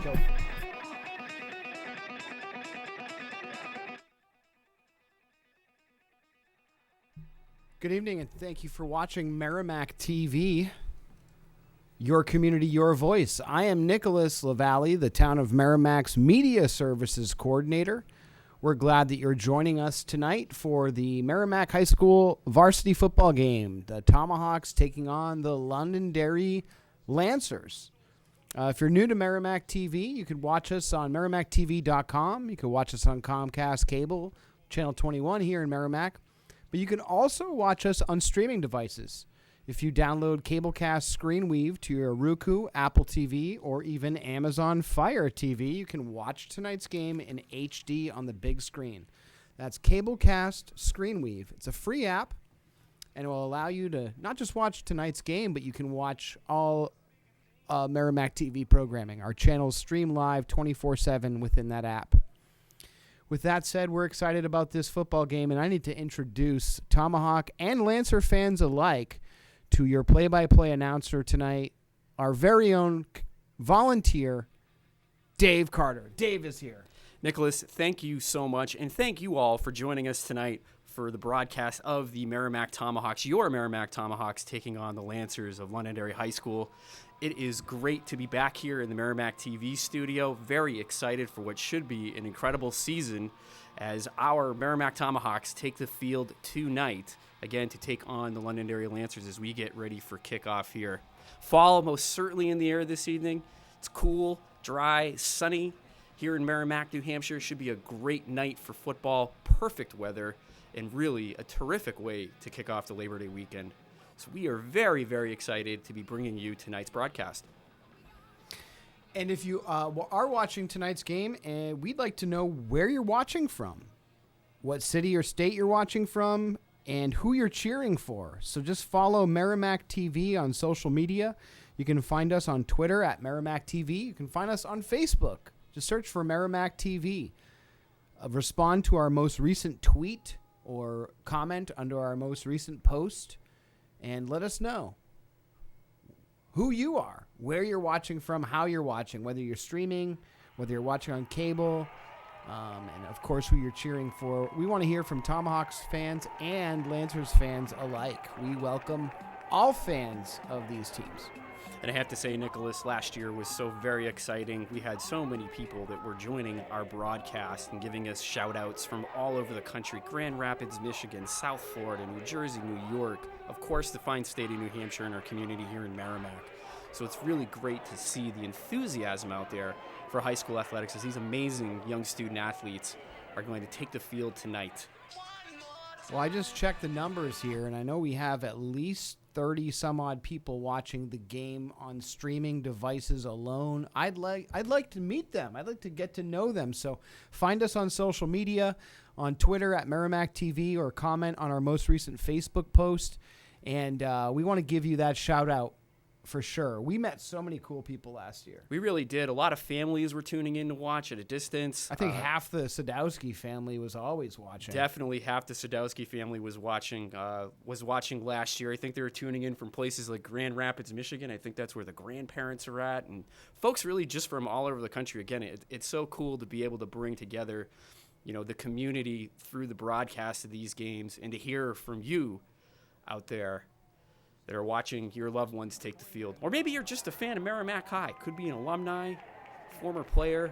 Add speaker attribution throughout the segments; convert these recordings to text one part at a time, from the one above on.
Speaker 1: Go. Good evening, and thank you for watching Merrimack TV. Your community, your voice. I am Nicholas LaValle, the town of Merrimack's Media Services Coordinator. We're glad that you're joining us tonight for the Merrimack High School varsity football game. The Tomahawks taking on the Londonderry Lancers. If you're new to Merrimack TV, you can watch us on merrimacktv.com. You can watch us on Comcast Cable, Channel 21 here in Merrimack. But you can also watch us on streaming devices. If you download Cablecast ScreenWeave to your Roku, Apple TV, or even Amazon Fire TV, you can watch tonight's game in HD on the big screen. That's Cablecast ScreenWeave. It's a free app, and it will allow you to not just watch tonight's game, but you can watch all Merrimack TV programming. Our channels stream live 24/7 within that app. With that said, we're excited about this football game, and I need to introduce Tomahawk and Lancer fans alike to your play-by-play announcer tonight, our very own volunteer, Dave Carter. Dave is here.
Speaker 2: Nicholas, thank you so much, and thank you all for joining us tonight for the broadcast of the Merrimack Tomahawks, your Merrimack Tomahawks taking on the Lancers of Londonderry High School. It is great to be back here in the Merrimack TV studio. Very excited for what should be an incredible season as our Merrimack Tomahawks take the field tonight, again, to take on the Londonderry Lancers as we get ready for kickoff here. Fall most certainly in the air this evening. It's cool, dry, sunny here in Merrimack, New Hampshire. Should be a great night for football, perfect weather, and really a terrific way to kick off the Labor Day weekend. So we are very, very excited to be bringing you tonight's broadcast.
Speaker 1: And if you are watching tonight's game, we'd like to know where you're watching from, what city or state you're watching from, and who you're cheering for. So just follow Merrimack TV on social media. You can find us on Twitter at Merrimack TV. You can find us on Facebook. Just search for Merrimack TV. Respond to our most recent tweet or comment under our most recent post. And let us know who you are, where you're watching from, how you're watching, whether you're streaming, whether you're watching on cable, and, of course, who you're cheering for. We want to hear from Tomahawks fans and Lancers fans alike. We welcome all fans of these teams.
Speaker 2: And I have to say, Nicholas, last year was so very exciting. We had so many people that were joining our broadcast and giving us shout-outs from all over the country. Grand Rapids, Michigan, South Florida, New Jersey, New York. Of course, the fine state of New Hampshire and our community here in Merrimack. So it's really great to see the enthusiasm out there for high school athletics as these amazing young student athletes are going to take the field tonight.
Speaker 1: Well, I just checked the numbers here, and I know we have at least 30 some odd people watching the game on streaming devices alone. I'd like to meet them. I'd like to get to know them. So find us on social media, on Twitter at Merrimack TV, or comment on our most recent Facebook post. And we want to give you that shout out for sure. We met so many cool people last year.
Speaker 2: We really did. A lot of families were tuning in to watch at a distance.
Speaker 1: I think half the Sadowski family was always watching.
Speaker 2: Definitely half the Sadowski family was watching last year. I think they were tuning in from places like Grand Rapids, Michigan. I think that's where the grandparents are at. And folks really just from all over the country. Again, it's so cool to be able to bring together, the community through the broadcast of these games and to hear from you out there that are watching your loved ones take the field. Or maybe you're just a fan of Merrimack High. Could be an alumni, former player.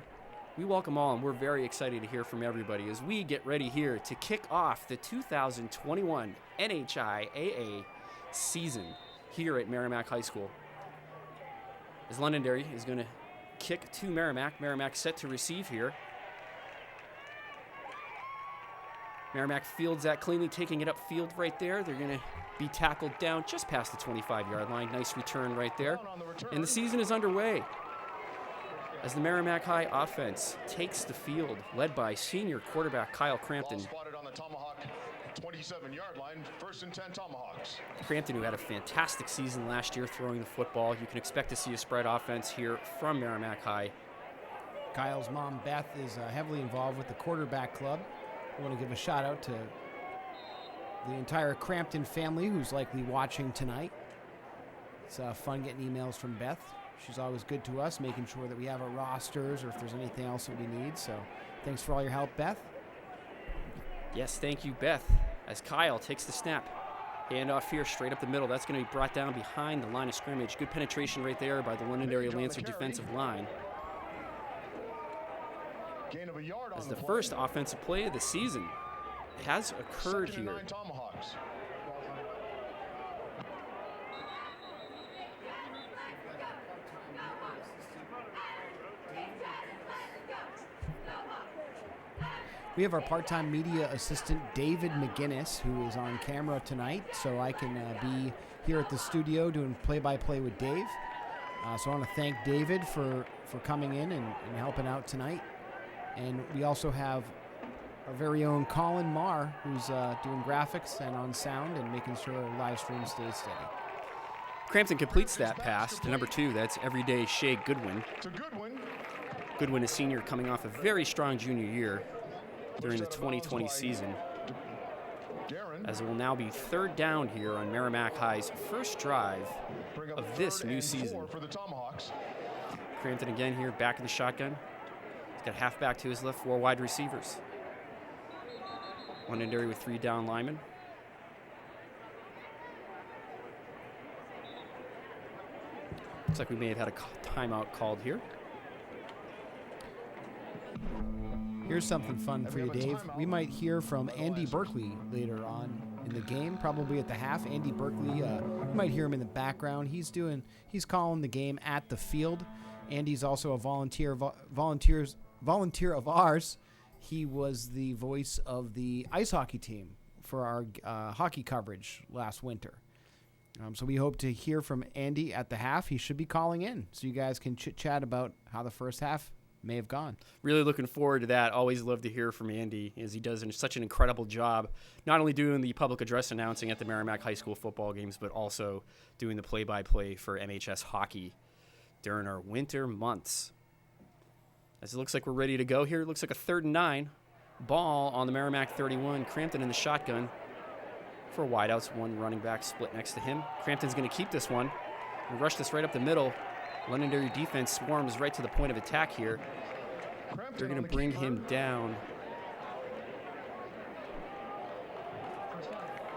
Speaker 2: We welcome all, and we're very excited to hear from everybody as we get ready here to kick off the 2021 NHIAA season here at Merrimack High School. As Londonderry is going to kick to Merrimack. Merrimack set to receive here. Merrimack fields that cleanly, taking it upfield right there. They're going to be tackled down just past the 25-yard line. Nice return right there. And the season is underway as the Merrimack High offense takes the field, led by senior quarterback Kyle Crampton.
Speaker 3: Spotted on the Tomahawk 27-yard line, 1st and 10 Tomahawks.
Speaker 2: Crampton, who had a fantastic season last year throwing the football. You can expect to see a spread offense here from Merrimack High.
Speaker 1: Kyle's mom, Beth, is heavily involved with the quarterback club. I want to give a shout out to the entire Crampton family who's likely watching tonight. It's fun getting emails from Beth. She's always good to us, making sure that we have our rosters or if there's anything else that we need. So thanks for all your help, Beth.
Speaker 2: Yes, thank you, Beth. As Kyle takes the snap. Handoff here, straight up the middle. That's going to be brought down behind the line of scrimmage. Good penetration right there by the Londonderry Lancer defensive line.
Speaker 3: Gain of a yard
Speaker 2: As
Speaker 3: on
Speaker 2: the
Speaker 3: play.
Speaker 2: first offensive play of the season has occurred
Speaker 3: 2nd and
Speaker 2: here.
Speaker 3: 9 Tomahawks.
Speaker 1: We have our part-time media assistant, David McGinnis, who is on camera tonight, so I can be here at the studio doing play-by-play with Dave. So I want to thank David for coming in and helping out tonight. And we also have our very own Colin Marr, who's doing graphics and on sound and making sure our live stream stays steady.
Speaker 2: Crampton completes that pass to number 2. That's everyday Shea Goodwin.
Speaker 3: To Goodwin.
Speaker 2: Goodwin, a senior coming off a very strong junior year during the 2020 season,
Speaker 3: Darren.
Speaker 2: as it will now be 3rd down here on Merrimack High's first drive
Speaker 3: Bring up
Speaker 2: of this
Speaker 3: 3rd
Speaker 2: new
Speaker 3: and
Speaker 2: season.
Speaker 3: 4 for the Tomahawks.
Speaker 2: Crampton again here, back in the shotgun. He's got halfback to his left, 4 wide receivers. Londonderry with 3 down linemen. Looks like we may have had a timeout called here.
Speaker 1: Here's something fun for you, Dave. We might hear from Andy Berkeley later on in the game, probably at the half. Andy Berkeley, you might hear him in the background. He's calling the game at the field. Andy's also a volunteer of ours. He was the voice of the ice hockey team for our hockey coverage last winter. So we hope to hear from Andy at the half. He should be calling in, so you guys can chit-chat about how the first half may have gone.
Speaker 2: Really looking forward to that. Always love to hear from Andy, as he does such an incredible job, not only doing the public address announcing at the Merrimack High School football games, but also doing the play-by-play for MHS hockey during our winter months. As it looks like we're ready to go here, it looks like a 3rd and 9. Ball on the Merrimack 31. Crampton in the shotgun for wideouts. 1 running back split next to him. Crampton's going to keep this one and rush this right up the middle. Londonderry defense swarms right to the point of attack here. They're going to bring him down.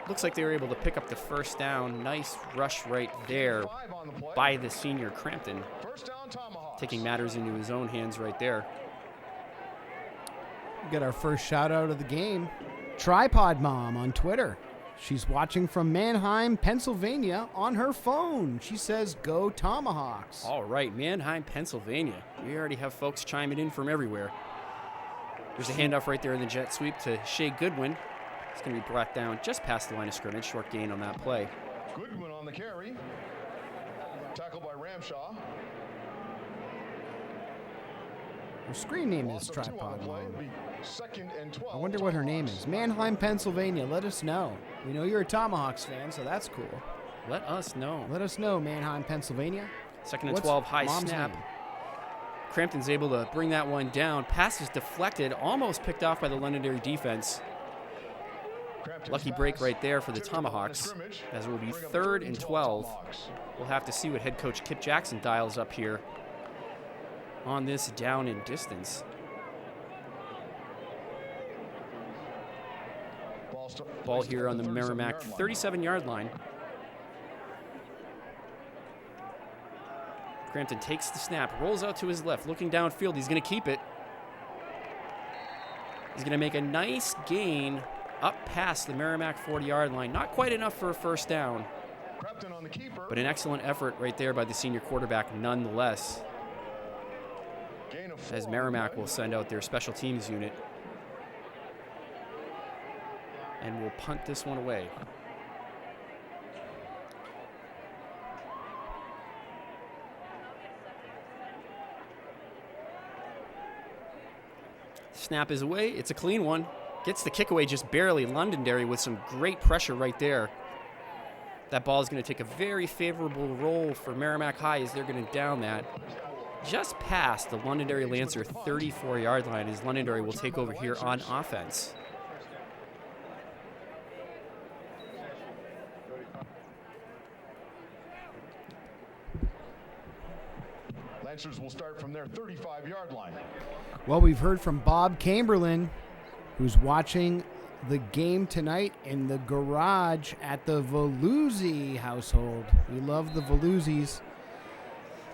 Speaker 2: Looks like they were able to pick up the first down. Nice rush right there by the senior Crampton,
Speaker 3: First down Tomahawks.
Speaker 2: taking matters into his own hands right there.
Speaker 1: We got our first shout out of the game. Tripod Mom on Twitter. She's watching from Mannheim, Pennsylvania on her phone. She says, "Go Tomahawks."
Speaker 2: All right, Mannheim, Pennsylvania. We already have folks chiming in from everywhere. There's a handoff right there in the jet sweep to Shea Goodwin. It's going to be brought down just past the line of scrimmage. Short gain on that play.
Speaker 3: Goodwin on the carry. Tackled by Ramshaw.
Speaker 1: Her screen name is
Speaker 3: Loss of 2 on
Speaker 1: Tripod
Speaker 3: the play.
Speaker 1: Mom.
Speaker 3: Be 2nd and 12.
Speaker 1: I wonder what her name is. Mannheim, Pennsylvania. Let us know. We know you're a Tomahawks fan, so that's cool.
Speaker 2: Let us know.
Speaker 1: Let us know, Mannheim, Pennsylvania.
Speaker 2: 2nd and
Speaker 1: What's
Speaker 2: 12, high
Speaker 1: Mom's
Speaker 2: snap.
Speaker 1: name?
Speaker 2: Crampton's able to bring that one down. Pass is deflected, almost picked off by the Londonderry defense.
Speaker 3: Crampton's
Speaker 2: Lucky break
Speaker 3: pass
Speaker 2: right there for the
Speaker 3: tipped at the line of
Speaker 2: Tomahawks,
Speaker 3: scrimmage.
Speaker 2: as it will be
Speaker 3: Bring up
Speaker 2: 3rd and 12.
Speaker 3: Tomahawks.
Speaker 2: We'll have to see what head coach Kip Jackson dials up here on this down and distance. Ball here on the Merrimack 37-yard line. Crampton takes the snap, rolls out to his left, looking downfield. He's going to keep it. He's going to make a nice gain up past the Merrimack 40-yard line. Not quite enough for a first down,
Speaker 3: Crampton on the keeper.
Speaker 2: but an excellent effort right there by the senior quarterback nonetheless,
Speaker 3: Gain of 4
Speaker 2: as
Speaker 3: on the
Speaker 2: Merrimack
Speaker 3: play.
Speaker 2: will send out their special teams unit and will punt this one away. Snap is away. It's a clean one. Gets the kick away just barely. Londonderry with some great pressure right there. That ball is going to take a very favorable roll for Merrimack High as they're going to down that just past the Londonderry Lancer 34-yard line, as Londonderry will take over here on offense.
Speaker 3: Lancers will start from their 35-yard line.
Speaker 1: Well, we've heard from Bob Camberlin, who's watching the game tonight in the garage at the Veluzzi household. We love the Veluzzis.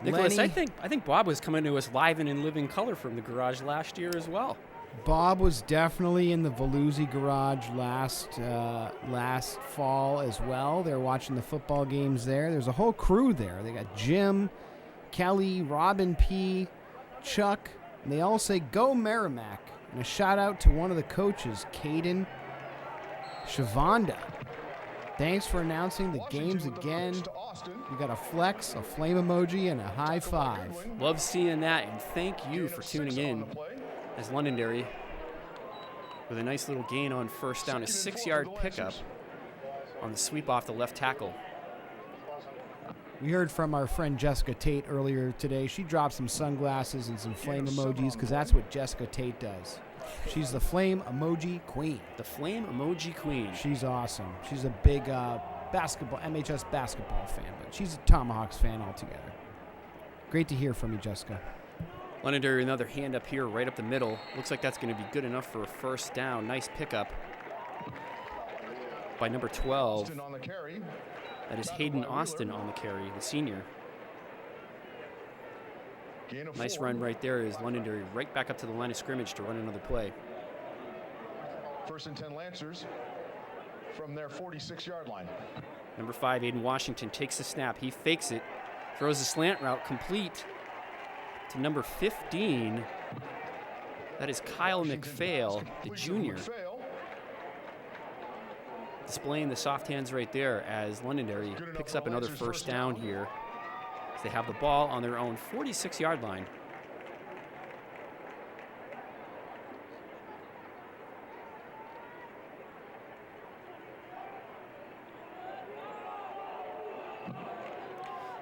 Speaker 2: Nicholas,
Speaker 1: Lenny,
Speaker 2: I think Bob was coming to us live and in living color from the garage last year as well.
Speaker 1: Bob was definitely in the Veluzzi garage last fall as well. They're watching the football games there. There's a whole crew there. They got Jim, Kelly, Robin P., Chuck, and they all say, "Go Merrimack." And a shout out to one of the coaches, Caden Shavonda. Thanks for announcing the games again. We got a flex, a flame emoji, and a high five.
Speaker 2: Love seeing that, and thank you for tuning in as Londonderry with a nice little gain on first down, a 6-yard pickup on the sweep off the left tackle.
Speaker 1: We heard from our friend Jessica Tate earlier today. She dropped some sunglasses and some flame emojis because that's what Jessica Tate does. She's the flame emoji queen.
Speaker 2: The flame emoji queen.
Speaker 1: She's awesome. She's a big MHS basketball fan, but she's a Tomahawks fan altogether. Great to hear from you, Jessica.
Speaker 2: Londonderry, another hand up here, right up the middle. Looks like that's going to be good enough for a first down. Nice pickup by number 12. That is Hayden Austin on the carry, the senior. Nice run right there is Londonderry right back up to the line of scrimmage to run another play.
Speaker 3: 1st and 10 Lancers from their 46-yard line.
Speaker 2: Number 5, Aiden Washington takes the snap. He fakes it, throws a slant route complete to number 15. That is Kyle McPhail, the junior. Displaying the soft hands right there as Londonderry picks up another first down here. As they have the ball on their own 46-yard line.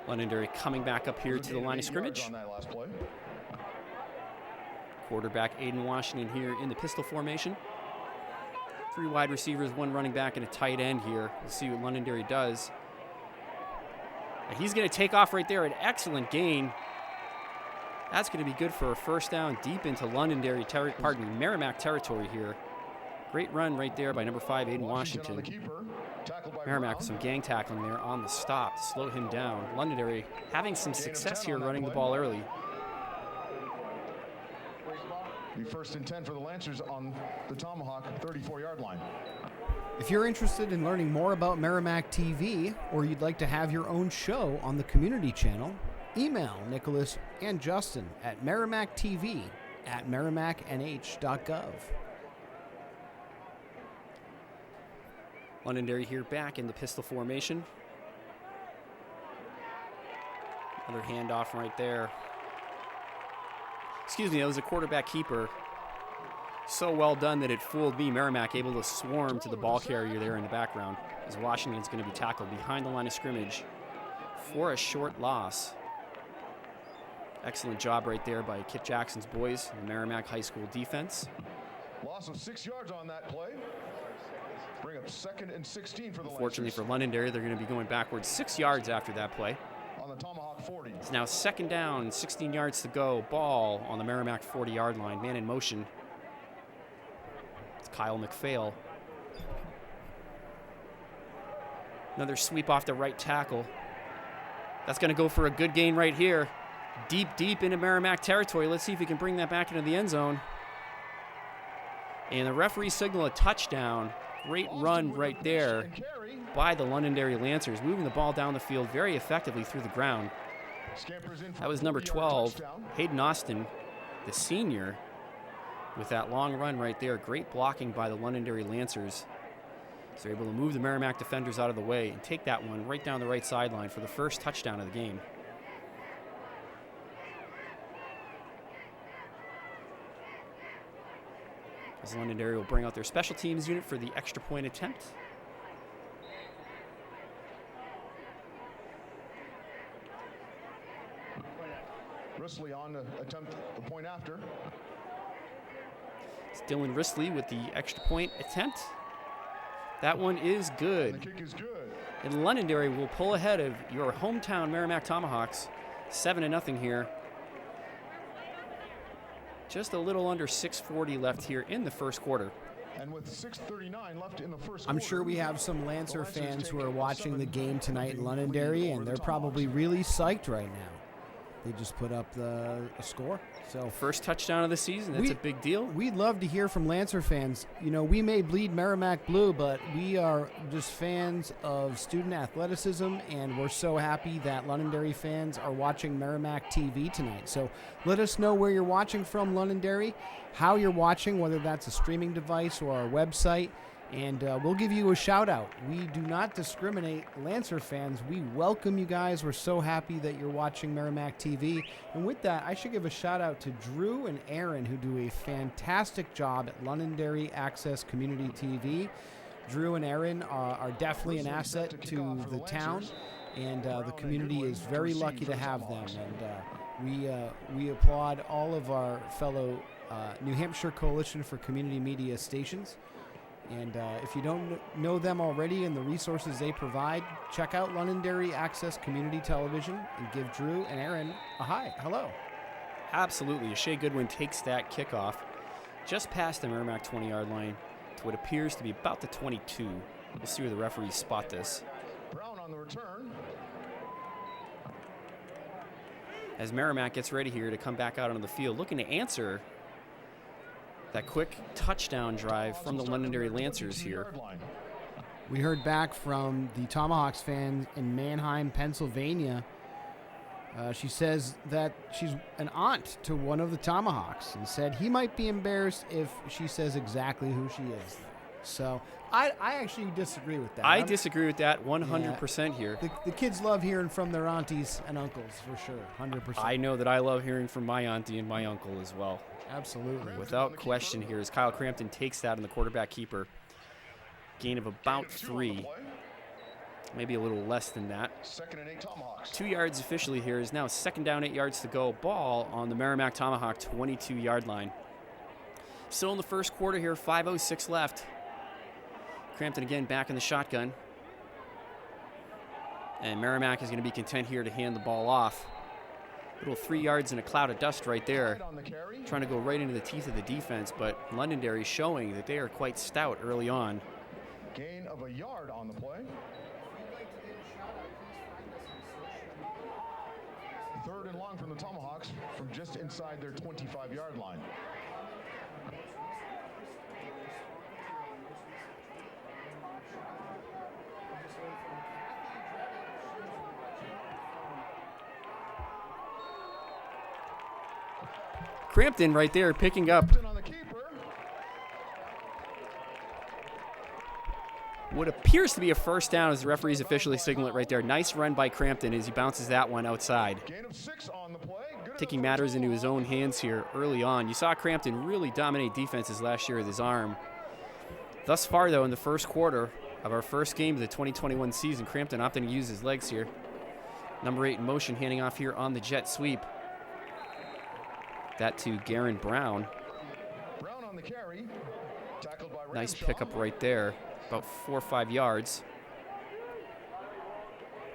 Speaker 2: Londonderry coming back up here to the line of scrimmage. Quarterback Aiden Washington here in the pistol formation. 3 wide receivers, 1 running back, and a tight end here. We'll see what Londonderry does. And he's going to take off right there. An excellent gain. That's going to be good for a first down deep into Londonderry Merrimack territory here. Great run right there by number 5, Aiden Washington. Merrimack with some gang tackling there on the stop to slow him down. Londonderry having some success here running the ball early.
Speaker 3: Be 1st and 10 for the Lancers on the Tomahawk 34-yard line.
Speaker 1: If you're interested in learning more about Merrimack TV, or you'd like to have your own show on the community channel, email Nicholas and Justin at merrimacktv@merrimacknh.gov.
Speaker 2: Londonderry here back in the pistol formation. Another handoff right there. Excuse me, that was a quarterback keeper. So well done that it fooled me. Merrimack able to swarm to the ball carrier there in the background as Washington's going to be tackled behind the line of scrimmage for a short loss. Excellent job right there by Kip Jackson's boys in the Merrimack High School defense.
Speaker 3: Loss of 6 yards on that play. Bring up 2nd and 16 for the
Speaker 2: Fortunately
Speaker 3: Lancers.
Speaker 2: for Londonderry, they're going to be going backwards 6 yards after that play.
Speaker 3: On the Tomahawk 40.
Speaker 2: It's now 2nd down, 16 yards to go. Ball on the Merrimack 40-yard line. Man in motion. It's Kyle McPhail. Another sweep off the right tackle. That's going to go for a good gain right here. Deep into Merrimack territory. Let's see if he can bring that back into the end zone. And the referee signaled a touchdown. Great run right there by the Londonderry Lancers, moving the ball down the field very effectively through the ground. That was number 12, Hayden Austin, the senior, with that long run right there. Great blocking by the Londonderry Lancers. So they're able to move the Merrimack defenders out of the way and take that one right down the right sideline for the first touchdown of the game. As Londonderry will bring out their special teams unit for the extra point attempt.
Speaker 3: Risley on to attempt the point after.
Speaker 2: It's Dylan Risley with the extra point attempt. That one is good.
Speaker 3: And the kick is good.
Speaker 2: And Londonderry will pull ahead of your hometown Merrimack Tomahawks. 7-0 here Just a little under 6:40 left here in the first quarter.
Speaker 3: And with 6:39 left in the first
Speaker 1: I'm
Speaker 3: quarter,
Speaker 1: sure we have some Lancer
Speaker 3: the Lancers
Speaker 1: fans who
Speaker 3: take
Speaker 1: are
Speaker 3: a
Speaker 1: watching the
Speaker 3: 7-0
Speaker 1: game tonight in
Speaker 3: lead
Speaker 1: Londonderry,
Speaker 3: over
Speaker 1: and
Speaker 3: the
Speaker 1: they're probably
Speaker 3: Tomahawks.
Speaker 1: really psyched right now. They just put up a score. So
Speaker 2: First touchdown of the season. That's a big deal.
Speaker 1: We'd love to hear from Lancer fans. You know, we may bleed Merrimack blue, but we are just fans of student athleticism, and we're so happy that Londonderry fans are watching Merrimack TV tonight. So let us know where you're watching from, Londonderry, how you're watching, whether that's a streaming device or our website, and we'll give you a shout out. We do not discriminate. Lancer fans, we welcome you guys. We're so happy that you're watching Merrimack TV. And with that, I should give a shout out to Drew and Aaron, who do a fantastic job at Londonderry Access Community TV. Drew and Aaron are definitely an asset to the town, and the community is very lucky to have them. And we applaud all of our fellow New Hampshire Coalition for Community Media stations. And if you don't know them already and the resources they provide, check out Londonderry Access Community Television and give Drew and Aaron a hi. Hello.
Speaker 2: Absolutely. Shea Goodwin takes that kickoff just past the Merrimack 20-yard line to what appears to be about the 22. We'll see where the referees spot this.
Speaker 3: Brown on the return.
Speaker 2: As Merrimack gets ready here to come back out onto the field, looking to answer that quick touchdown drive from the Londonderry Lancers here.
Speaker 1: We heard back from the Tomahawks fan in Mannheim, Pennsylvania. She says that she's an aunt to one of the Tomahawks and said he might be embarrassed if she says exactly who she is. So I actually disagree with that.
Speaker 2: I disagree with that 100% here.
Speaker 1: The kids love hearing from their aunties and uncles for sure, 100%.
Speaker 2: I know that I love hearing from my auntie and my uncle as well.
Speaker 1: Absolutely.
Speaker 2: Without question here, as Kyle Crampton takes that in the quarterback keeper. Gain of about 3. Maybe a little less than that.
Speaker 3: 2nd and 8 Tomahawks.
Speaker 2: 2 yards officially here is now 2nd down, 8 yards to go. Ball on the Merrimack Tomahawk 22-yard line. Still in the first quarter here, 5:06 left. Crampton again back in the shotgun. And Merrimack is going to be content here to hand the ball off. Little 3 yards in a cloud of dust right there. Trying to go right into the teeth of the defense, but Londonderry showing that they are quite stout early on.
Speaker 3: Gain of a yard on the play. 3rd and long from the Tomahawks from just inside their 25-yard line.
Speaker 2: Crampton right there picking up
Speaker 3: On the keeper.
Speaker 2: what appears to be a first down as the referees officially signal it right there. Nice run by Crampton as he bounces that one outside.
Speaker 3: Gain of 6 on the play. Good
Speaker 2: Taking
Speaker 3: enough
Speaker 2: matters
Speaker 3: for
Speaker 2: into
Speaker 3: two.
Speaker 2: his own hands here early on. You saw Crampton really dominate defenses last year with his arm. Thus far, though, in the first quarter of our first game of the 2021 season, Crampton opting to use his legs here. Number 8 in motion, handing off here on the jet sweep. That to Garen Brown.
Speaker 3: Brown on the carry. Tackled by
Speaker 2: Nice
Speaker 3: Ramshaw.
Speaker 2: pickup right there. About 4 or 5 yards.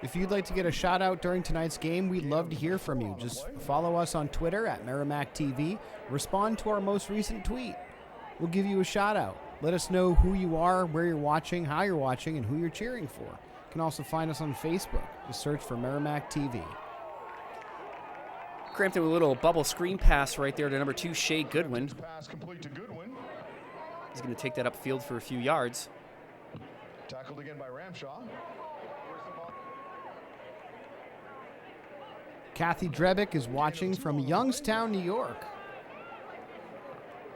Speaker 1: If you'd like to get a shout out during tonight's game, we'd love to hear from you. Just follow us on Twitter at Merrimack TV. Respond to our most recent tweet. We'll give you a shout out. Let us know who you are, where you're watching, how you're watching, and who you're cheering for. You can also find us on Facebook. Just search for Merrimack TV.
Speaker 2: Crampton with a little bubble screen pass right there to number 2, Shea Goodwin.
Speaker 3: Pass complete to Goodwin.
Speaker 2: He's going to take that upfield for a few yards.
Speaker 3: Tackled again by Ramshaw.
Speaker 1: Kathy Drebick is watching from Youngstown, New York.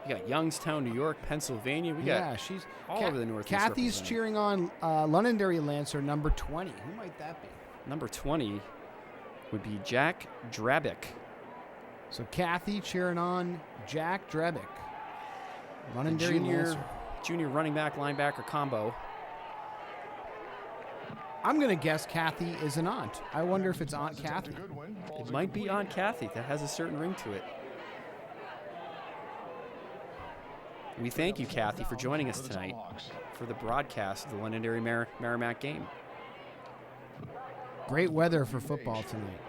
Speaker 2: We got Youngstown, New York, Pennsylvania. We
Speaker 1: Yeah,
Speaker 2: got
Speaker 1: she's
Speaker 2: all over the Northeast.
Speaker 1: Kathy's
Speaker 2: represented.
Speaker 1: cheering on Londonderry Lancer number 20. Who might that be?
Speaker 2: Number 20 would be Jack Drabick.
Speaker 1: So Kathy cheering on Jack Drebick. Londonderry Lancer.
Speaker 2: Junior running back, linebacker combo.
Speaker 1: I'm going to guess Kathy is an aunt. I wonder if it's Aunt Kathy.
Speaker 2: It might be Aunt Kathy. That has a certain ring to it. We thank you, Kathy, for joining us tonight for the broadcast of the Londonderry Merrimack game.
Speaker 1: Great weather for football tonight.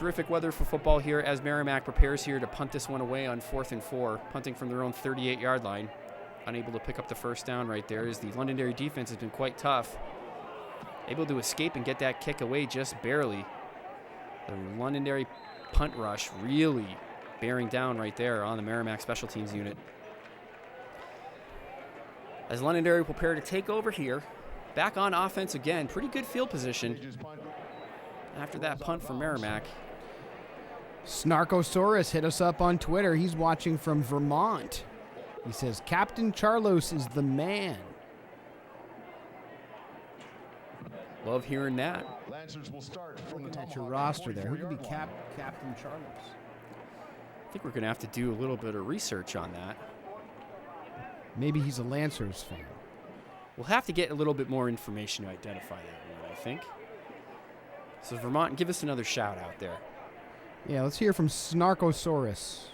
Speaker 2: Terrific weather for football here as Merrimack prepares here to punt this one away on 4th and 4, punting from their own 38-yard line. Unable to pick up the first down right there as the Londonderry defense has been quite tough. Able to escape and get that kick away just barely. The Londonderry punt rush really bearing down right there on the Merrimack special teams unit. As Londonderry prepare to take over here, back on offense again. Pretty good field position after that punt from Merrimack.
Speaker 1: Snarkosaurus hit us up on Twitter. He's watching from Vermont. He says, Captain Charlos is the man.
Speaker 2: Love hearing that.
Speaker 3: Lancers will start from the
Speaker 1: Looking at
Speaker 3: Tomahawk
Speaker 1: your roster there. Who could be
Speaker 3: 44-yard line.
Speaker 1: Captain Charlos?
Speaker 2: I think we're going to have to do a little bit of research on that.
Speaker 1: Maybe he's a Lancers fan.
Speaker 2: We'll have to get a little bit more information to identify that one, I think. So Vermont, give us another shout out there.
Speaker 1: Yeah, let's hear from Snarkosaurus.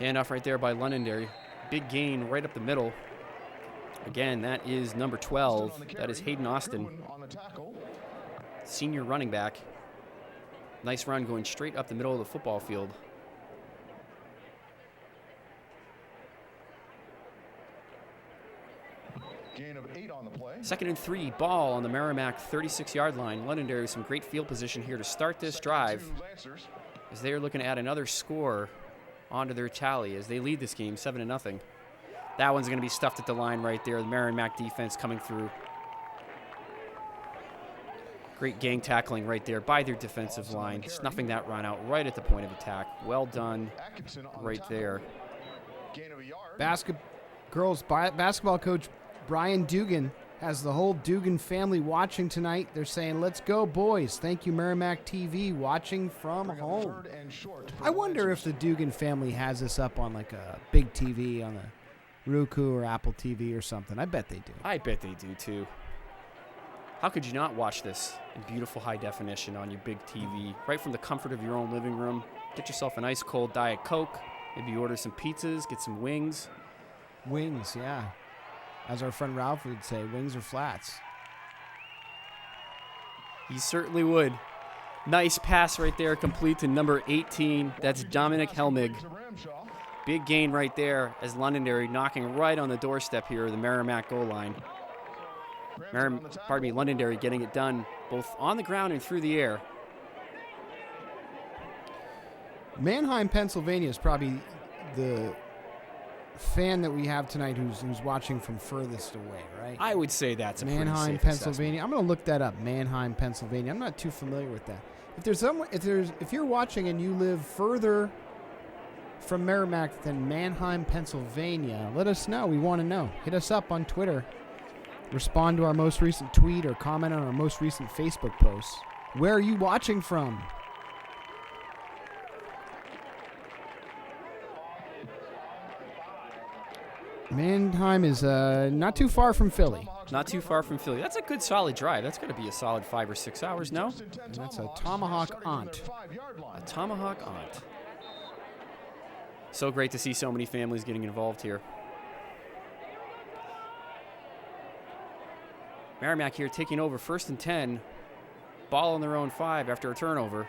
Speaker 2: Handoff right there by Londonderry. Big gain right up the middle. Again, that is number 12. That is Hayden Austin,
Speaker 3: On the tackle.
Speaker 2: senior running back. Nice run going straight up the middle of the football field.
Speaker 3: Gain of 8 on the play.
Speaker 2: 2nd and 3, ball on the Merrimack 36-yard line. Londonderry with some great field position here to start this drive,
Speaker 3: 2 Lancers.
Speaker 2: as they are looking to add another score onto their tally as they lead this game 7-0. That one's going to be stuffed at the line right there. The Merrimack defense coming through. Great gang tackling right there by their defensive line, snuffing that run out right at the point of attack. Well done
Speaker 3: Atkinson on the
Speaker 2: right
Speaker 3: tackle.
Speaker 2: there.
Speaker 3: Gain of a yard.
Speaker 1: Girls basketball coach Brian Dugan has the whole Dugan family watching tonight. They're saying, let's go, boys. Thank you, Merrimack TV, watching from
Speaker 3: Bring up
Speaker 1: home.
Speaker 3: 3rd and short for
Speaker 1: I
Speaker 3: the
Speaker 1: wonder
Speaker 3: Lancers.
Speaker 1: if the Dugan family has this up on like a big TV on the Roku or Apple TV or something. I bet they do.
Speaker 2: I bet they do too. How could you not watch this in beautiful high definition on your big TV, right from the comfort of your own living room? Get yourself an ice cold Diet Coke, maybe order some pizzas, get some wings.
Speaker 1: Wings, yeah. As our friend Ralph would say, wings or flats.
Speaker 2: He certainly would. Nice pass right there, complete to number 18. That's Dominic Helmig.
Speaker 3: To Ramshaw.
Speaker 2: Big gain right there as Londonderry knocking right on the doorstep here of the Merrimack goal line.
Speaker 3: Ramsey on the tackle.
Speaker 2: Londonderry getting it done both on the ground and through the air.
Speaker 1: Mannheim, Pennsylvania is probably the fan that we have tonight who's watching from furthest away, right?
Speaker 2: I would say that's a pretty
Speaker 1: Mannheim,
Speaker 2: safe
Speaker 1: Pennsylvania. I'm going to look that up. Mannheim, Pennsylvania. I'm not too familiar with that. If you're watching and you live further from Merrimack than Mannheim, Pennsylvania, let us know. We want to know. Hit us up on Twitter. Respond to our most recent tweet or comment on our most recent Facebook posts. Where are you watching from? Mannheim is not too far from Philly.
Speaker 2: Not too far from Philly. That's a good solid drive. That's going to be a solid 5 or 6 hours, no?
Speaker 1: And that's a Tomahawk aunt.
Speaker 2: A Tomahawk aunt. So great to see so many families getting involved here. Merrimack here taking over 1st and 10. Ball on their own 5 after a turnover.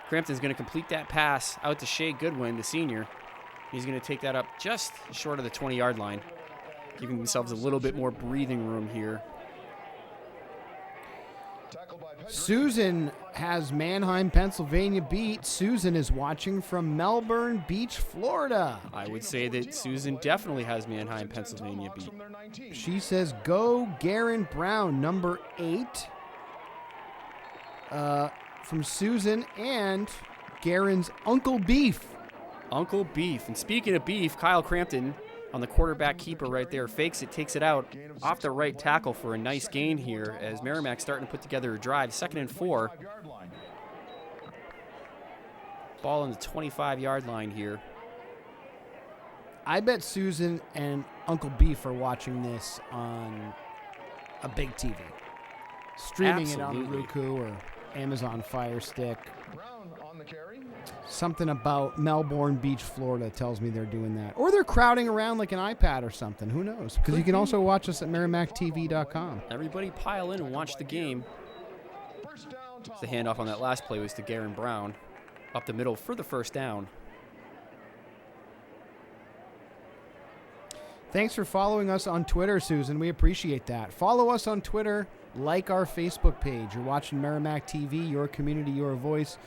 Speaker 2: Crampton's going to complete that pass out to Shea Goodwin, the senior. He's going to take that up just short of the 20-yard line, giving themselves a little bit more breathing room here.
Speaker 1: Susan has Mannheim, Pennsylvania beat. Susan is watching from Melbourne Beach, Florida.
Speaker 2: I would say that Susan definitely has Mannheim, Pennsylvania beat.
Speaker 1: She says, go Garen Brown, number 8. From Susan and Garen's Uncle Beef.
Speaker 2: Uncle Beef. And speaking of beef, Kyle Crampton on the quarterback keeper right there fakes it, takes it out off the right tackle for a nice gain here as Merrimack's starting to put together a drive. 2nd and 4. Ball on the 25-yard line here.
Speaker 1: I bet Susan and Uncle Beef are watching this on a big TV. Streaming it on
Speaker 2: Absolutely.
Speaker 1: Roku or Amazon Fire Stick.
Speaker 3: Brown on the carry.
Speaker 1: Something about Melbourne Beach, Florida tells me they're doing that. Or they're crowding around like an iPad or something. Who knows? Because you can also watch us at merrimacktv.com.
Speaker 2: Everybody pile in and watch the game.
Speaker 3: First down
Speaker 2: The handoff on that last play was to Garen Brown up the middle for the first down.
Speaker 1: Thanks for following us on Twitter, Susan. We appreciate that. Follow us on Twitter. Like our Facebook page. You're watching Merrimack TV, your community, your voice.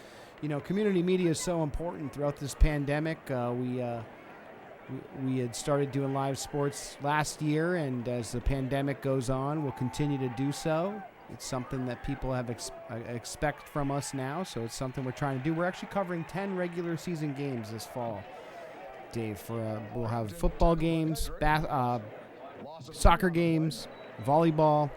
Speaker 1: You know, community media is so important throughout this pandemic. We had started doing live sports last year, and as the pandemic goes on, we'll continue to do so. It's something that people have expect from us now, so it's something we're trying to do. We're actually covering 10 regular season games this fall, Dave. We'll have football games, soccer games, volleyball.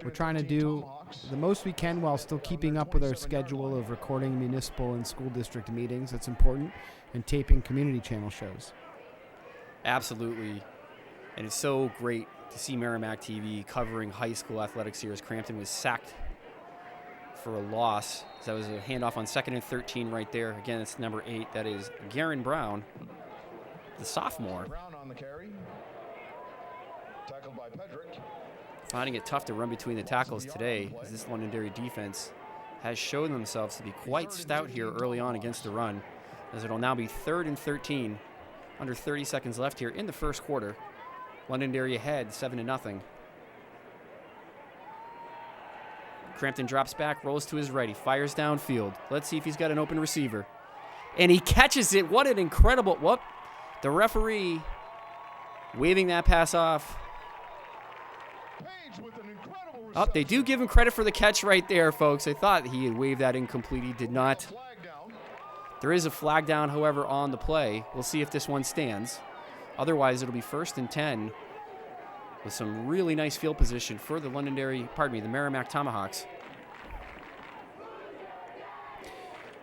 Speaker 1: We're trying to do the most we can while still keeping up with our schedule of recording municipal and school district meetings. That's important, and taping community channel shows. Absolutely.
Speaker 2: And it's so great to see Merrimack TV covering high school athletics here as Crampton was sacked for a loss. So that was a handoff on 2nd and 13 right there. Again, it's number 8. That is Garen Brown, the sophomore.
Speaker 3: Brown on the carry. Tackled by Pedrick.
Speaker 2: Finding it tough to run between the tackles today, as this Londonderry defense has shown themselves to be quite stout here early on against the run, as it'll now be 3rd and 13, under 30 seconds left here in the first quarter. Londonderry ahead, 7-0. Crampton drops back, rolls to his right. He fires downfield. Let's see if he's got an open receiver. And he catches it. What an incredible... Whoop. The referee waving that pass off. Oh, they do give him credit for the catch right there, folks. I thought he had waved that incomplete. He did not. There is a flag down, however, on the play. We'll see if this one stands. Otherwise, it'll be 1st and 10 with some really nice field position for the the Merrimack Tomahawks.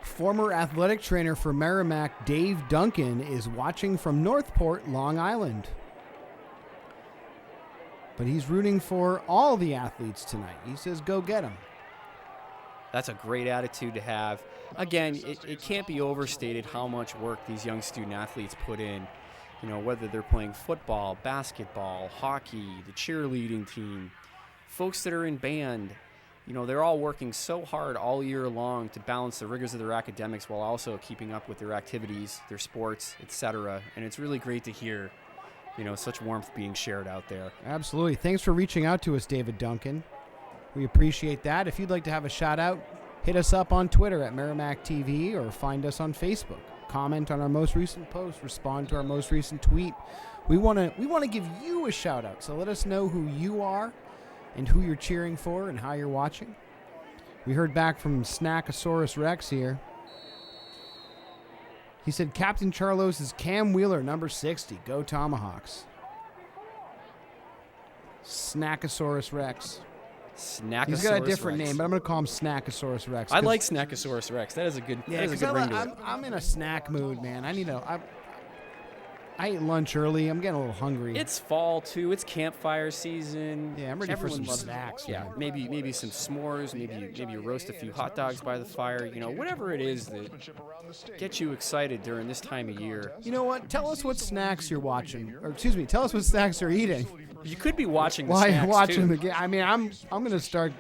Speaker 1: Former athletic trainer for Merrimack, Dave Duncan, is watching from Northport, Long Island. But he's rooting for all the athletes tonight. He says, go get them.
Speaker 2: That's a great attitude to have. Again, it can't be overstated how much work these young student athletes put in. You know, whether they're playing football, basketball, hockey, the cheerleading team, folks that are in band. You know, they're all working so hard all year long to balance the rigors of their academics while also keeping up with their activities, their sports, etc. And it's really great to hear, you know, such warmth being shared out there.
Speaker 1: Absolutely. Thanks for reaching out to us, David Duncan. We appreciate that. If you'd like to have a shout out, hit us up on Twitter at Merrimack TV or find us on Facebook. Comment on our most recent post, respond to our most recent tweet. We want to give you a shout out. So let us know who you are and who you're cheering for and how you're watching. We heard back from Snackosaurus Rex here. He said, Captain Charlos is Cam Wheeler, number 60. Go Tomahawks. Snackosaurus Rex.
Speaker 2: Snackosaurus
Speaker 1: He's got a different
Speaker 2: Rex.
Speaker 1: name, but I'm going to call him Snackosaurus Rex.
Speaker 2: I like Snackosaurus Rex. That is a good,
Speaker 1: Yeah,
Speaker 2: that is a good ring to it.
Speaker 1: I'm in a snack mood, man. I ate lunch early. I'm getting a little hungry.
Speaker 2: It's fall, too. It's campfire season.
Speaker 1: Yeah, I'm ready for some
Speaker 2: loves-
Speaker 1: snacks.
Speaker 2: Yeah,
Speaker 1: man.
Speaker 2: maybe some s'mores. Maybe you roast a few hot dogs by the fire. You know, whatever it is that gets you excited during this time of year.
Speaker 1: You know what? Tell us what snacks you're watching. Or excuse me, tell us what snacks you're eating.
Speaker 2: You could be watching the
Speaker 1: While you're
Speaker 2: snacks,
Speaker 1: watching
Speaker 2: too.
Speaker 1: the game. I mean, I'm going to start.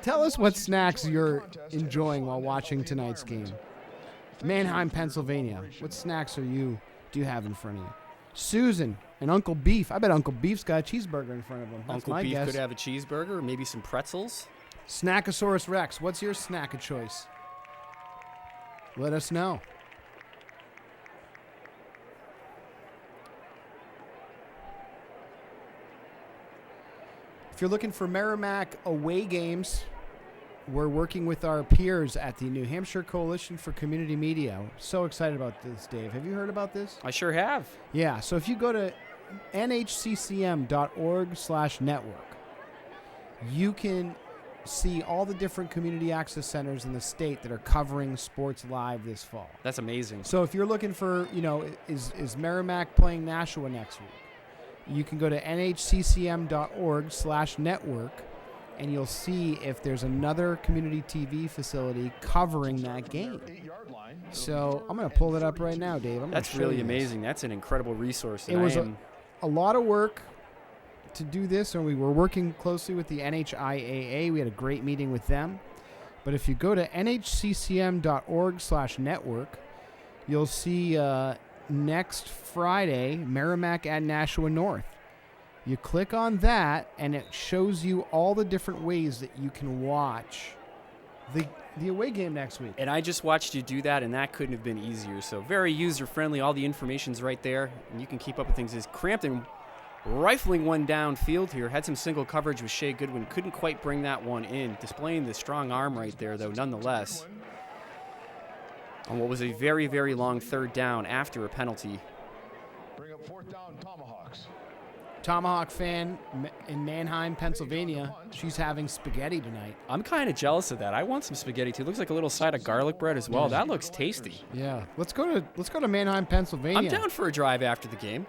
Speaker 1: Tell us what snacks you're enjoying while watching tonight's game. Mannheim, Pennsylvania. What snacks do you have in front of you? Susan and Uncle Beef. I bet Uncle Beef's got a cheeseburger in front of him. That's
Speaker 2: Uncle
Speaker 1: my
Speaker 2: Beef
Speaker 1: guess.
Speaker 2: could have a cheeseburger or maybe some pretzels.
Speaker 1: Snackosaurus Rex. What's your snack of choice? Let us know. If you're looking for Merrimack away games, we're working with our peers at the New Hampshire Coalition for Community Media. So excited about this, Dave. Have you heard about this?
Speaker 2: I sure have.
Speaker 1: Yeah, so if you go to nhccm.org/network, you can see all the different community access centers in the state that are covering sports live this fall.
Speaker 2: That's amazing.
Speaker 1: So if you're looking for, is Merrimack playing Nashua next week? You can go to nhccm.org/network, and you'll see if there's another community TV facility covering that game. So I'm going to pull it up right now, Dave.
Speaker 2: That's really amazing. That's an incredible resource.
Speaker 1: It was a lot of work to do this, and we were working closely with the NHIAA. We had a great meeting with them. But if you go to nhccm.org/network, you'll see next Friday, Merrimack at Nashua North. You click on that, and it shows you all the different ways that you can watch the away game next week.
Speaker 2: And I just watched you do that, and that couldn't have been easier. So very user-friendly. All the information's right there, and you can keep up with things. Is Crampton rifling one downfield here. Had some single coverage with Shea Goodwin. Couldn't quite bring that one in. Displaying the strong arm right there, though, nonetheless. On what was a very, very long third down after a penalty.
Speaker 3: Bring up fourth down, Tomahawks.
Speaker 1: Tomahawk fan in Mannheim, Pennsylvania. She's having spaghetti tonight.
Speaker 2: I'm kind of jealous of that. I want some spaghetti, too. Looks like a little side of garlic bread as well. That looks tasty.
Speaker 1: Yeah. Let's go to Mannheim, Pennsylvania.
Speaker 2: I'm down for a drive after the game.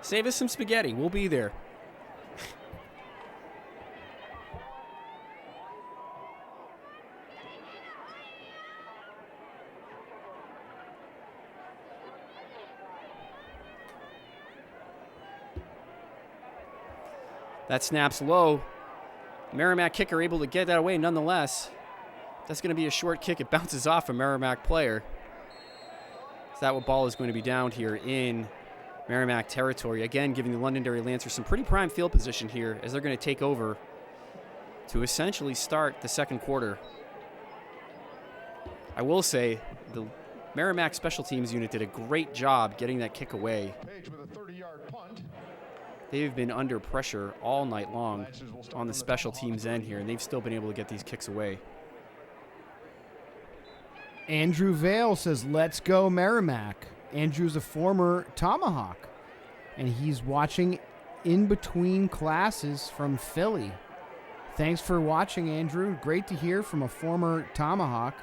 Speaker 2: Save us some spaghetti. We'll be there. That snaps low. Merrimack kicker able to get that away nonetheless. That's going to be a short kick. It bounces off a Merrimack player. So that ball is going to be downed here in Merrimack territory. Again, giving the Londonderry Lancers some pretty prime field position here as they're going to take over to essentially start the second quarter. I will say the Merrimack special teams unit did a great job getting that kick away.
Speaker 3: Page with a 30-yard punt.
Speaker 2: They've been under pressure all night long on the special teams end here, and they've still been able to get these kicks away.
Speaker 1: Andrew Vale says, "Let's go Merrimack." Andrew's a former Tomahawk, and he's watching in between classes from Philly. Thanks for watching, Andrew. Great to hear from a former Tomahawk.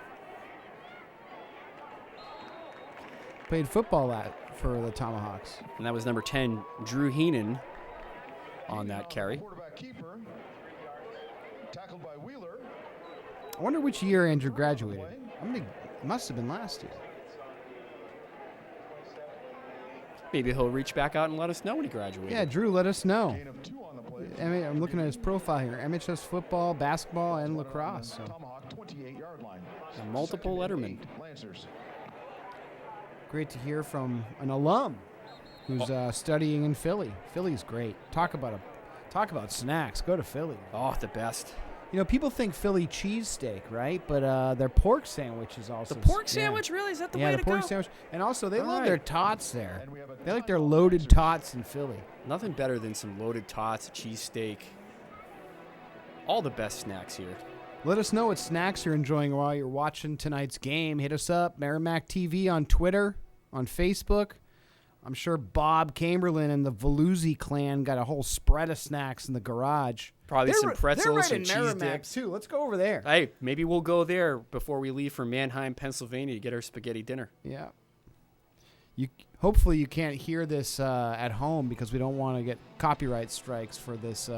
Speaker 1: Played football for the Tomahawks.
Speaker 2: And that was number 10, Drew Heenan, on that carry.
Speaker 3: Quarterback keeper. Tackled by Wheeler.
Speaker 1: I wonder which year Andrew graduated. It must have been last year.
Speaker 2: Maybe he'll reach back out and let us know when he graduated.
Speaker 1: Yeah, Drew, let us know.
Speaker 3: Gain of 2 on the play.
Speaker 1: I'm looking at his profile here. MHS football, basketball, and lacrosse. So.
Speaker 3: Tomahawk 28-yard line.
Speaker 2: A multiple letterman.
Speaker 3: Lancers.
Speaker 1: Great to hear from an alum who's studying in Philly. Philly's great. Talk about snacks. Go to Philly.
Speaker 2: Oh, the best.
Speaker 1: You know, people think Philly cheesesteak, right? But their pork sandwich is also...
Speaker 2: The pork sandwich, really? Is that the way to go?
Speaker 1: Yeah, the pork sandwich. And also, they love their tots there.
Speaker 3: And we have a
Speaker 1: They like their loaded tots in Philly.
Speaker 2: Nothing better than some loaded tots, a cheesesteak. All the best snacks here.
Speaker 1: Let us know what snacks you're enjoying while you're watching tonight's game. Hit us up, Merrimack TV on Twitter, on Facebook. I'm sure Bob Chamberlain and the Veluzzi clan got a whole spread of snacks in the garage.
Speaker 2: Probably some pretzels and
Speaker 1: cheese
Speaker 2: cheese
Speaker 1: Merrimack
Speaker 2: dips.
Speaker 1: too. Let's go over there.
Speaker 2: Hey, maybe we'll go there before we leave for Mannheim, Pennsylvania to get our spaghetti dinner.
Speaker 1: Yeah. Hopefully you can't hear this at home because we don't want to get copyright strikes for this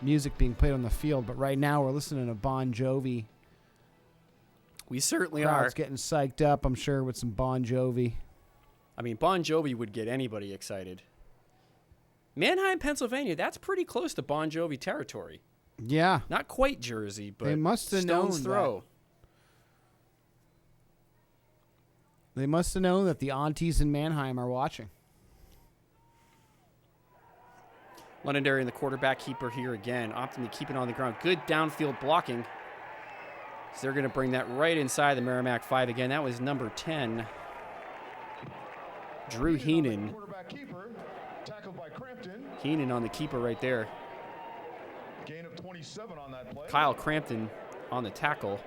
Speaker 1: music being played on the field. But right now we're listening to Bon Jovi.
Speaker 2: We certainly
Speaker 1: Crowd's
Speaker 2: are.
Speaker 1: getting psyched up, I'm sure, with some Bon Jovi.
Speaker 2: I mean, Bon Jovi would get anybody excited. Mannheim, Pennsylvania, that's pretty close to Bon Jovi territory.
Speaker 1: Yeah.
Speaker 2: Not quite Jersey, but
Speaker 1: They must have
Speaker 2: stone's
Speaker 1: known
Speaker 2: throw.
Speaker 1: They must have known that the aunties in Mannheim are watching.
Speaker 2: Londonderry and the quarterback keeper here again, opting to keep it on the ground. Good downfield blocking. So they're going to bring that right inside the Merrimack 5 again. That was number 10, Drew Heenan.
Speaker 3: Quarterback keeper. Tackled by Crampton.
Speaker 2: Heenan on the keeper right there.
Speaker 3: Gain of 27 on that play.
Speaker 2: Kyle Crampton on the tackle.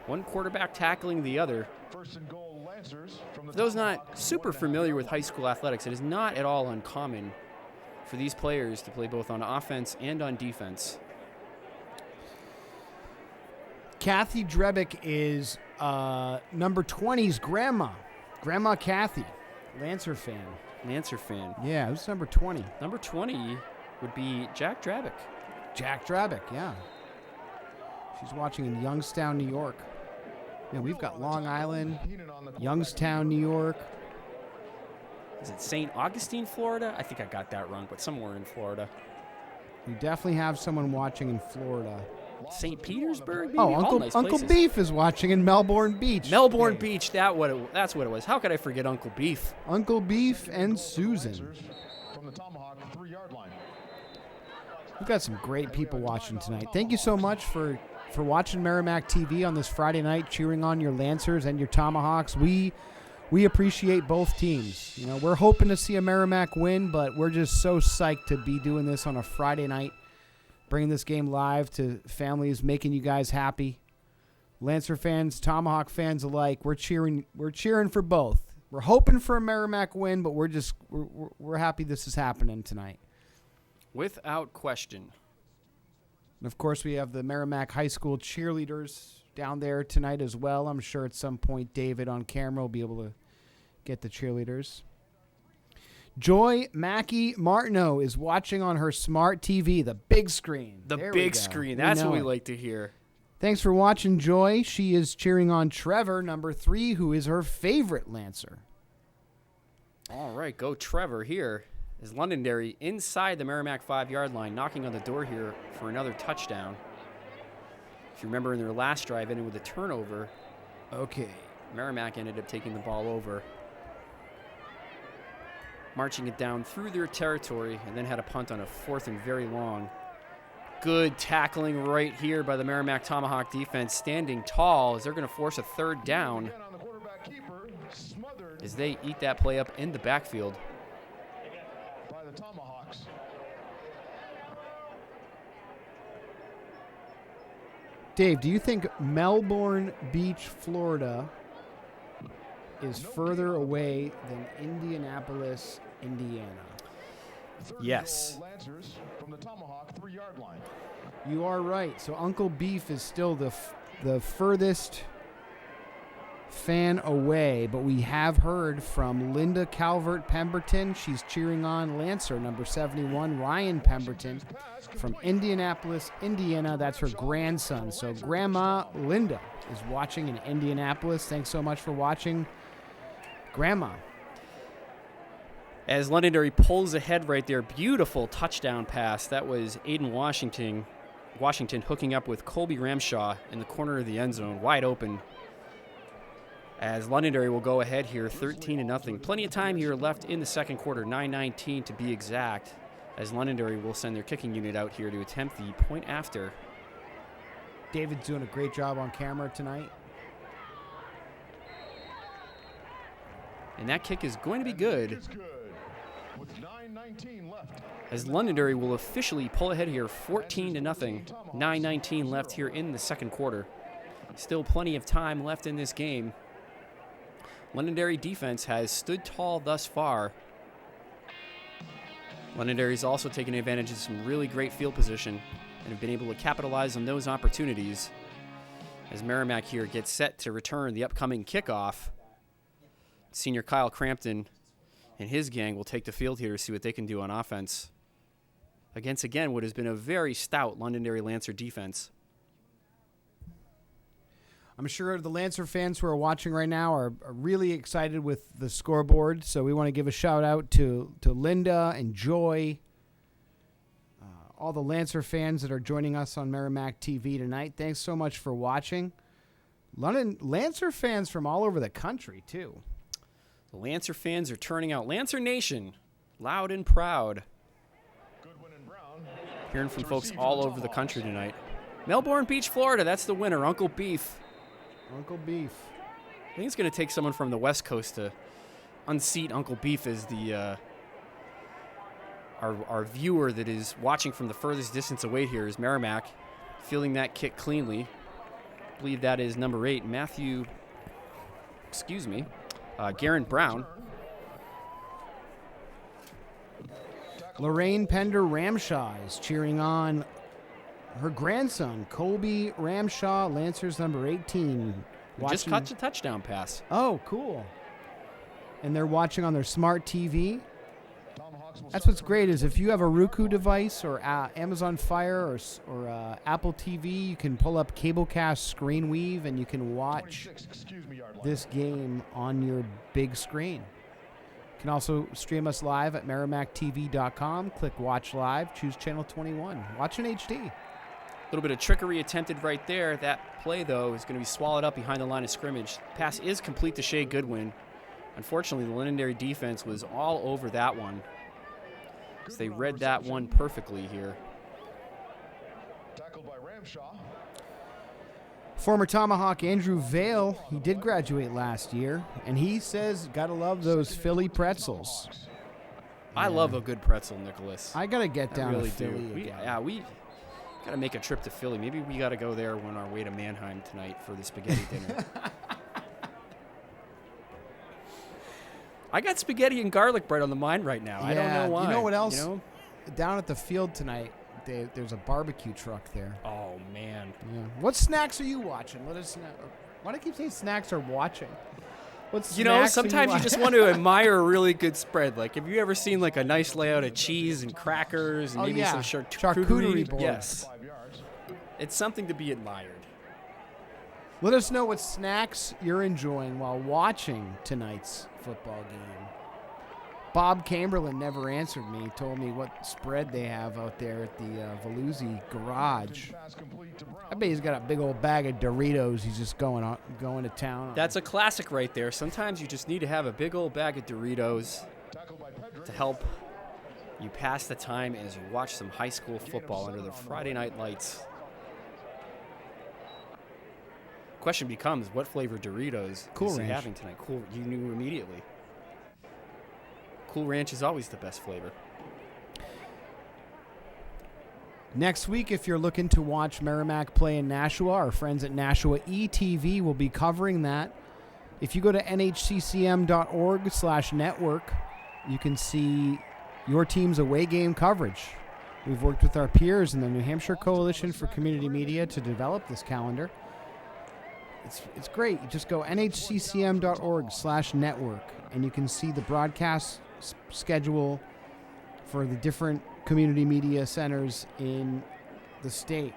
Speaker 2: One quarterback tackling the other.
Speaker 3: First and goal, Lancers. From the
Speaker 2: For those not
Speaker 3: Tomahawks,
Speaker 2: super
Speaker 3: 1.5
Speaker 2: familiar with
Speaker 3: yard
Speaker 2: high school athletics, it is not at all uncommon for these players to play both on offense and on defense.
Speaker 1: Kathy Drebick is number 20's grandma. Grandma Kathy, Lancer fan.
Speaker 2: Lancer fan.
Speaker 1: Yeah, who's number 20?
Speaker 2: Number 20 would be Jack Drabick.
Speaker 1: Jack Drebick, yeah. She's watching in Youngstown, New York. Yeah, we've got Long Island,
Speaker 3: Heenan on the quarterback
Speaker 1: Youngstown, New York.
Speaker 2: Is it St. Augustine, Florida? I think I got that wrong, but somewhere in Florida.
Speaker 1: We definitely have someone watching in Florida.
Speaker 2: St. Petersburg, maybe?
Speaker 1: Oh,
Speaker 2: All nice
Speaker 1: Uncle
Speaker 2: places.
Speaker 1: Beef is watching in Melbourne Beach.
Speaker 2: Melbourne
Speaker 1: Dave.
Speaker 2: Beach, that's what it was. How could I forget Uncle Beef?
Speaker 1: Uncle Beef and Susan.
Speaker 3: From the Tomahawk 3-yard line.
Speaker 1: We've got some great people watching tonight. Thank you so much for watching Merrimack TV on this Friday night, cheering on your Lancers and your Tomahawks. We appreciate both teams. You know, we're hoping to see a Merrimack win, but we're just so psyched to be doing this on a Friday night, bringing this game live to families, making you guys happy. Lancer fans, Tomahawk fans alike, we're cheering for both. We're hoping for a Merrimack win, but we're happy this is happening tonight.
Speaker 2: Without question.
Speaker 1: And, of course, we have the Merrimack High School cheerleaders down there tonight as well. I'm sure at some point David on camera will be able to get the cheerleaders. Joy Mackey Martineau is watching on her smart TV, the big screen.
Speaker 2: The
Speaker 1: There we
Speaker 2: big
Speaker 1: go.
Speaker 2: screen.
Speaker 1: We
Speaker 2: That's
Speaker 1: know
Speaker 2: what we
Speaker 1: it.
Speaker 2: like to hear.
Speaker 1: Thanks for watching, Joy. She is cheering on Trevor, number 3, who is her favorite Lancer.
Speaker 2: All right, go Trevor here. Is Londonderry inside the Merrimack 5-yard line, knocking on the door here for another touchdown. If you remember in their last drive, ended with a turnover.
Speaker 1: Okay.
Speaker 2: Merrimack ended up taking the ball over, marching it down through their territory, and then had a punt on a 4th and very long. Good tackling right here by the Merrimack Tomahawk defense, standing tall as they're going to force a 3rd down
Speaker 3: Again on the quarterback keeper, smothered
Speaker 2: as they eat that play up in the backfield.
Speaker 3: by the Tomahawks.
Speaker 1: Dave, do you think Melbourne Beach, Florida is further away than Indianapolis, Indiana?
Speaker 2: Yes.
Speaker 3: Lancers from the Tomahawk 3-yard line.
Speaker 1: You are right. So Uncle Beef is still the furthest fan away, but we have heard from Linda Calvert Pemberton. She's cheering on Lancer, number 71, Ryan Pemberton from Indianapolis, Indiana. That's her grandson. So Grandma Linda is watching in Indianapolis. Thanks so much for watching, Grandma.
Speaker 2: As Londonderry pulls ahead right there, beautiful touchdown pass. That was Aiden Washington hooking up with Colby Ramshaw in the corner of the end zone, wide open. As Londonderry will go ahead here, 13-0. Plenty of time here left in the second quarter, 9:19 to be exact, as Londonderry will send their kicking unit out here to attempt the point after.
Speaker 1: David's doing a great job on camera tonight.
Speaker 2: And that kick is going to be good,
Speaker 3: It's good. With 9:19 left.
Speaker 2: as Londonderry will officially pull ahead here 14-0. 9:19 left here in the second quarter. Still plenty of time left in this game. Londonderry defense has stood tall thus far. Londonderry's also taken advantage of some really great field position and have been able to capitalize on those opportunities as Merrimack here gets set to return the upcoming kickoff. Senior Kyle Crampton and his gang will take the field here to see what they can do on offense against, again, what has been a very stout Londonderry Lancer defense.
Speaker 1: I'm sure the Lancer fans who are watching right now are really excited with the scoreboard, so we want to give a shout-out to Linda and Joy, all the Lancer fans that are joining us on Merrimack TV tonight. Thanks so much for watching. Lancer fans from all over the country, too.
Speaker 2: The Lancer fans are turning out. Lancer Nation, loud and proud.
Speaker 3: Goodwin and Brown.
Speaker 2: Hearing from folks all over the country tonight. Melbourne Beach, Florida, that's the winner, Uncle Beef.
Speaker 1: Uncle Beef.
Speaker 2: I think it's going to take someone from the West Coast to unseat Uncle Beef as the our viewer that is watching from the furthest distance away here is Merrimack, fielding that kick cleanly. I believe that is number 8, Garen Brown.
Speaker 1: Lorraine Pender Ramshaw is cheering on her grandson, Colby Ramshaw, Lancers number 18.
Speaker 2: Just caught a touchdown pass.
Speaker 1: Oh, cool. And they're watching on their smart TV. That's what's great is if you have a Roku device or Amazon Fire or Apple TV, you can pull up Cablecast ScreenWeave and you can watch this game on your big screen. You can also stream us live at merrimacktv.com. Click Watch Live. Choose Channel 21. Watch in HD.
Speaker 2: A little bit of trickery attempted right there. That play, though, is going to be swallowed up behind the line of scrimmage. Pass is complete to Shea Goodwin. Unfortunately, the Londonderry defense was all over that one. So they read that one perfectly here.
Speaker 3: Tackled by Ramshaw.
Speaker 1: Former Tomahawk Andrew Vale, he did graduate last year, and he says, gotta love those Philly pretzels.
Speaker 2: I love a good pretzel, Nicholas.
Speaker 1: I gotta get down
Speaker 2: really
Speaker 1: to Philly
Speaker 2: do.
Speaker 1: again.
Speaker 2: We got to make a trip to Philly. Maybe we got to go there on our way to Mannheim tonight for the spaghetti dinner. I got spaghetti and garlic bread on the mind right now. I don't know why.
Speaker 1: You know what else? Down at the field tonight, there's a barbecue truck there.
Speaker 2: Oh, man.
Speaker 1: Yeah. What snacks are you watching? Let us know. Why do I keep saying snacks are watching? What snacks
Speaker 2: sometimes you just want to admire a really good spread. Like, have you ever seen, like, a nice layout of cheese and crackers and maybe some
Speaker 1: charcuterie boards?
Speaker 2: Yes. It's something to be admired.
Speaker 1: Let us know what snacks you're enjoying while watching tonight's football game. Bob Camberlin never answered me. He told me what spread they have out there at the Valuzzi garage. I bet he's got a big old bag of Doritos. He's just going to town on.
Speaker 2: That's a classic right there. Sometimes you just need to have a big old bag of Doritos to help you pass the time as you watch some high school football under the Friday night lights. Question becomes, what flavor Doritos
Speaker 1: Cool
Speaker 2: is he
Speaker 1: Ranch.
Speaker 2: having tonight? Cool, you knew immediately. Cool Ranch is always the best flavor.
Speaker 1: Next week, if you're looking to watch Merrimack play in Nashua, our friends at Nashua ETV will be covering that. If you go to nhccm.org/network, you can see your team's away game coverage. We've worked with our peers in the New Hampshire Coalition for Community Media to develop this calendar. It's great. You just go nhccm.org/network, and you can see the broadcast schedule for the different community media centers in the state.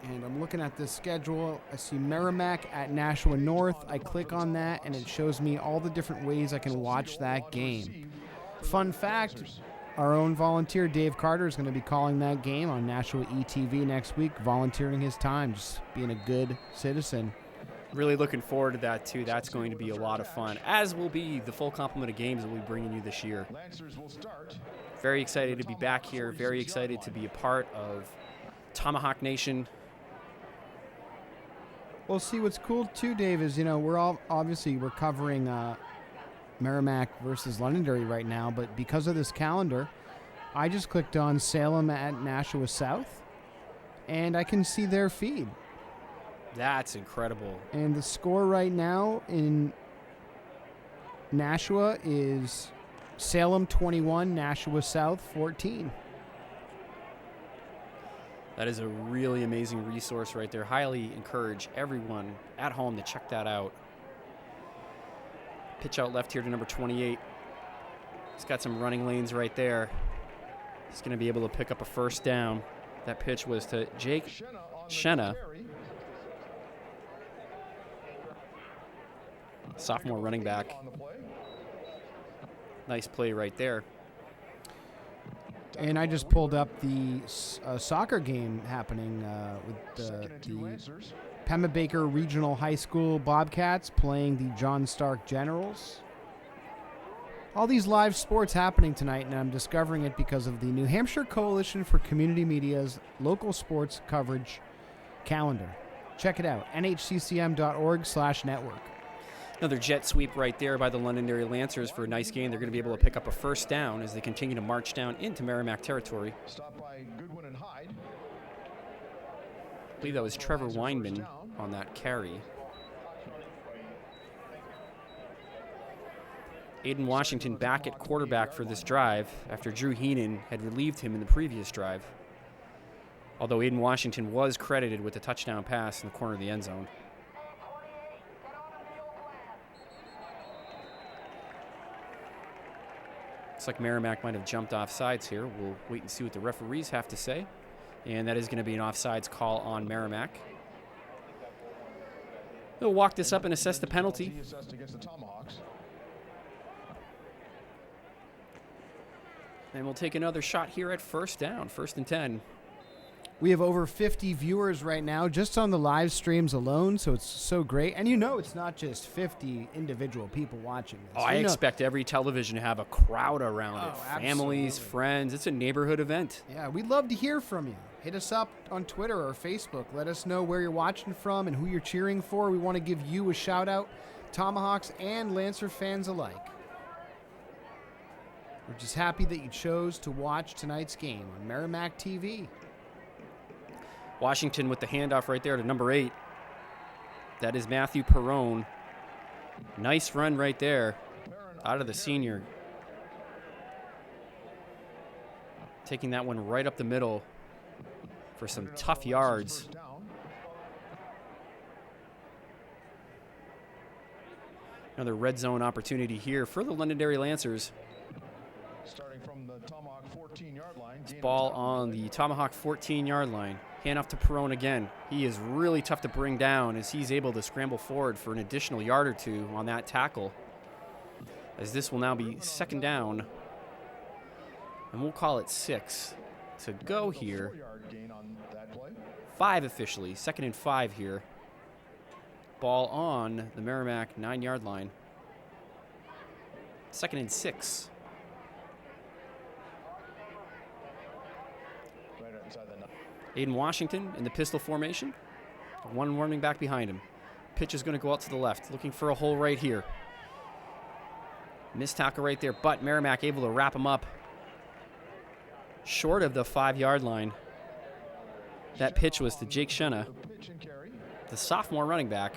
Speaker 1: And I'm looking at this schedule. I see Merrimack at Nashua North. I click on that, and it shows me all the different ways I can watch that game. Fun fact, our own volunteer, Dave Carter, is going to be calling that game on Nashua ETV next week, volunteering his time, just being a good citizen.
Speaker 2: Really looking forward to that, too. That's going to be a lot of fun, as will be the full complement of games that we'll be bringing you this year. Very excited to be back here. Very excited to be a part of Tomahawk Nation.
Speaker 1: Well, see, what's cool, too, Dave, is, we're covering Merrimack versus Londonderry right now, but because of this calendar, I just clicked on Salem at Nashua South, and I can see their feed.
Speaker 2: That's incredible.
Speaker 1: And the score right now in Nashua is Salem 21, Nashua South 14.
Speaker 2: That is a really amazing resource right there. Highly encourage everyone at home to check that out. Pitch out left here to number 28. He's got some running lanes right there. He's going to be able to pick up a first down. That pitch was to Jake Shenna. Sophomore running back. Nice play right there.
Speaker 1: And I just pulled up the soccer game happening with the Pema Baker Regional High School Bobcats playing the John Stark Generals. All these live sports happening tonight, and I'm discovering it because of the New Hampshire Coalition for Community Media's local sports coverage calendar. Check it out, nhccm.org/network.
Speaker 2: Another jet sweep right there by the Londonderry Lancers for a nice game. They're going to be able to pick up a first down as they continue to march down into Merrimack territory.
Speaker 3: Stopped by Goodwin and Hyde.
Speaker 2: I believe that was Trevor Weinman on that carry. Aiden Washington back at quarterback for this drive after Drew Heenan had relieved him in the previous drive. Although Aiden Washington was credited with a touchdown pass in the corner of the end zone. Looks like Merrimack might have jumped off sides here. We'll wait and see what the referees have to say. And that is going to be an offsides call on Merrimack. They'll walk this up and assess the penalty. And we'll take another shot here at first down, 1st and 10.
Speaker 1: We have over 50 viewers right now just on the live streams alone, so it's so great. And it's not just 50 individual people watching this.
Speaker 2: I expect every television to have a crowd around it. Families,
Speaker 1: absolutely.
Speaker 2: friends. It's a neighborhood event.
Speaker 1: Yeah, we'd love to hear from you. Hit us up on Twitter or Facebook. Let us know where you're watching from and who you're cheering for. We want to give you a shout-out, Tomahawks and Lancer fans alike. We're just happy that you chose to watch tonight's game on Merrimack TV.
Speaker 2: Washington with the handoff right there to number 8. That is Matthew Perrone. Nice run right there out of the senior. Taking that one right up the middle for some tough yards. Another red zone opportunity here for the Londonderry Lancers.
Speaker 3: Starting from the Tomahawk 14-yard line.
Speaker 2: Ball on the Tomahawk 14-yard line. Handoff to Perrone again. He is really tough to bring down as he's able to scramble forward for an additional yard or two on that tackle. As this will now be 2nd down. And we'll call it 6 to go here. 5 officially. 2nd and 5 here. Ball on the Merrimack 9-yard line. 2nd and 6. Aiden Washington in the pistol formation. One running back behind him. Pitch is going to go out to the left, looking for a hole right here. Missed tackle right there, but Merrimack able to wrap him up short of the 5-yard line. That pitch was to Jake Shenna, the sophomore running back.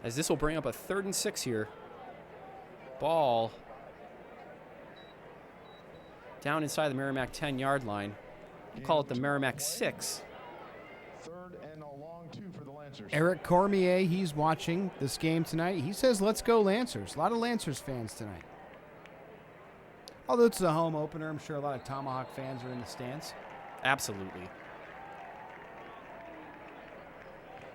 Speaker 2: As this will bring up a 3rd and 6 here. Ball down inside the Merrimack 10-yard line. We'll call it the Merrimack 6.
Speaker 3: 3rd and a long 2 for the Lancers.
Speaker 1: Eric Cormier, he's watching this game tonight. He says, let's go Lancers. A lot of Lancers fans tonight. Although it's a home opener, I'm sure a lot of Tomahawk fans are in the stands.
Speaker 2: Absolutely.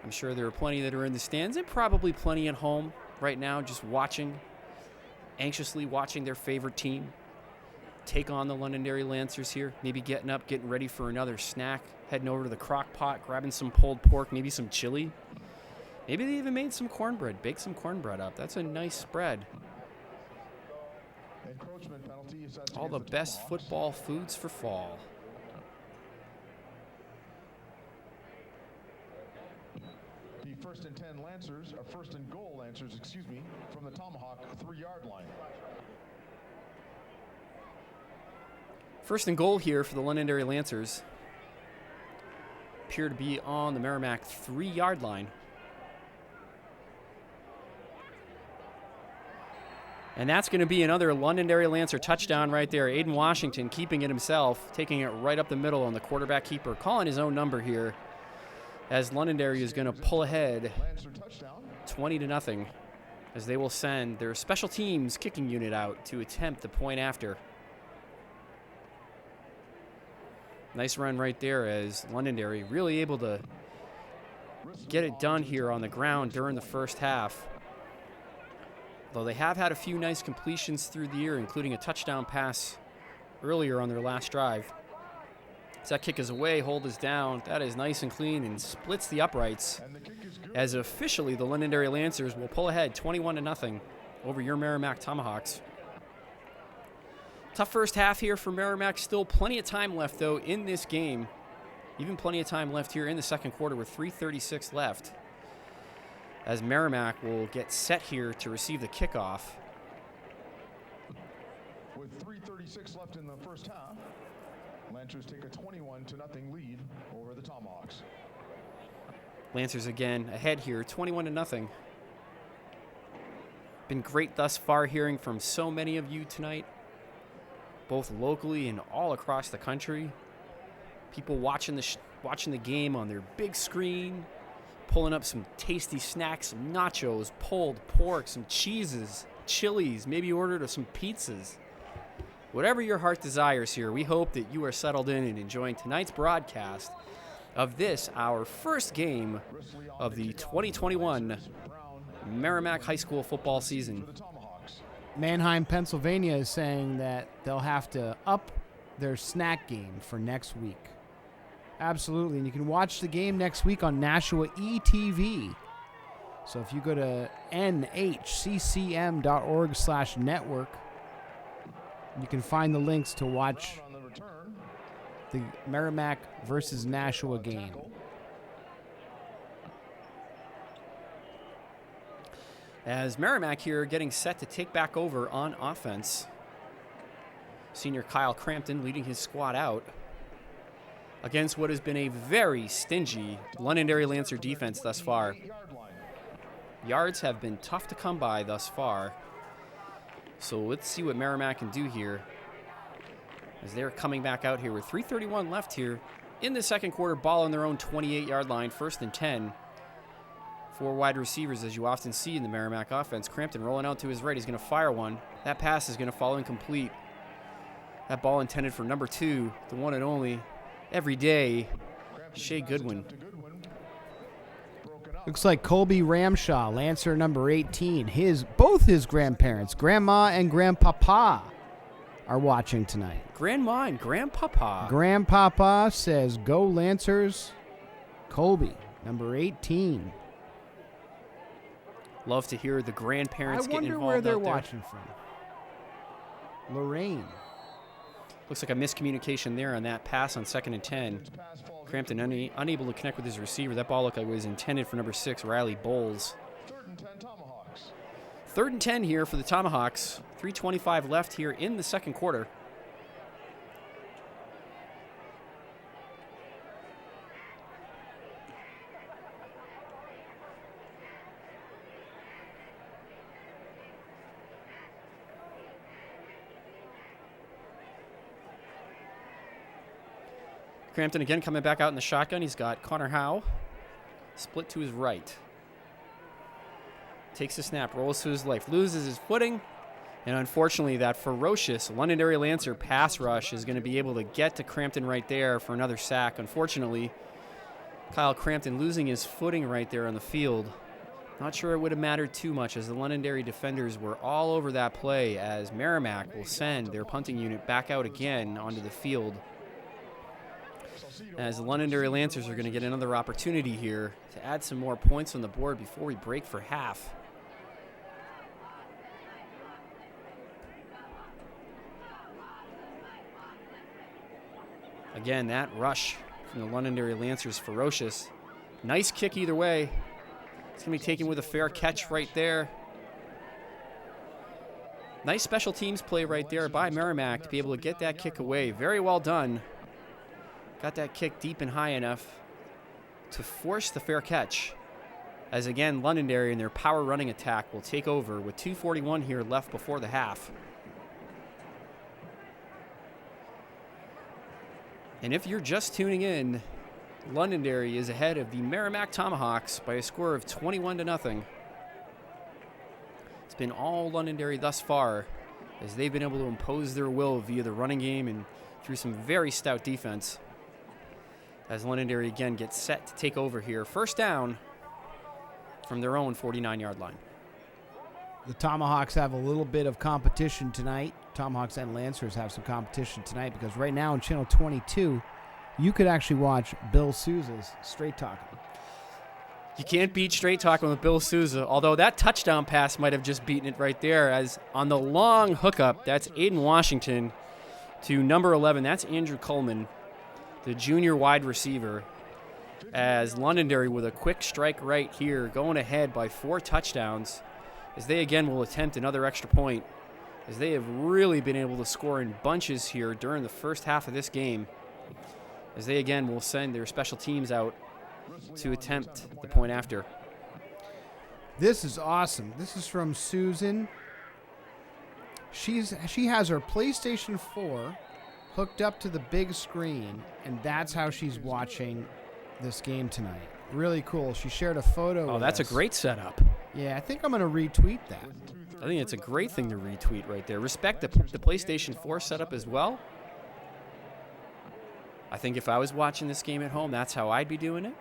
Speaker 2: I'm sure there are plenty that are in the stands and probably plenty at home right now just watching, anxiously watching their favorite team take on the Londonderry Lancers here. Maybe getting up, getting ready for another snack, heading over to the crock pot, grabbing some pulled pork, maybe some chili. Maybe they even made some cornbread, baked some cornbread up. That's a nice spread. All the best football foods for fall.
Speaker 3: The 1st and 10 Lancers, or 1st and goal Lancers, from the Tomahawk 3-yard line.
Speaker 2: 1st and goal here for the Londonderry Lancers. Appear to be on the Merrimack 3-yard line. And that's going to be another Londonderry Lancer touchdown right there. Aiden Washington keeping it himself, taking it right up the middle on the quarterback keeper, calling his own number here as Londonderry is going to pull ahead 20-0 as they will send their special teams kicking unit out to attempt the point after. Nice run right there as Londonderry really able to get it done here on the ground during the first half. Though they have had a few nice completions through the year, including a touchdown pass earlier on their last drive. As that kick is away, hold is down. That is nice and clean and splits the uprights. As officially the Londonderry Lancers will pull ahead 21-0 over your Merrimack Tomahawks. Tough first half here for Merrimack. Still plenty of time left, though, in this game. Even plenty of time left here in the second quarter with 3:36 left. As Merrimack will get set here to receive the kickoff.
Speaker 3: With 3:36 left in the first half, Lancers take a 21-0 lead over the Tomahawks.
Speaker 2: Lancers again ahead here, 21-0. Been great thus far hearing from so many of you tonight, both locally and all across the country. People watching the game on their big screen, pulling up some tasty snacks, some nachos, pulled pork, some cheeses, chilies, maybe ordered some pizzas. Whatever your heart desires here, we hope that you are settled in and enjoying tonight's broadcast of this, our first game of the 2021 Merrimack High School football season.
Speaker 3: For the Tomahawks.
Speaker 1: Mannheim, Pennsylvania is saying that they'll have to up their snack game for next week. Absolutely. And you can watch the game next week on Nashua ETV. So if you go to nhccm.org/network, you can find the links to watch
Speaker 3: On the return.
Speaker 1: the Merrimack versus Nashua game.
Speaker 2: As Merrimack here getting set to take back over on offense. Senior Kyle Crampton leading his squad out against what has been a very stingy Londonderry Lancer defense thus far.
Speaker 3: 28-yard line.
Speaker 2: Yards have been tough to come by thus far. So let's see what Merrimack can do here as they're coming back out here with 3:31 left here in the second quarter. Ball on their own 28-yard line, 1st and 10. 4 wide receivers, as you often see in the Merrimack offense. Crampton rolling out to his right. He's going to fire one. That pass is going to fall incomplete. That ball intended for number 2, the one and only, every day, Shea Goodwin.
Speaker 3: To Goodwin. Broken up.
Speaker 1: Looks like Colby Ramshaw, Lancer number 18. Both his grandparents, Grandma and Grandpapa, are watching tonight.
Speaker 2: Grandma and Grandpapa.
Speaker 1: Grandpapa says, "Go Lancers." Colby, number 18.
Speaker 2: Love to hear the grandparents
Speaker 1: I
Speaker 2: getting
Speaker 1: wonder
Speaker 2: involved
Speaker 1: where they're
Speaker 2: out there.
Speaker 1: watching from. Lorraine.
Speaker 2: Looks like a miscommunication there on that pass on 2nd and 10.
Speaker 3: Pass falls
Speaker 2: Crampton unable to connect with his receiver. That ball looked like it was intended for number 6, Riley Bowles.
Speaker 3: 3rd and 10 Tomahawks.
Speaker 2: 3rd and 10 here for the Tomahawks. 3:25 left here in the second quarter. Crampton again coming back out in the shotgun. He's got Connor Howe split to his right. Takes the snap, rolls to his left, loses his footing, and unfortunately that ferocious Londonderry Lancer pass rush is going to be able to get to Crampton right there for another sack. Unfortunately, Kyle Crampton losing his footing right there on the field. Not sure it would have mattered too much as the Londonderry defenders were all over that play as Merrimack will send their punting unit back out again onto the field. As the Londonderry Lancers are going to get another opportunity here to add some more points on the board before we break for half. Again, that rush from the Londonderry Lancers ferocious. Nice kick either way. It's going to be taken with a fair catch right there. Nice special teams play right there by Merrimack to be able to get that kick away. Very well done. Got that kick deep and high enough to force the fair catch. As again, Londonderry and their power running attack will take over with 2:41 here left before the half. And if you're just tuning in, Londonderry is ahead of the Merrimack Tomahawks by a score of 21-0. It's been all Londonderry thus far as they've been able to impose their will via the running game and through some very stout defense. As Londonderry again gets set to take over here. First down from their own 49-yard line.
Speaker 1: The Tomahawks have a little bit of competition tonight. Tomahawks and Lancers have some competition tonight because right now on Channel 22, you could actually watch Bill Sousa's Straight Talking.
Speaker 2: You can't beat Straight Talking with Bill Sousa, although that touchdown pass might have just beaten it right there as on the long hookup, that's Aiden Washington to number 11. That's Andrew Coleman, the junior wide receiver, as Londonderry with a quick strike right here, going ahead by 4 touchdowns, as they again will attempt another extra point, as they have really been able to score in bunches here during the first half of this game, as they again will send their special teams out to attempt the point after.
Speaker 1: This is awesome. This is from Susan. She has her PlayStation 4 hooked up to the big screen, and that's how she's watching this game tonight. Really cool. She shared a photo.
Speaker 2: Oh, that's
Speaker 1: us.
Speaker 2: a great setup.
Speaker 1: Yeah, I think I'm going to retweet that.
Speaker 2: I think it's a great thing to retweet right there. Respect the PlayStation 4 setup as well. I think if I was watching this game at home, that's how I'd be doing it.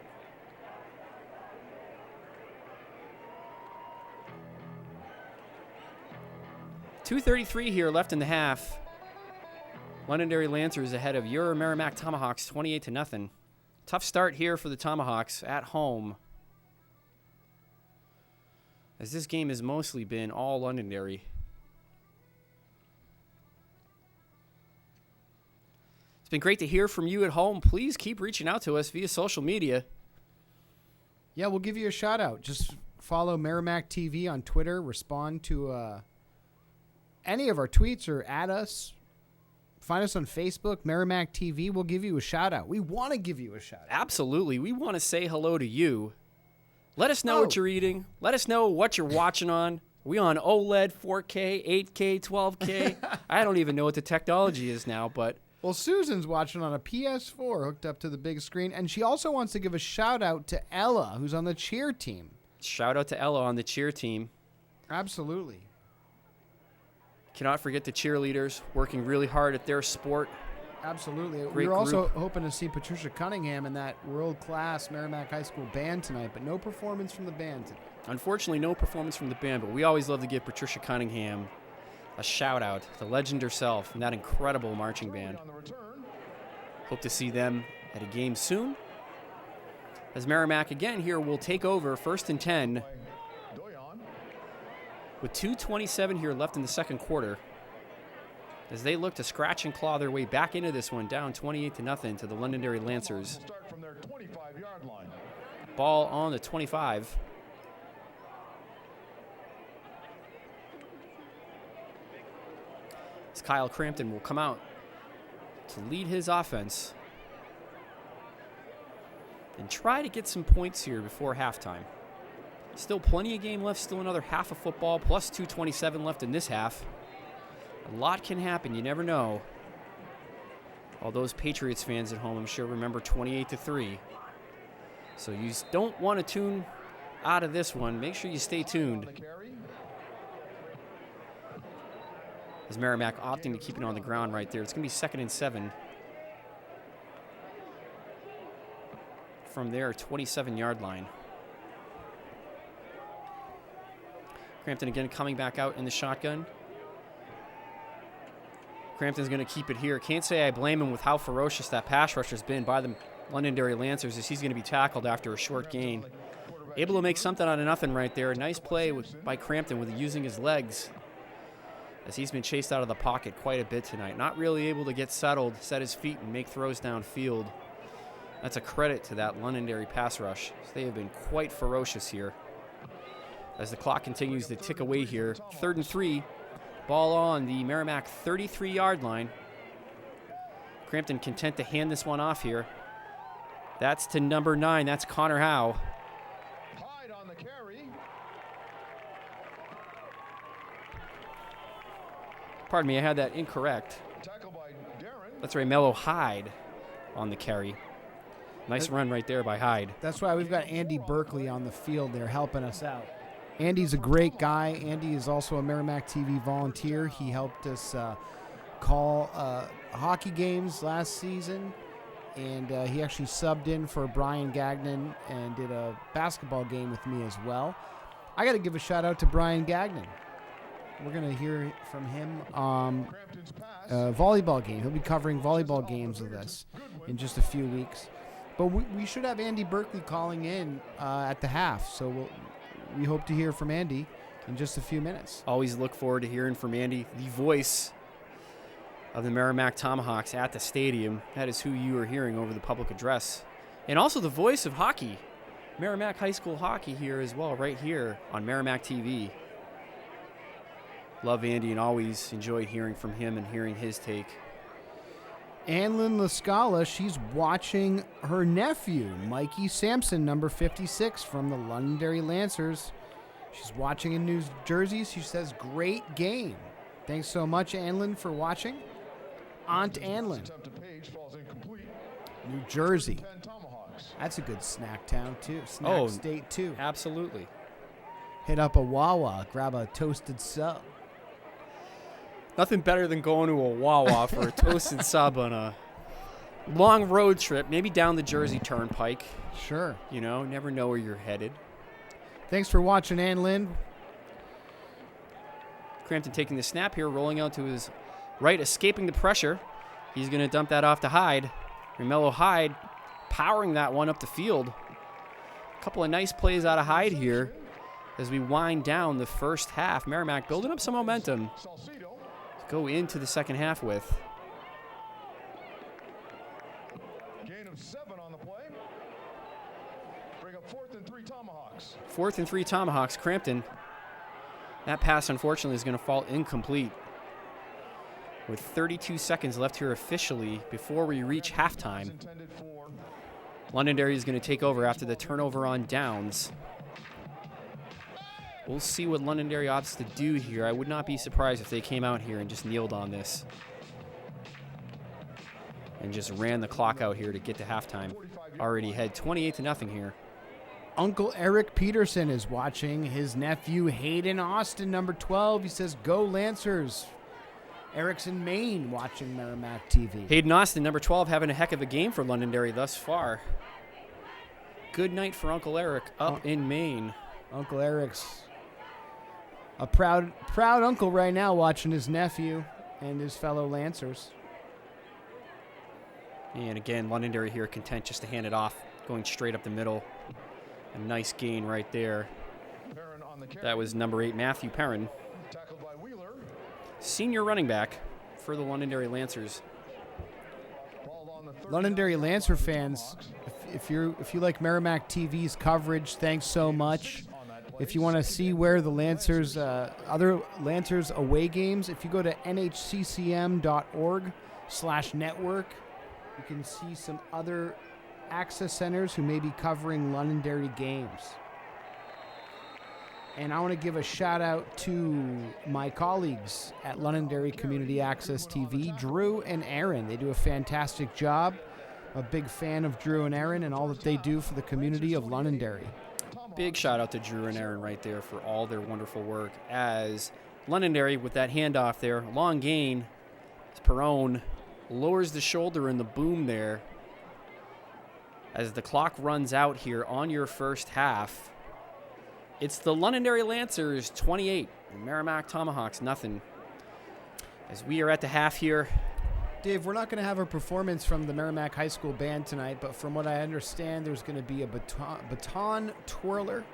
Speaker 2: 2:33 here left in the half. Londonderry Lancers ahead of your Merrimack Tomahawks 28-0. Tough start here for the Tomahawks at home, as this game has mostly been all Londonderry. It's been great to hear from you at home. Please keep reaching out to us via social media.
Speaker 1: Yeah, we'll give you a shout out. Just follow Merrimack TV on Twitter. Respond to any of our tweets or add us. Find us on Facebook, Merrimack TV. We'll give you a shout out. We want to give you a shout out.
Speaker 2: Absolutely. We want to say hello to you. Let us know what you're eating. Let us know what you're watching on. Are we on OLED, 4K, 8K, 12K? I don't even know what the technology is now, but...
Speaker 1: Well, Susan's watching on a PS4 hooked up to the big screen, and she also wants to give a shout out to Ella, who's on the cheer team.
Speaker 2: Shout out to Ella on the cheer team.
Speaker 1: Absolutely.
Speaker 2: Cannot forget the cheerleaders working really hard at their sport.
Speaker 1: Absolutely.
Speaker 2: Great
Speaker 1: We're also
Speaker 2: group.
Speaker 1: hoping to see Patricia Cunningham in that world-class Merrimack High School band tonight, but no performance from the band today.
Speaker 2: Unfortunately, no performance from the band, but we always love to give Patricia Cunningham a shout out, the legend herself, and that incredible marching band. Hope to see them at a game soon. As Merrimack again here will take over 1st and 10 with 2:27 here left in the second quarter, as they look to scratch and claw their way back into this one, down 28-0 to the Londonderry Lancers. Ball on the 25. As Kyle Crampton will come out to lead his offense and try to get some points here before halftime. Still plenty of game left, still another half of football, plus 2:27 left in this half. A lot can happen, you never know. All those Patriots fans at home, I'm sure, remember 28-3. So you don't want to tune out of this one. Make sure you stay tuned. As Merrimack opting to keep it on the ground right there. It's going to be 2nd and 7. From their 27-yard line. Crampton again coming back out in the shotgun. Crampton's going to keep it here. Can't say I blame him with how ferocious that pass rush has been by the Londonderry Lancers, as he's going to be tackled after a short gain. Able to make something out of nothing right there. Nice play by Crampton with using his legs, as he's been chased out of the pocket quite a bit tonight. Not really able to get settled, set his feet, and make throws downfield. That's a credit to that Londonderry pass rush. They have been quite ferocious here. As the clock continues to tick away here, 3rd and 3. Ball on the Merrimack 33-yard line. Crampton content to hand this one off here. That's to number 9. That's Connor Howe.
Speaker 3: Hyde on the carry.
Speaker 2: Pardon me, I had that incorrect.
Speaker 3: Tackled by Darren.
Speaker 2: That's right, Mello Hyde on the carry. Nice run right there by Hyde.
Speaker 1: That's why we've got Andy Berkeley on the field there helping us out. Andy's a great guy. Andy is also a Merrimack TV volunteer. He helped us call hockey games last season, and he actually subbed in for Brian Gagnon and did a basketball game with me as well. I got to give a shout out to Brian Gagnon. We're going to hear from him volleyball game. He'll be covering volleyball games with us in just a few weeks. But we should have Andy Berkeley calling in at the half, so we hope to hear from Andy in just a few minutes.
Speaker 2: Always look forward to hearing from Andy, the voice of the Merrimack Tomahawks at the stadium. That is who you are hearing over the public address. And also the voice of hockey, Merrimack High School hockey here as well, right here on Merrimack TV. Love Andy and always enjoy hearing from him and hearing his take.
Speaker 1: Anlin Lascala, she's watching her nephew, Mikey Sampson, number 56 from the Londonderry Lancers. She's watching in New Jersey. She says, great game. Thanks so much, Anlin, for watching. Aunt Anlin, New Jersey. That's a good snack town, too. Snack state, too.
Speaker 2: Absolutely.
Speaker 1: Hit up a Wawa, grab a toasted sub.
Speaker 2: Nothing better than going to a Wawa for a toasted sub on a long road trip, maybe down the Jersey Turnpike.
Speaker 1: Sure.
Speaker 2: You know, never know where you're headed.
Speaker 1: Thanks for watching, Ann Lynn.
Speaker 2: Crampton taking the snap here, rolling out to his right, escaping the pressure. He's going to dump that off to Hyde. Romello Hyde powering that one up the field. A couple of nice plays out of Hyde here as we wind down the first half. Merrimack building up some momentum to go into the second half with.
Speaker 3: Gain of 7 on the play. Bring up 4th and 3 Tomahawks.
Speaker 2: 4th and 3 Tomahawks. Crampton. That pass, unfortunately, is going to fall incomplete. With 32 seconds left here officially before we reach halftime. Londonderry is going to take over after the turnover on downs. We'll see what Londonderry opts to do here. I would not be surprised if they came out here and just kneeled on this. And just ran the clock out here to get to halftime. Already ahead 28-0 here.
Speaker 1: Uncle Eric Peterson is watching his nephew Hayden Austin, number 12. He says, "Go Lancers." Eric's in Maine watching Merrimack TV.
Speaker 2: Hayden Austin, number 12, having a heck of a game for Londonderry thus far. Good night for Uncle Eric up in Maine.
Speaker 1: Uncle Eric's a proud uncle right now watching his nephew and his fellow Lancers.
Speaker 2: And again, Londonderry here content just to hand it off, going straight up the middle. A nice gain right there. That was number 8, Matthew Perrin.
Speaker 3: Tackled by Wheeler.
Speaker 2: Senior running back for the Londonderry Lancers.
Speaker 1: Londonderry Lancer fans, if you like Merrimack TV's coverage, thanks so much. If you want to see where the Lancers, other Lancers away games, if you go to nhccm.org/network, you can see some other access centers who may be covering Londonderry games. And I want to give a shout out to my colleagues at Londonderry Community Access TV, Drew and Aaron. They do a fantastic job. I'm a big fan of Drew and Aaron and all that they do for the community of Londonderry.
Speaker 2: Big shout out to Drew and Aaron right there for all their wonderful work. As Londonderry with that handoff there, long gain, as Perrone lowers the shoulder in the boom there. As the clock runs out here on your first half, it's the Londonderry Lancers 28, the Merrimack Tomahawks nothing. As we are at the half here.
Speaker 1: Dave, we're not going to have a performance from the Merrimack High School band tonight, but from what I understand, there's going to be a baton twirler.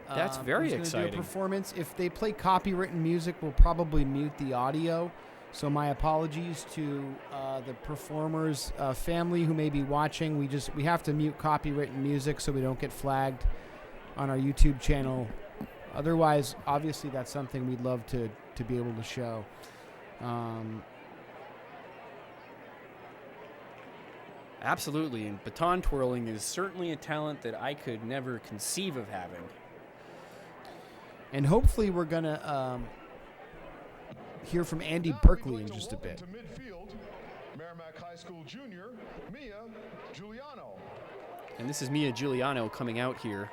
Speaker 2: That's very exciting.
Speaker 1: Do a performance. If they play copywritten music, we'll probably mute the audio. So my apologies to the performers' family who may be watching. We have to mute copywritten music so we don't get flagged on our YouTube channel. Otherwise, obviously, that's something we'd love to be able to show.
Speaker 2: Absolutely, and baton twirling is certainly a talent that I could never conceive of having.
Speaker 1: And hopefully we're going to hear from Andy Berkeley in just a bit.
Speaker 3: Merrimack High School junior, Mia Giuliano.
Speaker 2: And this is Mia Giuliano coming out here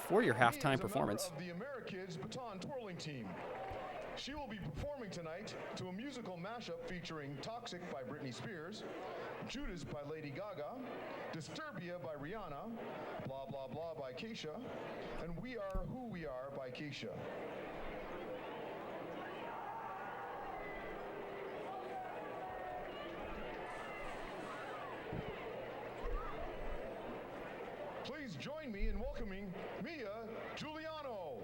Speaker 2: for your halftime performance.
Speaker 3: Of the AmeriKids baton twirling team. She will be performing tonight to a musical mashup featuring Toxic by Britney Spears, Judas by Lady Gaga, Disturbia by Rihanna, Blah Blah Blah by Keisha, and We Are Who We Are by Keisha. Please join me in welcoming Mia Giuliano.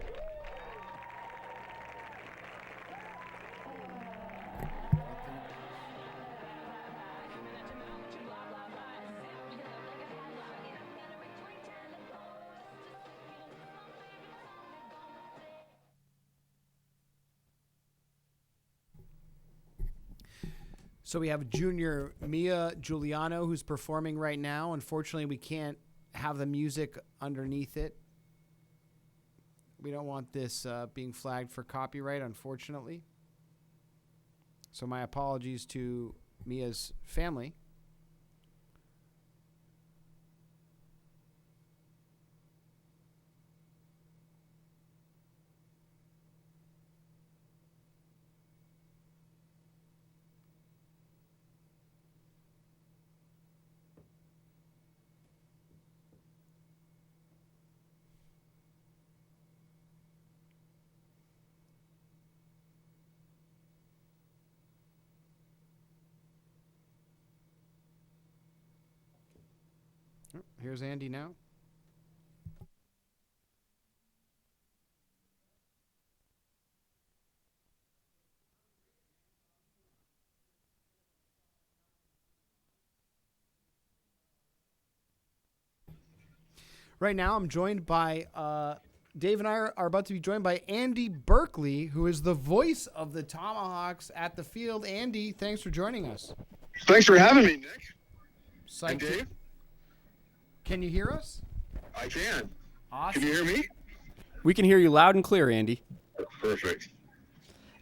Speaker 1: So we have junior Mia Giuliano who's performing right now. Unfortunately, we can't have the music underneath it. We don't want this being flagged for copyright, unfortunately. So my apologies to Mia's family. Here's Andy now. Right now, I'm joined by Dave and I are about to be joined by Andy Berkeley, who is the voice of the Tomahawks at the field. Andy, thanks for joining us.
Speaker 3: Thanks for having me, Nick.
Speaker 1: Psyched.
Speaker 3: And Dave?
Speaker 1: Can you hear us?
Speaker 3: I can.
Speaker 1: Awesome.
Speaker 3: Can you hear me?
Speaker 2: We can hear you loud and clear, Andy.
Speaker 3: Perfect.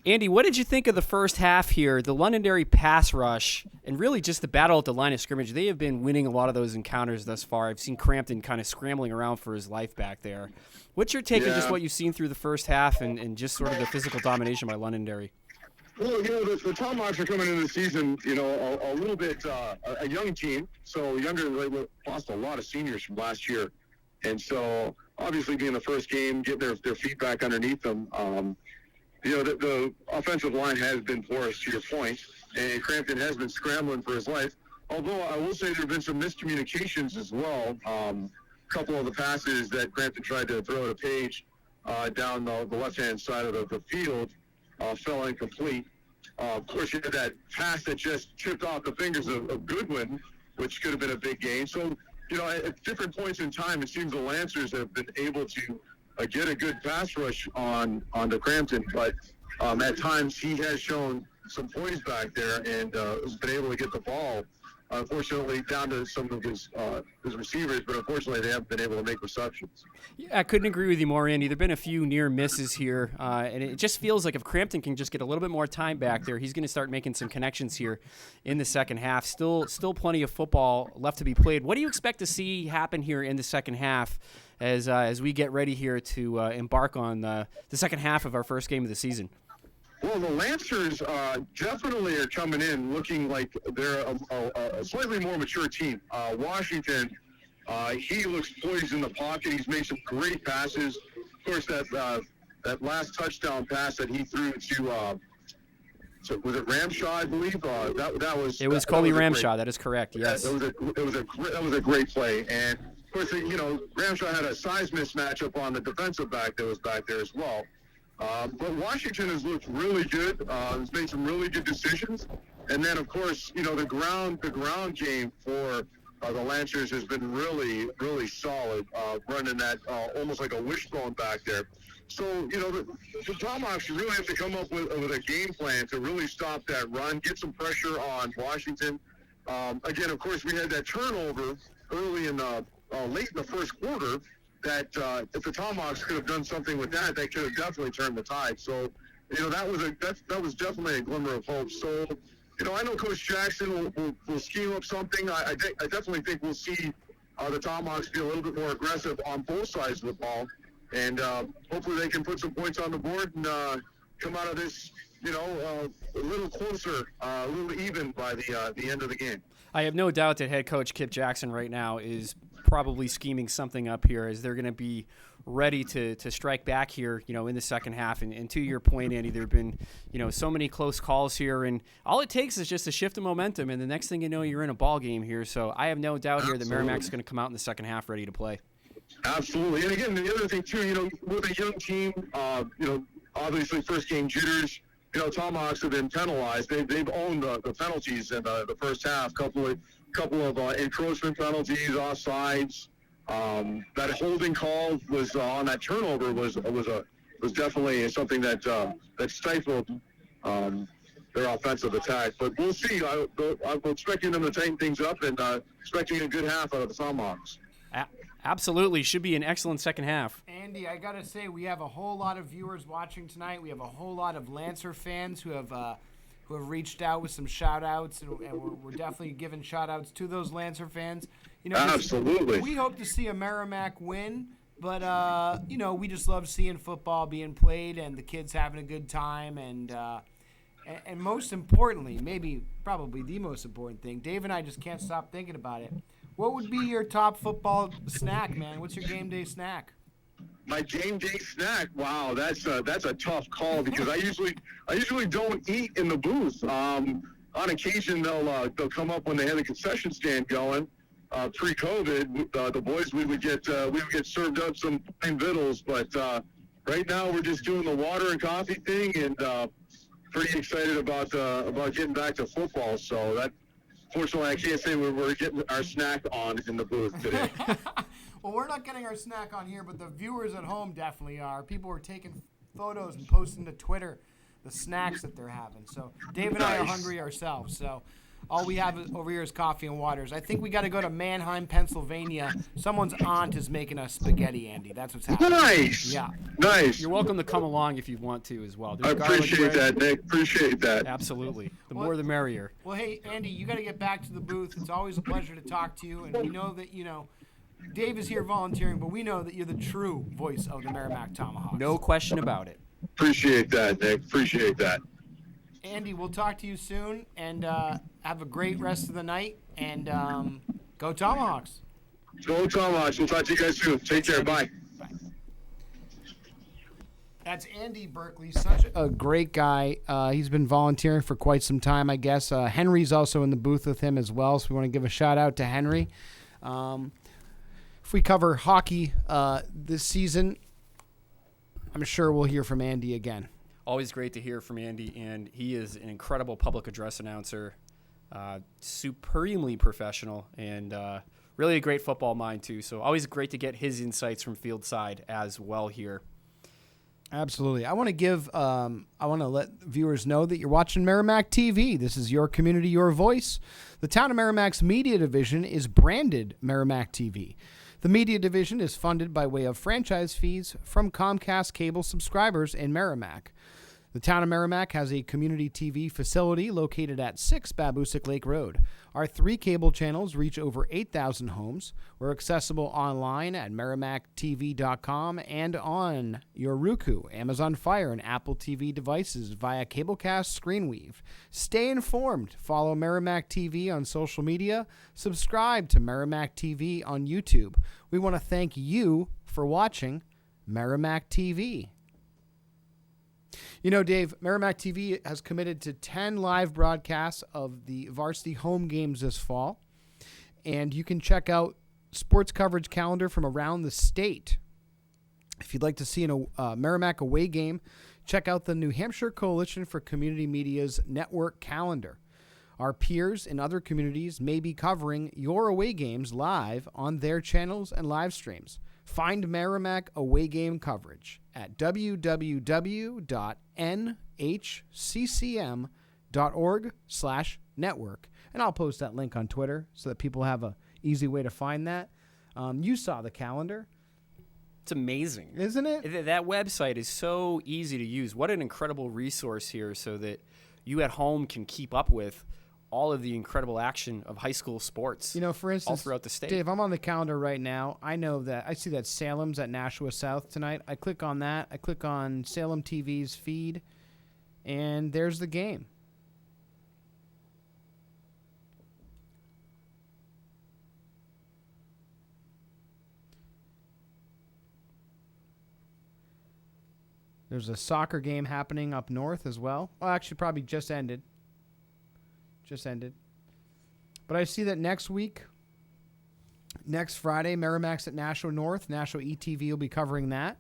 Speaker 2: Andy, what did you think of the first half here? The Londonderry pass rush and really just the battle at the line of scrimmage. They have been winning a lot of those encounters thus far. I've seen Crampton kind of scrambling around for his life back there. What's your take on just what you've seen through the first half and just sort of the physical domination by Londonderry?
Speaker 3: Well, the Tomahawks are coming into the season, a little bit a young team. So younger, they lost a lot of seniors from last year. And so obviously being the first game, getting their feet back underneath them, the offensive line has been porous, to your point, and Crampton has been scrambling for his life. Although I will say there have been some miscommunications as well. A couple of the passes that Crampton tried to throw to Page down the left-hand side of the field fell incomplete. Of course, you had that pass that just chipped off the fingers of Goodwin, which could have been a big gain. So, at different points in time, it seems the Lancers have been able to get a good pass rush onto Crampton, but at times he has shown some poise back there and has been able to get the ball. Unfortunately, down to some of his receivers, but unfortunately, they haven't been able to make receptions.
Speaker 2: Yeah, I couldn't agree with you more, Andy. There have been a few near misses here, and it just feels like if Crampton can just get a little bit more time back there, he's going to start making some connections here in the second half. Still plenty of football left to be played. What do you expect to see happen here in the second half as we get ready here to embark on the second half of our first game of the season?
Speaker 3: Well, the Lancers definitely are coming in looking like they're a slightly more mature team. Washington, he looks poised in the pocket. He's made some great passes. Of course, that last touchdown pass that he threw to was it Ramshaw, I believe? That was.
Speaker 2: It was Coley Ramshaw. That is correct. Yes.
Speaker 3: That was a great play. And of course, Ramshaw had a size mismatch up on the defensive back that was back there as well. But Washington has looked really good. Has made some really good decisions. And then, of course, the ground game for the Lancers has been really, really solid, running that almost like a wishbone back there. So, the Tomahawks really have to come up with a game plan to really stop that run, get some pressure on Washington. Again, of course, we had that turnover early late in the first quarter. That if the Tomahawks could have done something with that, they could have definitely turned the tide. So, that was definitely a glimmer of hope. So, I know Coach Jackson will scheme up something. I definitely think we'll see the Tomahawks be a little bit more aggressive on both sides of the ball, and hopefully they can put some points on the board and come out of this, a little closer, a little even by the end of the game.
Speaker 2: I have no doubt that head coach Kip Jackson right now is probably scheming something up here as they're going to be ready to strike back here, in the second half. And to your point, Andy, there have been, so many close calls here, and all it takes is just a shift of momentum, and the next thing you know, you're in a ball game here. So I have no doubt here that Merrimack's going to come out in the second half ready to play.
Speaker 3: Absolutely. And again, the other thing too, with a young team, obviously first game jitters. Tomahawks have been penalized. They've owned the penalties in the first half. Couple of encroachment penalties, offsides. That holding call was on that turnover was definitely something that stifled their offensive attack. But we'll see. I'm expecting them to tighten things up and expecting a good half out of the Tomahawks.
Speaker 2: Absolutely. Should be an excellent second half.
Speaker 1: Andy, I got to say, we have a whole lot of viewers watching tonight. We have a whole lot of Lancer fans who have reached out with some shout-outs, and we're definitely giving shout-outs to those Lancer fans.
Speaker 3: Absolutely.
Speaker 1: We hope to see a Merrimack win, but, we just love seeing football being played and the kids having a good time. And most importantly, probably the most important thing, Dave and I just can't stop thinking about it. What would be your top football snack, man? What's your game day snack?
Speaker 3: My game day snack? Wow, that's a tough call because I usually don't eat in the booth. On occasion, they'll come up when they have the concession stand going.
Speaker 4: pre-COVID, the boys we would get served up some plain vittles, but right now we're just doing the water and coffee thing, and pretty excited about getting back to football. So that, fortunately, I can't say we're getting our snack on in the booth today.
Speaker 1: Well, we're not getting our snack on here, but the viewers at home definitely are. People are taking photos and posting to Twitter the snacks that they're having. So Dave and I are hungry ourselves. So all we have over here is coffee and waters. I think we got to go to Mannheim, Pennsylvania. Someone's aunt is making us spaghetti, Andy. That's what's happening.
Speaker 4: Nice.
Speaker 1: Yeah.
Speaker 4: Nice.
Speaker 2: You're welcome to come along if you want to as well.
Speaker 4: I appreciate that, Nick. Appreciate that.
Speaker 2: Absolutely. The more the merrier.
Speaker 1: Well, hey, Andy, you got to get back to the booth. It's always a pleasure to talk to you. And we know that, Dave is here volunteering, but we know that you're the true voice of the Merrimack Tomahawks.
Speaker 2: No question about it.
Speaker 4: Appreciate that, Nick. Appreciate that.
Speaker 1: Andy, we'll talk to you soon, and have a great rest of the night, and go Tomahawks.
Speaker 4: Go Tomahawks. We'll talk to you guys soon. Take care. Bye.
Speaker 1: Bye. That's Andy Berkeley, such a great guy. He's been volunteering for quite some time, I guess. Henry's also in the booth with him as well, so we want to give a shout-out to Henry. If we cover hockey this season, I'm sure we'll hear from Andy again.
Speaker 2: Always great to hear from Andy, and he is an incredible public address announcer, supremely professional, and really a great football mind, too. So always great to get his insights from field side as well here.
Speaker 1: Absolutely. I want to let viewers know that you're watching Merrimack TV. This is your community, your voice. The town of Merrimack's media division is branded Merrimack TV. The media division is funded by way of franchise fees from Comcast cable subscribers in Merrimack. The town of Merrimack has a community TV facility located at 6 Babusick Lake Road. Our 3 cable channels reach over 8,000 homes. We're accessible online at merrimacktv.com and on your Roku, Amazon Fire, and Apple TV devices via Cablecast ScreenWeave. Stay informed. Follow Merrimack TV on social media. Subscribe to Merrimack TV on YouTube. We want to thank you for watching Merrimack TV. Dave, Merrimack TV has committed to 10 live broadcasts of the varsity home games this fall. And you can check out sports coverage calendar from around the state. If you'd like to see a Merrimack away game, check out the New Hampshire Coalition for Community Media's network calendar. Our peers in other communities may be covering your away games live on their channels and live streams. Find Merrimack away game coverage at www.nhccm.org/network. And I'll post that link on Twitter so that people have an easy way to find that. You saw the calendar.
Speaker 2: It's amazing.
Speaker 1: Isn't it?
Speaker 2: That website is so easy to use. What an incredible resource here so that you at home can keep up with all of the incredible action of high school sports.
Speaker 1: For instance,
Speaker 2: all throughout the state.
Speaker 1: Dave, I'm on the calendar right now. I know that I see that Salem's at Nashua South tonight. I click on that. I click on Salem TV's feed, and there's the game. There's a soccer game happening up north as well. Well, actually, probably just ended. But I see that next Friday, Merrimack's at Nashua North. Nashua ETV will be covering that.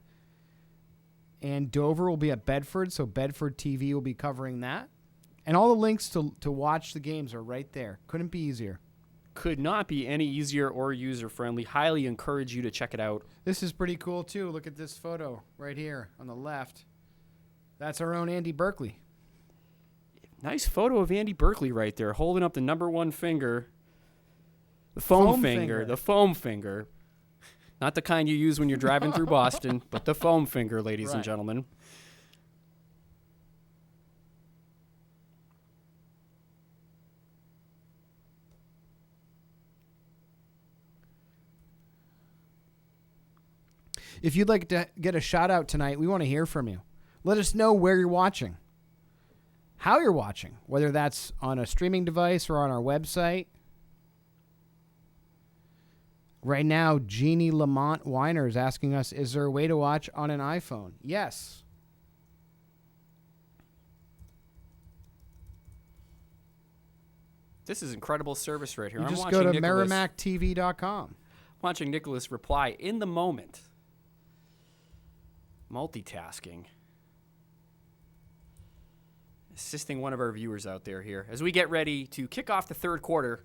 Speaker 1: And Dover will be at Bedford, so Bedford TV will be covering that. And all the links to watch the games are right there. Couldn't be easier.
Speaker 2: Could not be any easier or user-friendly. Highly encourage you to check it out.
Speaker 1: This is pretty cool, too. Look at this photo right here on the left. That's our own Andy Berkeley.
Speaker 2: Nice photo of Andy Berkeley right there, holding up the number one finger. The foam finger. The foam finger. Not the kind you use when you're driving through Boston, but the foam finger, ladies and gentlemen.
Speaker 1: If you'd like to get a shout out tonight, we want to hear from you. Let us know where you're watching, how you're watching, whether that's on a streaming device or on our website. Right now, Jeannie Lamont Weiner is asking us, is there a way to watch on an iPhone? Yes.
Speaker 2: This is incredible service right here.
Speaker 1: You
Speaker 2: I'm
Speaker 1: just
Speaker 2: watching
Speaker 1: go to
Speaker 2: Nicholas,
Speaker 1: merrimackTV.com.
Speaker 2: watching Nicholas reply in the moment. Multitasking. Assisting one of our viewers out there here as we get ready to kick off the third quarter.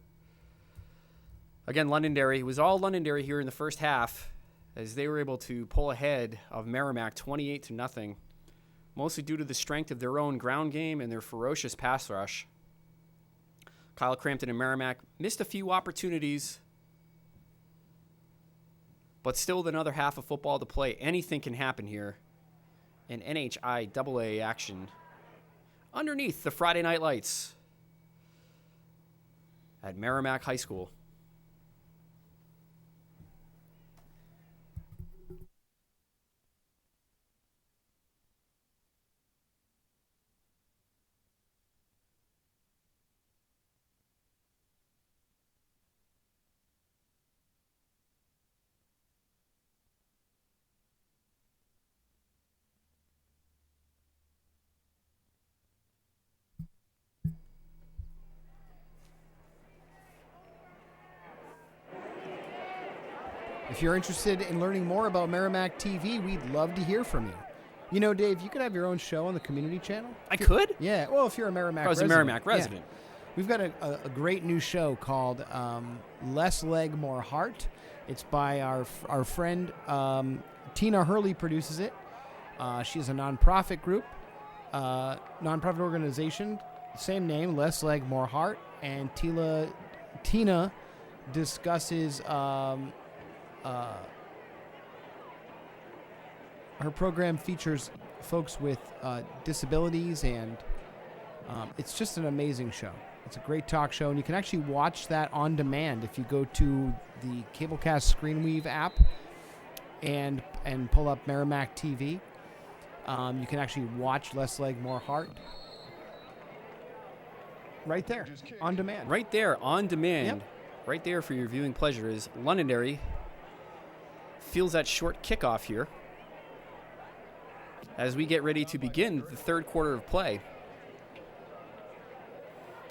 Speaker 2: Again, Londonderry. It was all Londonderry here in the first half as they were able to pull ahead of Merrimack 28-0, mostly due to the strength of their own ground game and their ferocious pass rush. Kyle Crampton and Merrimack missed a few opportunities, but still with another half of football to play. Anything can happen here in NHI AA action underneath the Friday night lights at Merrimack High School.
Speaker 1: If you're interested in learning more about Merrimack TV, we'd love to hear from you. You know, Dave, you could have your own show on the community channel.
Speaker 2: I could?
Speaker 1: Yeah, well, if you're a Merrimack
Speaker 2: I was
Speaker 1: resident.
Speaker 2: a Merrimack resident.
Speaker 1: Yeah. We've got a great new show called Less Leg, More Heart. It's by our friend Tina Hurley produces it. She has a nonprofit group, nonprofit organization, same name, Less Leg, More Heart. And Tina discusses her program features folks with disabilities, and it's just an amazing show. It's a great talk show, and you can actually watch that on demand if you go to the Cablecast Screenweave app and pull up Merrimack TV. You can actually watch Less Leg, More Heart right there on demand.
Speaker 2: Right there on demand.
Speaker 1: Yep.
Speaker 2: Right there for your viewing pleasure is Londonderry. Feels that short kickoff here as we get ready to begin the third quarter of play.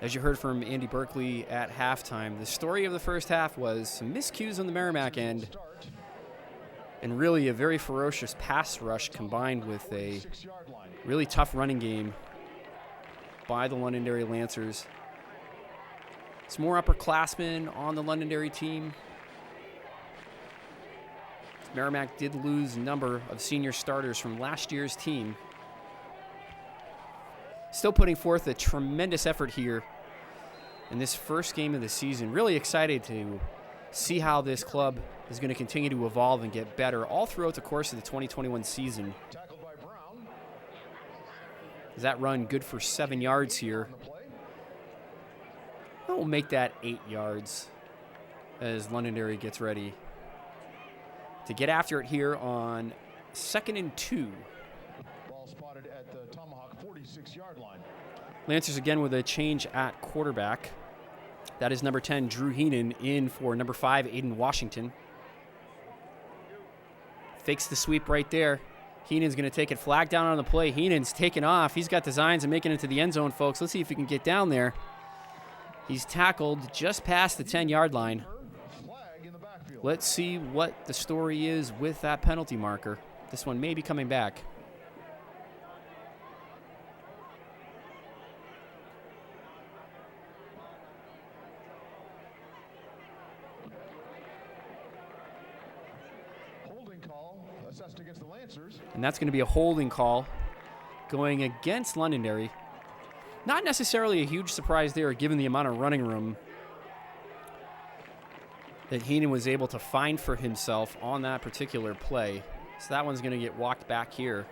Speaker 2: As you heard from Andy Berkeley at halftime, the story of the first half was some miscues on the Merrimack end and really a very ferocious pass rush combined with a really tough running game by the Londonderry Lancers. Some more upperclassmen on the Londonderry team. Merrimack did lose a number of senior starters from last year's team. Still putting forth a tremendous effort here in this first game of the season. Really excited to see how this club is going to continue to evolve and get better all throughout the course of the 2021 season. Is that run good for 7 yards here? We'll make that 8 yards as Londonderry gets ready to get after it here on 2nd and 2.
Speaker 3: Ball spotted at the Tomahawk 46-yard line.
Speaker 2: Lancers again with a change at quarterback. That is number 10, Drew Heenan, in for number 5, Aiden Washington. Fakes the sweep right there. Heenan's going to take it, flag down on the play. Heenan's taking off. He's got designs of making it to the end zone, folks. Let's see if he can get down there. He's tackled just past the 10-yard line. Let's see what the story is with that penalty marker. This one may be coming back.
Speaker 3: Holding call assessed against the Lancers.
Speaker 2: And that's going to be a holding call going against Londonderry. Not necessarily a huge surprise there, given the amount of running room that Heenan was able to find for himself on that particular play. So that one's going to get walked back here.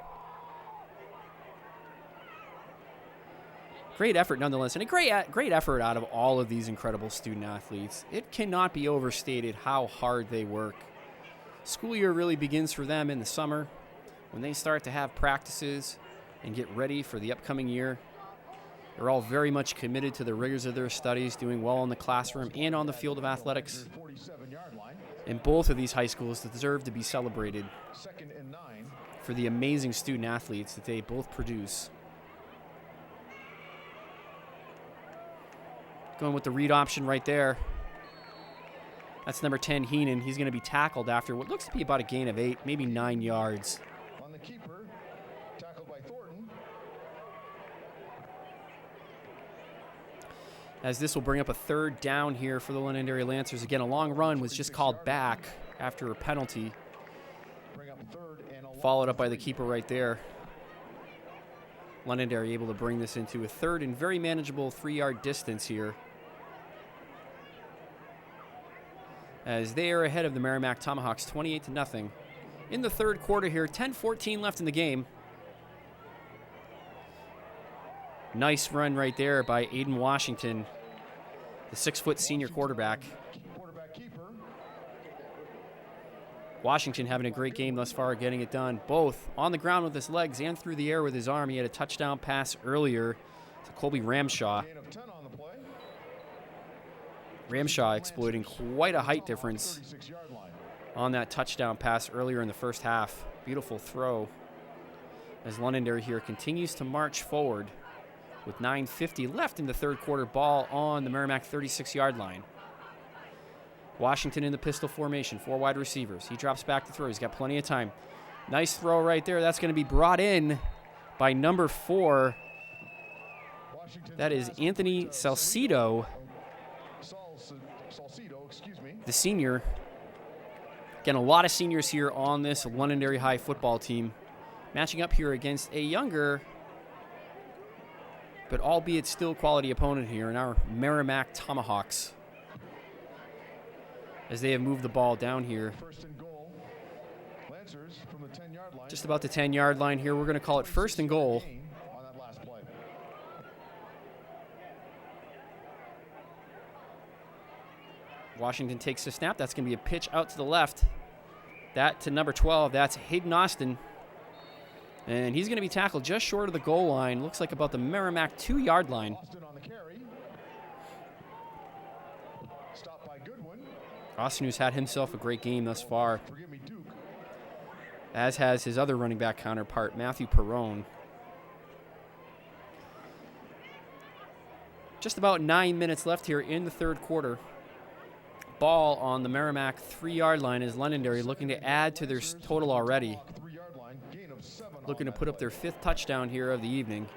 Speaker 2: Great effort nonetheless, and a great effort out of all of these incredible student athletes. It cannot be overstated how hard they work. School year really begins for them in the summer when they start to have practices and get ready for the upcoming year. They're all very much committed to the rigors of their studies, doing well in the classroom and on the field of athletics. And both of these high schools deserve to be celebrated for the amazing student athletes that they both produce. Going with the read option right there. That's number 10, Heenan. He's going to be tackled after what looks to be about a gain of 8, maybe 9 yards.
Speaker 3: On the keeper, tackled by Thornton.
Speaker 2: As this will bring up a third down here for the Londonderry Lancers. Again, a long run was just called back after a penalty.
Speaker 3: Bring up third and a long.
Speaker 2: Followed up by the keeper right there. Londonderry able to bring this into a third and very manageable 3-yard distance here, as they are ahead of the Merrimack Tomahawks 28-0 in the third quarter here. 10-14 left in the game. Nice run right there by Aiden Washington, the 6-foot senior quarterback.
Speaker 3: Quarterback keeper.
Speaker 2: Washington having a great game thus far, getting it done both on the ground with his legs and through the air with his arm. He had a touchdown pass earlier to Colby Ramshaw.
Speaker 3: Gain of 10 on the play.
Speaker 2: Ramshaw exploiting quite a height difference
Speaker 3: 36-yard line.
Speaker 2: on that touchdown pass earlier in the first half. Beautiful throw as Londonderry here continues to march forward with 9:50 left in the third quarter. Ball on the Merrimack 36-yard line. Washington in the pistol formation, 4 wide receivers. He drops back to throw. He's got plenty of time. Nice throw right there. That's going to be brought in by number 4.
Speaker 3: Washington
Speaker 2: That is
Speaker 3: pass
Speaker 2: Anthony
Speaker 3: complete to
Speaker 2: Salcido,
Speaker 3: Salcido, excuse me.
Speaker 2: the senior. Again, a lot of seniors here on this Londonderry High football team, matching up here against a younger, but albeit still quality opponent here in our Merrimack Tomahawks, as they have moved the ball down here.
Speaker 3: First and goal. Lancers from the 10-yard line.
Speaker 2: Just about the 10-yard line here. We're going to call it first and goal.
Speaker 3: Gain on that last play.
Speaker 2: Washington takes the snap. That's going to be a pitch out to the left. That to number 12. That's Hayden Austin. And he's going to be tackled just short of the goal line. Looks like about the Merrimack 2-yard line.
Speaker 3: Austin on the carry. Stopped by Goodwin.
Speaker 2: Austin, who's had himself a great game thus far,
Speaker 3: Forgive me, Duke.
Speaker 2: as has his other running back counterpart, Matthew Perrone. Just about 9 minutes left here in the third quarter. Ball on the Merrimack 3-yard line as Londonderry looking to add to their total already.
Speaker 3: 3-yard line. Gain of 7
Speaker 2: Looking to
Speaker 3: on
Speaker 2: put
Speaker 3: that
Speaker 2: up their
Speaker 3: play.
Speaker 2: 5th touchdown here of the evening.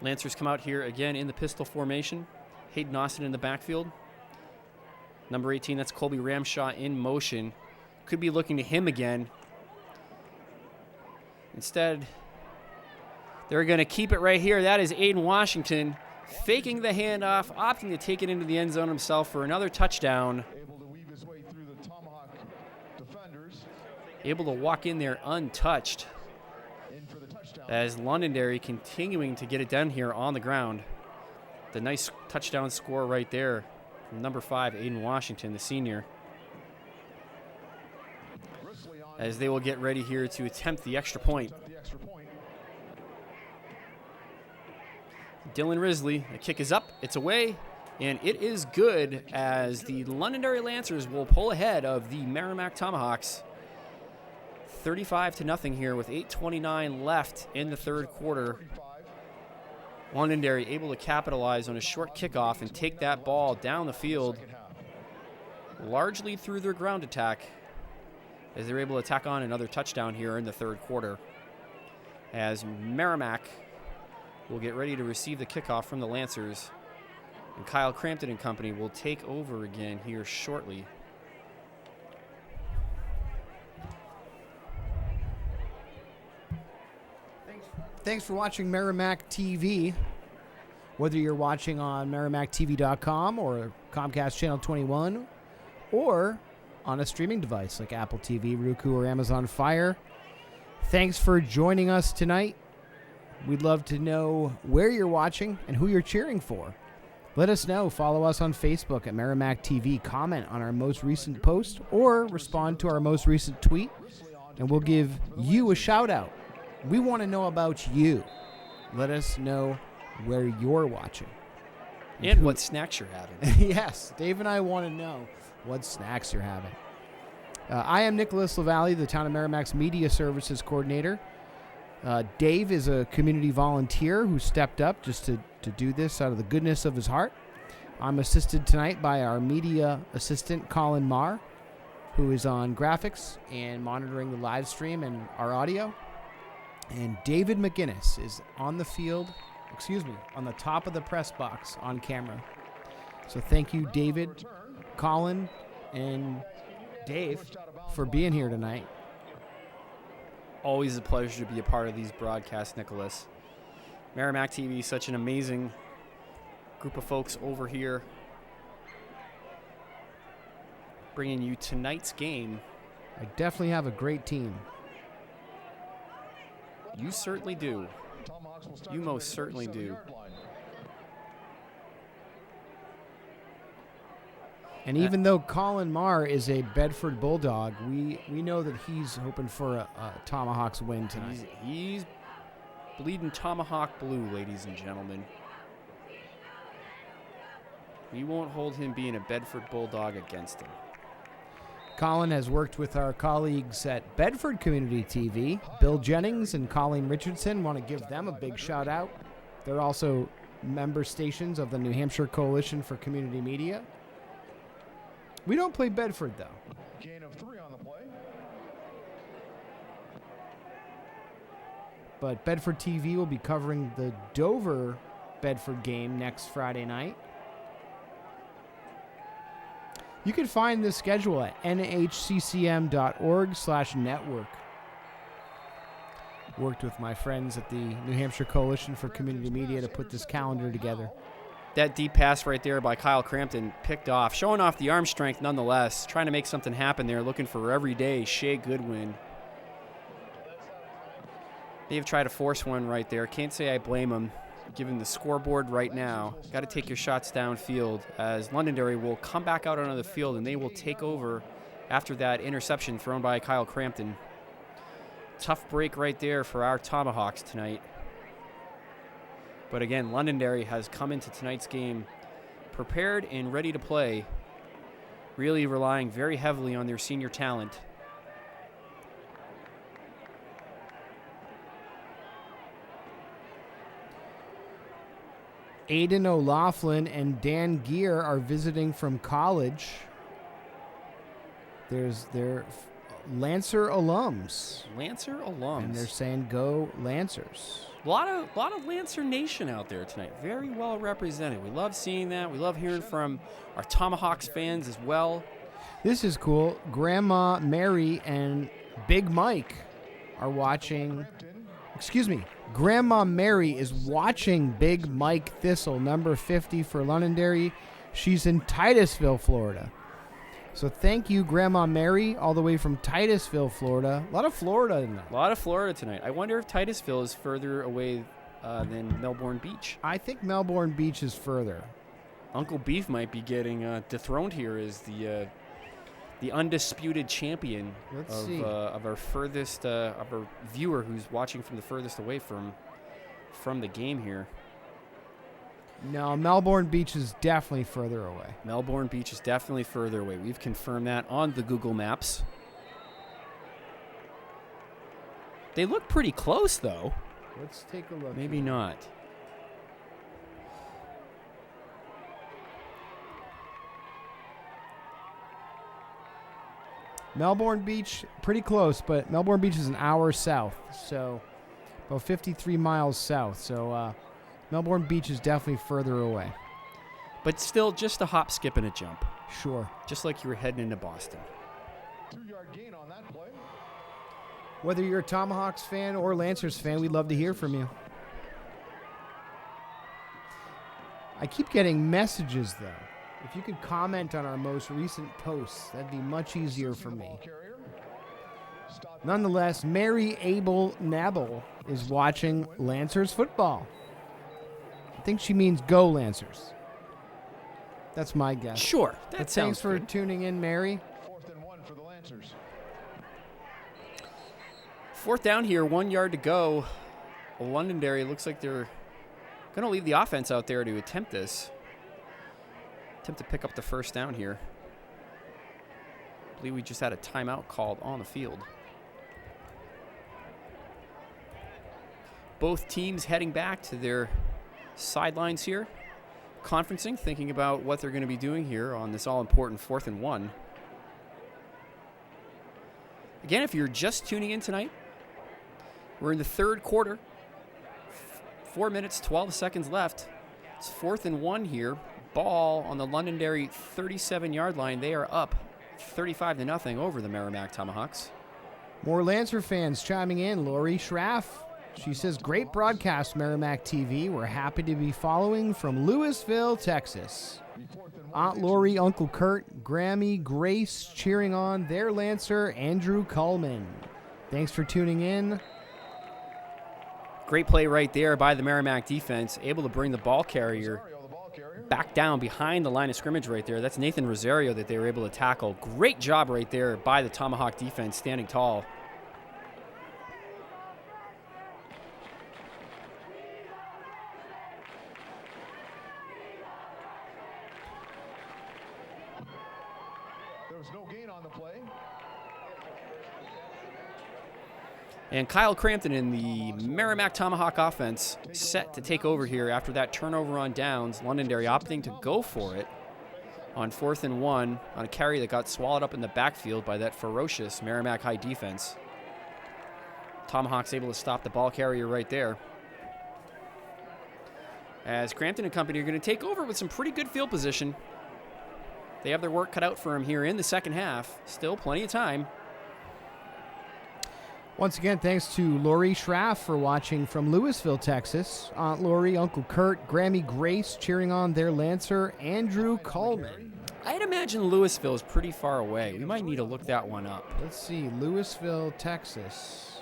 Speaker 2: Lancers come out here again in the pistol formation. Hayden Austin in the backfield. Number 18, that's Colby Ramshaw in motion. Could be looking to him again. Instead, they're going to keep it right here. That is Aiden Washington faking the handoff, opting to take it into the end zone himself for another touchdown.
Speaker 3: Able to weave his way through the Tomahawk defenders.
Speaker 2: Able to walk in there untouched,
Speaker 3: In for the touchdown.
Speaker 2: as Londonderry continuing to get it done here on the ground. The nice touchdown score right there from number 5, Aiden Washington, the senior,
Speaker 3: Risley on
Speaker 2: as they will get ready here to attempt the extra point.
Speaker 3: the extra point.
Speaker 2: Dylan Risley, the kick is up, it's away, and it is good, as the Londonderry Lancers will pull ahead of the Merrimack Tomahawks 35-0 here with 8:29 left in the third quarter.
Speaker 3: 35.
Speaker 2: Londonderry able to capitalize on a short kickoff and take that ball down the field,
Speaker 3: Second half.
Speaker 2: largely through their ground attack, as they're able to tack on another touchdown here in the third quarter, as Merrimack will get ready to receive the kickoff from the Lancers, and Kyle Crampton and company will take over again here shortly.
Speaker 1: Thanks for watching Merrimack TV. Whether you're watching on merrimacktv.com or Comcast Channel 21 or on a streaming device like Apple TV, Roku, or Amazon Fire, thanks for joining us tonight. We'd love to know where you're watching and who you're cheering for. Let us know. Follow us on Facebook at Merrimack TV. Comment on our most recent post or respond to our most recent tweet, and we'll give you a shout out. We want to know about you. Let us know where you're watching.
Speaker 2: And what snacks you're having.
Speaker 1: Yes, Dave and I want to know what snacks you're having. I am Nicholas LaValle, the Town of Merrimack's Media Services Coordinator. Dave is a community volunteer who stepped up just to do this out of the goodness of his heart. I'm assisted tonight by our media assistant, Colin Marr, who is on graphics and monitoring the live stream and our audio. And David McGinnis is on the field, on the top of the press box on camera. So thank you, David, Colin, and Dave for being here tonight.
Speaker 2: Always a pleasure to be a part of these broadcasts, Nicholas. Merrimack TV, such an amazing group of folks over here bringing you tonight's game.
Speaker 1: I definitely have a great team.
Speaker 2: You certainly do. You most certainly do.
Speaker 1: And even though Colin Marr is a Bedford Bulldog, we know that he's hoping for a Tomahawks win tonight.
Speaker 2: He's bleeding Tomahawk blue, ladies and gentlemen. We won't hold him being a Bedford Bulldog against him.
Speaker 1: Colin has worked with our colleagues at Bedford Community TV. Bill Jennings and Colleen Richardson, want to give them a big shout out. They're also member stations of the New Hampshire Coalition for Community Media. We don't play Bedford, though.
Speaker 3: Gain of 3 on the play.
Speaker 1: But Bedford TV will be covering the Dover-Bedford game next Friday night. You can find this schedule at nhccm.org/network. Worked with my friends at the New Hampshire Coalition for Community Media to put this calendar together.
Speaker 2: That deep pass right there by Kyle Crampton picked off, showing off the arm strength nonetheless, trying to make something happen there, looking for everyday Shea Goodwin. They've tried to force one right there. Can't say I blame him. Given the scoreboard right now, got to take your shots downfield as Londonderry will come back out onto the field and they will take over after that interception thrown by Kyle Crampton. Tough break right there for our Tomahawks tonight. But again, Londonderry has come into tonight's game prepared and ready to play, really relying very heavily on their senior talent.
Speaker 1: Aiden O'Laughlin and Dan Gear are visiting from college. There's their Lancer alums.
Speaker 2: Lancer alums.
Speaker 1: And they're saying go Lancers.
Speaker 2: A lot of Lancer Nation out there tonight. Very well represented. We love seeing that. We love hearing from our Tomahawks fans as well.
Speaker 1: This is cool. Grandma Mary and Big Mike are watching. Grandma Mary is watching Big Mike Thistle, number 50 for Londonderry. She's in Titusville, Florida. So thank you, Grandma Mary, all the way from Titusville, Florida. A lot of Florida tonight.
Speaker 2: A lot of Florida tonight. I wonder if Titusville is further away than Melbourne Beach.
Speaker 1: I think Melbourne Beach is further.
Speaker 2: Uncle Beef might be getting dethroned here as the undisputed champion of our furthest of our viewer who's watching from the furthest away from the game here.
Speaker 1: No, Melbourne Beach is definitely further away.
Speaker 2: Melbourne Beach is definitely further away. We've confirmed that on the Google Maps. They look pretty close, though.
Speaker 1: Let's take a look.
Speaker 2: Maybe not.
Speaker 1: Melbourne Beach, pretty close, but Melbourne Beach is an hour south, so about 53 miles south. So Melbourne Beach is definitely further away.
Speaker 2: But still, just a hop, skip, and a jump.
Speaker 1: Sure.
Speaker 2: Just like you were heading into Boston.
Speaker 3: 2-yard gain on that play.
Speaker 1: Whether you're a Tomahawks fan or Lancers fan, we'd love to hear from you. I keep getting messages, though. If you could comment on our most recent posts, that'd be much easier for me. Nonetheless, Mary Abel Nabel is watching Lancers football. I think she means go Lancers. That's my guess.
Speaker 2: Sure.
Speaker 1: But thanks for tuning in, Mary.
Speaker 3: 4th and 1 for the Lancers.
Speaker 2: 4th down here, 1 yard to go. Londonderry looks like they're going to leave the offense out there to attempt this. Attempt to pick up the 1st down here. believe we just had a timeout called on the field. Both teams heading back to their sidelines here, conferencing, thinking about what they're going to be doing here on this all-important 4th and 1. Again, if you're just tuning in tonight, we're in the third quarter. 4 minutes, 12 seconds left. It's 4th and 1 here. Ball on the Londonderry 37-yard line. They are up 35-0 over the Merrimack Tomahawks.
Speaker 1: More Lancer fans chiming in. Lori Schraff. She says, great broadcast, Merrimack TV. We're happy to be following from Louisville, Texas. Aunt Lori, Uncle Kurt, Grammy, Grace cheering on their Lancer, Andrew Cullman. Thanks for tuning in.
Speaker 2: Great play right there by the Merrimack defense, able to bring the ball carrier back down behind the line of scrimmage right there. That's Nathan Rosario that they were able to tackle. Great job right there by the Tomahawk defense, standing tall.
Speaker 3: There was no gain on the play.
Speaker 2: And Kyle Crampton in the Merrimack Tomahawk offense set to take over here after that turnover on downs. Londonderry opting to go for it on 4th and 1 on a carry that got swallowed up in the backfield by that ferocious Merrimack High defense. Tomahawks able to stop the ball carrier right there. As Crampton and company are going to take over with some pretty good field position. They have their work cut out for them here in the second half. Still plenty of time.
Speaker 1: Once again, thanks to Lori Schraff for watching from Louisville, Texas. Aunt Lori, Uncle Kurt, Grammy, Grace cheering on their Lancer, Andrew Cullman.
Speaker 2: I'd imagine Louisville is pretty far away. We might need to look that one up.
Speaker 1: Let's see, Louisville, Texas.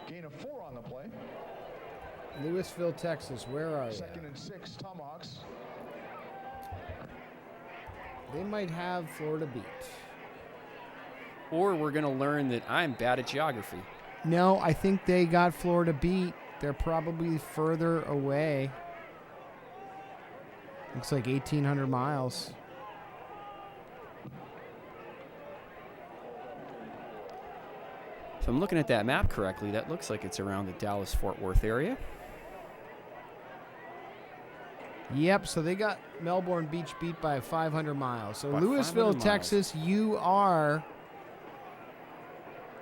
Speaker 3: Gain of 4 on the play.
Speaker 1: Louisville, Texas, where are you?
Speaker 3: 2nd and 6, Tomahawks.
Speaker 1: They might have Florida beat.
Speaker 2: Or we're going to learn that I'm bad at geography.
Speaker 1: No, I think they got Florida beat. They're probably further away. Looks like 1,800 miles.
Speaker 2: If I'm looking at that map correctly, that looks like it's around the Dallas-Fort Worth area.
Speaker 1: Yep, so they got Melbourne Beach beat by 500 miles. So
Speaker 2: By
Speaker 1: Louisville,
Speaker 2: 500 miles.
Speaker 1: Texas, you are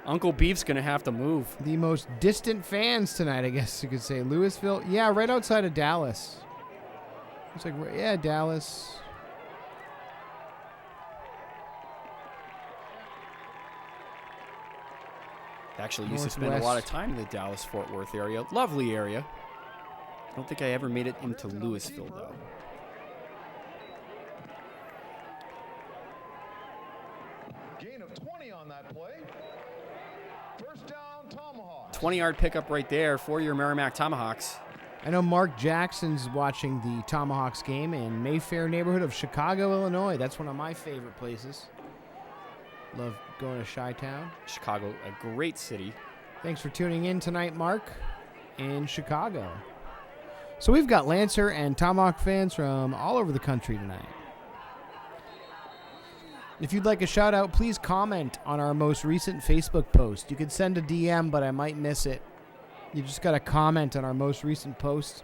Speaker 2: Uncle Beef's going to have to move.
Speaker 1: the most distant fans tonight, I guess you could say. Louisville, yeah, right outside of Dallas. It's like, yeah, Dallas.
Speaker 2: Actually used to spend a lot of
Speaker 1: Northwest.
Speaker 2: time in the Dallas-Fort Worth area. Lovely area. I don't think I ever made it into Louisville, though.
Speaker 3: Gain of 20 on that play. First down, Tomahawks.
Speaker 2: 20-yard pickup right there for your Merrimack Tomahawks.
Speaker 1: I know Mark Jackson's watching the Tomahawks game in Mayfair neighborhood of Chicago, Illinois. That's one of my favorite places. Love going to Chi-Town.
Speaker 2: Chicago, a great city.
Speaker 1: Thanks for tuning in tonight, Mark, in Chicago. So we've got Lancer and Tomahawk fans from all over the country tonight. If you'd like a shout out, please comment on our most recent Facebook post. You could send a DM, but I might miss it. You just got to comment on our most recent post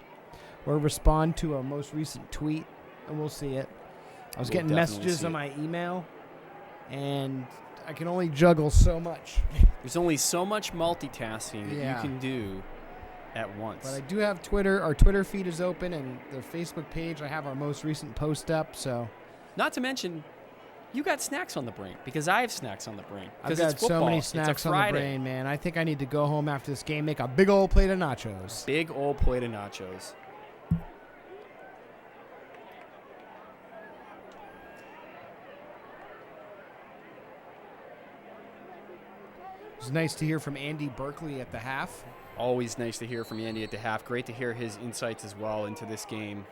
Speaker 1: or respond to our most recent tweet, and we'll see it. I was
Speaker 2: We'll
Speaker 1: getting
Speaker 2: definitely
Speaker 1: messages
Speaker 2: see
Speaker 1: on
Speaker 2: it.
Speaker 1: my email, and I can only juggle so much.
Speaker 2: There's only so much multitasking that
Speaker 1: Yeah.
Speaker 2: you can do at once.
Speaker 1: But I do have Twitter. Our Twitter feed is open, and the Facebook page, I have our most recent post up. So
Speaker 2: Not to mention, you got snacks on the brain because I have snacks on the brain.
Speaker 1: I've
Speaker 2: 'Cause
Speaker 1: got
Speaker 2: it's
Speaker 1: so
Speaker 2: football.
Speaker 1: many
Speaker 2: It's a
Speaker 1: snacks on the
Speaker 2: Friday.
Speaker 1: brain, man. I think I need to go home after this game, make a big old plate of nachos.
Speaker 2: Big old plate of nachos.
Speaker 1: It was nice to hear from Andy Berkeley at the half.
Speaker 2: Always nice to hear from Andy at the half. Great to hear his insights as well into this game.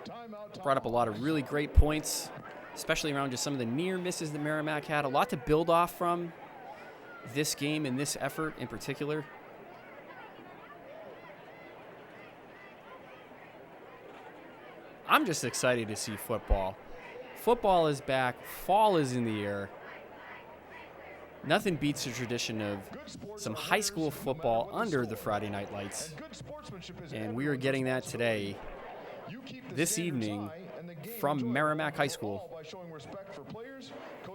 Speaker 3: Timeout,
Speaker 2: Brought up a lot of really great points, especially around just some of the near misses that Merrimack had. A lot to build off from this game and this effort in particular. I'm just excited to see football. Football is back. Fall is in the air. Nothing beats the tradition of some high school football under the Friday night lights. And we are getting that today, this evening, from Merrimack High School.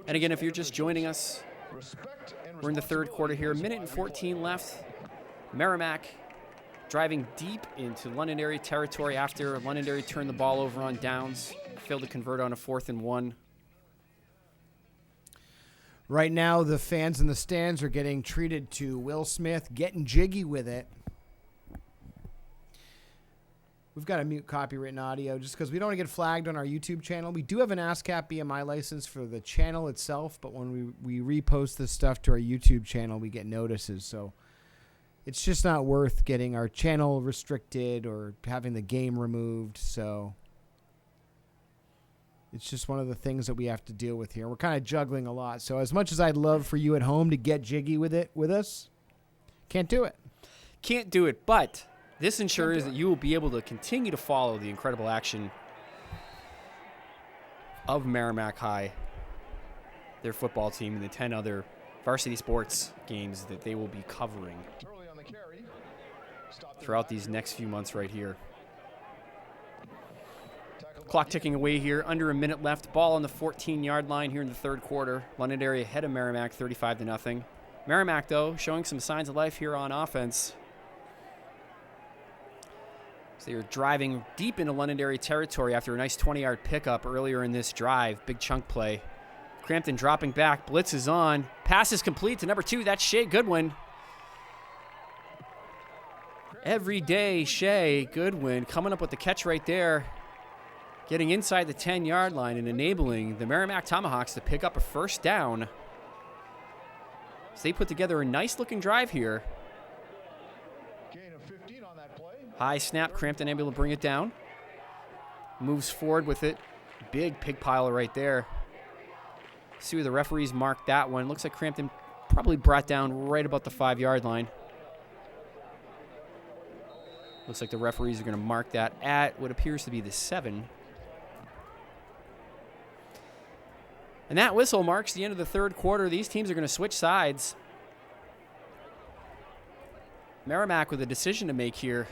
Speaker 2: And again, if you're just joining us, we're in the third quarter here. 1:14 left. Merrimack driving deep into Londonderry territory after Londonderry turned the ball over on downs. Failed to convert on a 4th and 1.
Speaker 1: Right now, the fans in the stands are getting treated to Will Smith getting jiggy with it. We've got to mute copywritten audio just because we don't want to get flagged on our YouTube channel. We do have an ASCAP BMI license for the channel itself, but when we repost this stuff to our YouTube channel, we get notices. So it's just not worth getting our channel restricted or having the game removed. So it's just one of the things that we have to deal with here. We're kind of juggling a lot. So as much as I'd love for you at home to get jiggy with it with us, can't do it.
Speaker 2: Can't do it, but this ensures that you will be able to continue to follow the incredible action of Merrimack High, their football team, and the 10 other varsity sports games that they will be covering throughout these next few months right here. Clock ticking away here. Under a minute left. Ball on the 14-yard line here in the third quarter. Londonderry ahead of Merrimack 35-0. Merrimack, though, showing some signs of life here on offense. So they're driving deep into Londonderry territory after a nice 20-yard pickup earlier in this drive. Big chunk play. Crampton dropping back. Blitz is on. Pass is complete to number 2. That's Shea Goodwin. Every day, Shea Goodwin coming up with the catch right there. Getting inside the 10-yard line and enabling the Merrimack Tomahawks to pick up a first down. So they put together a nice-looking drive here. High snap, Crampton able to bring it down. Moves forward with it. Big pig piler right there. See where the referees marked that one. Looks like Crampton probably brought down right about the 5-yard line. Looks like the referees are going to mark that at what appears to be the 7. And that whistle marks the end of the third quarter. These teams are going to switch sides. Merrimack with a decision to make here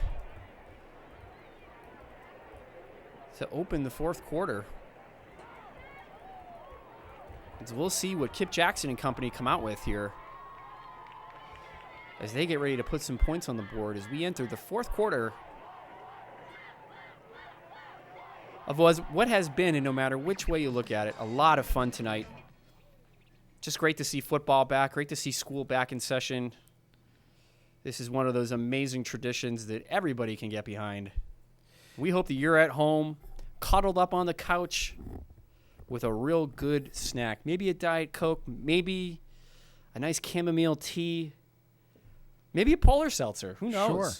Speaker 2: to open the fourth quarter. So we'll see what Kip Jackson and company come out with here as they get ready to put some points on the board as we enter the fourth quarter of what has been, and no matter which way you look at it, a lot of fun tonight. Just great to see football back, great to see school back in session. This is one of those amazing traditions that everybody can get behind. We hope that you're at home, cuddled up on the couch with a real good snack. Maybe a Diet Coke, maybe a nice chamomile tea, maybe a polar seltzer. Who knows?
Speaker 1: Sure.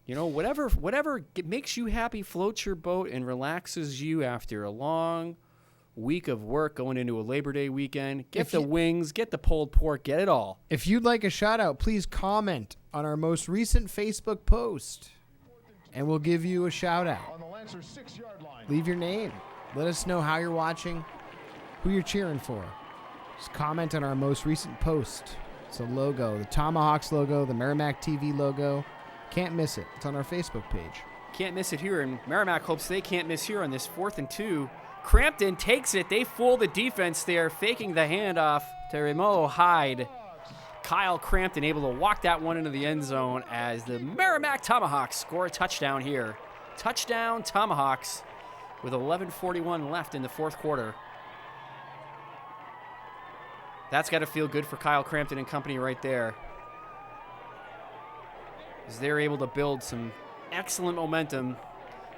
Speaker 2: You know, whatever makes you happy, floats your boat, and relaxes you after a long week of work going into a Labor Day weekend. Get the wings, get the pulled pork, get it all.
Speaker 1: If you'd like a shout out, please comment on our most recent Facebook post, and we'll give you a shout out. Leave your name. Let us know how you're watching, who you're cheering for. Just comment on our most recent post. It's a logo, the Tomahawks logo, the Merrimack TV logo. Can't miss it. It's on our Facebook page.
Speaker 2: Can't miss it here, and Merrimack hopes they can't miss here on this 4th and 2. Crampton takes it. They fool the defense there, faking the handoff to Remo Hyde. Kyle Crampton able to walk that one into the end zone as the Merrimack Tomahawks score a touchdown here. Touchdown Tomahawks with 11:41 left in the fourth quarter. That's got to feel good for Kyle Crampton and company right there, as they're able to build some excellent momentum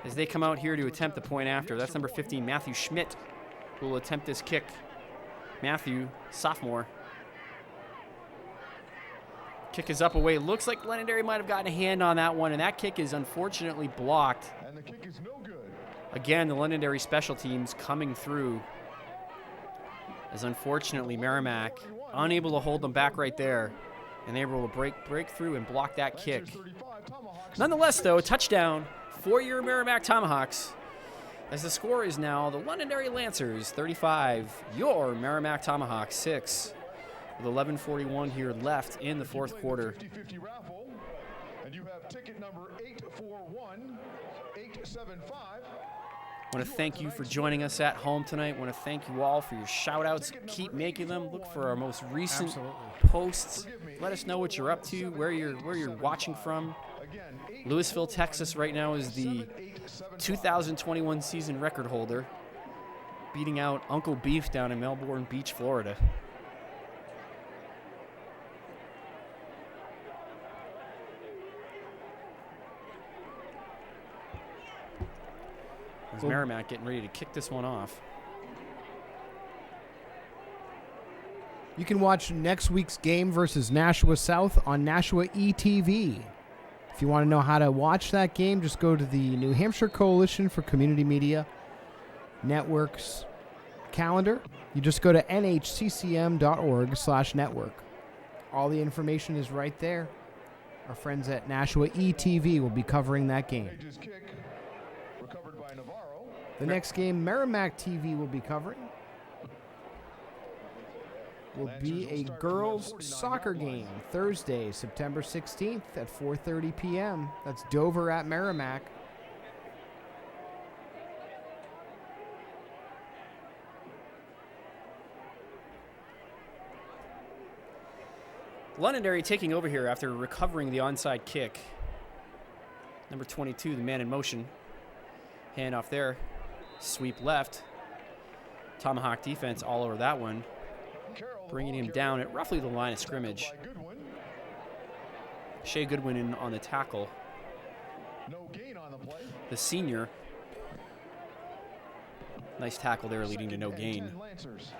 Speaker 2: as they come out here to attempt the point after. That's number 15, Matthew Schmidt, who will attempt this kick. Matthew, sophomore. Kick is up away. Looks like Londonderry might have gotten a hand on that one, and that kick is unfortunately blocked.
Speaker 3: And the kick is no good.
Speaker 2: Again, the Londonderry special teams coming through, as unfortunately Merrimack unable to hold them back right there, and they were able to break through and block that kick. Nonetheless, though, a touchdown for your Merrimack Tomahawks. As the score is now the Londonderry Lancers 35, your Merrimack Tomahawks 6, with 11:41 here left in the fourth quarter.
Speaker 3: 50-50 raffle, and you have ticket number 841875.
Speaker 2: I want to thank you for joining us at home tonight. I want to thank you all for your shout-outs. Keep making them. Look for our most recent posts. Let us know what you're up to, where you're watching from. Louisville, Texas right now is the 2021 season record holder, beating out Uncle Beef down in Melbourne Beach, Florida. There's Merrimack getting ready to kick this one off.
Speaker 1: You can watch next week's game versus Nashua South on Nashua ETV. If you want to know how to watch that game, just go to the New Hampshire Coalition for Community Media Network's calendar. You just go to nhccm.org/network. All the information is right there. Our friends at Nashua ETV will be covering that game. The next game Merrimack TV will be covering will be a girls' soccer game Thursday, September 16th at 4:30 p.m. That's Dover at Merrimack.
Speaker 2: Londonderry taking over here after recovering the onside kick. Number 22, the man in motion. Hand off there. Sweep left. Tomahawk defense all over that one. Bringing him down at roughly the line of scrimmage. Shea Goodwin in on the tackle. The senior. Nice tackle there, leading to no gain.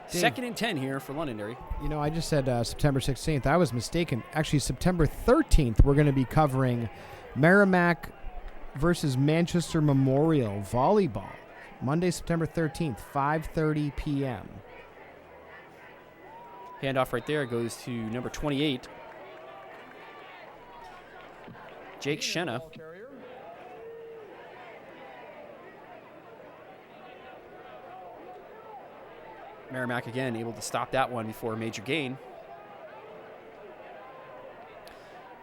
Speaker 2: Second and 10 here for Londonderry.
Speaker 1: You know, I just said September 16th. I was mistaken. Actually, September 13th, we're going to be covering Merrimack versus Manchester Memorial volleyball. Monday, September 13th, 5:30 p.m.
Speaker 2: Handoff right there goes to number 28. Jake Shenna. Merrimack again able to stop that one before a major gain.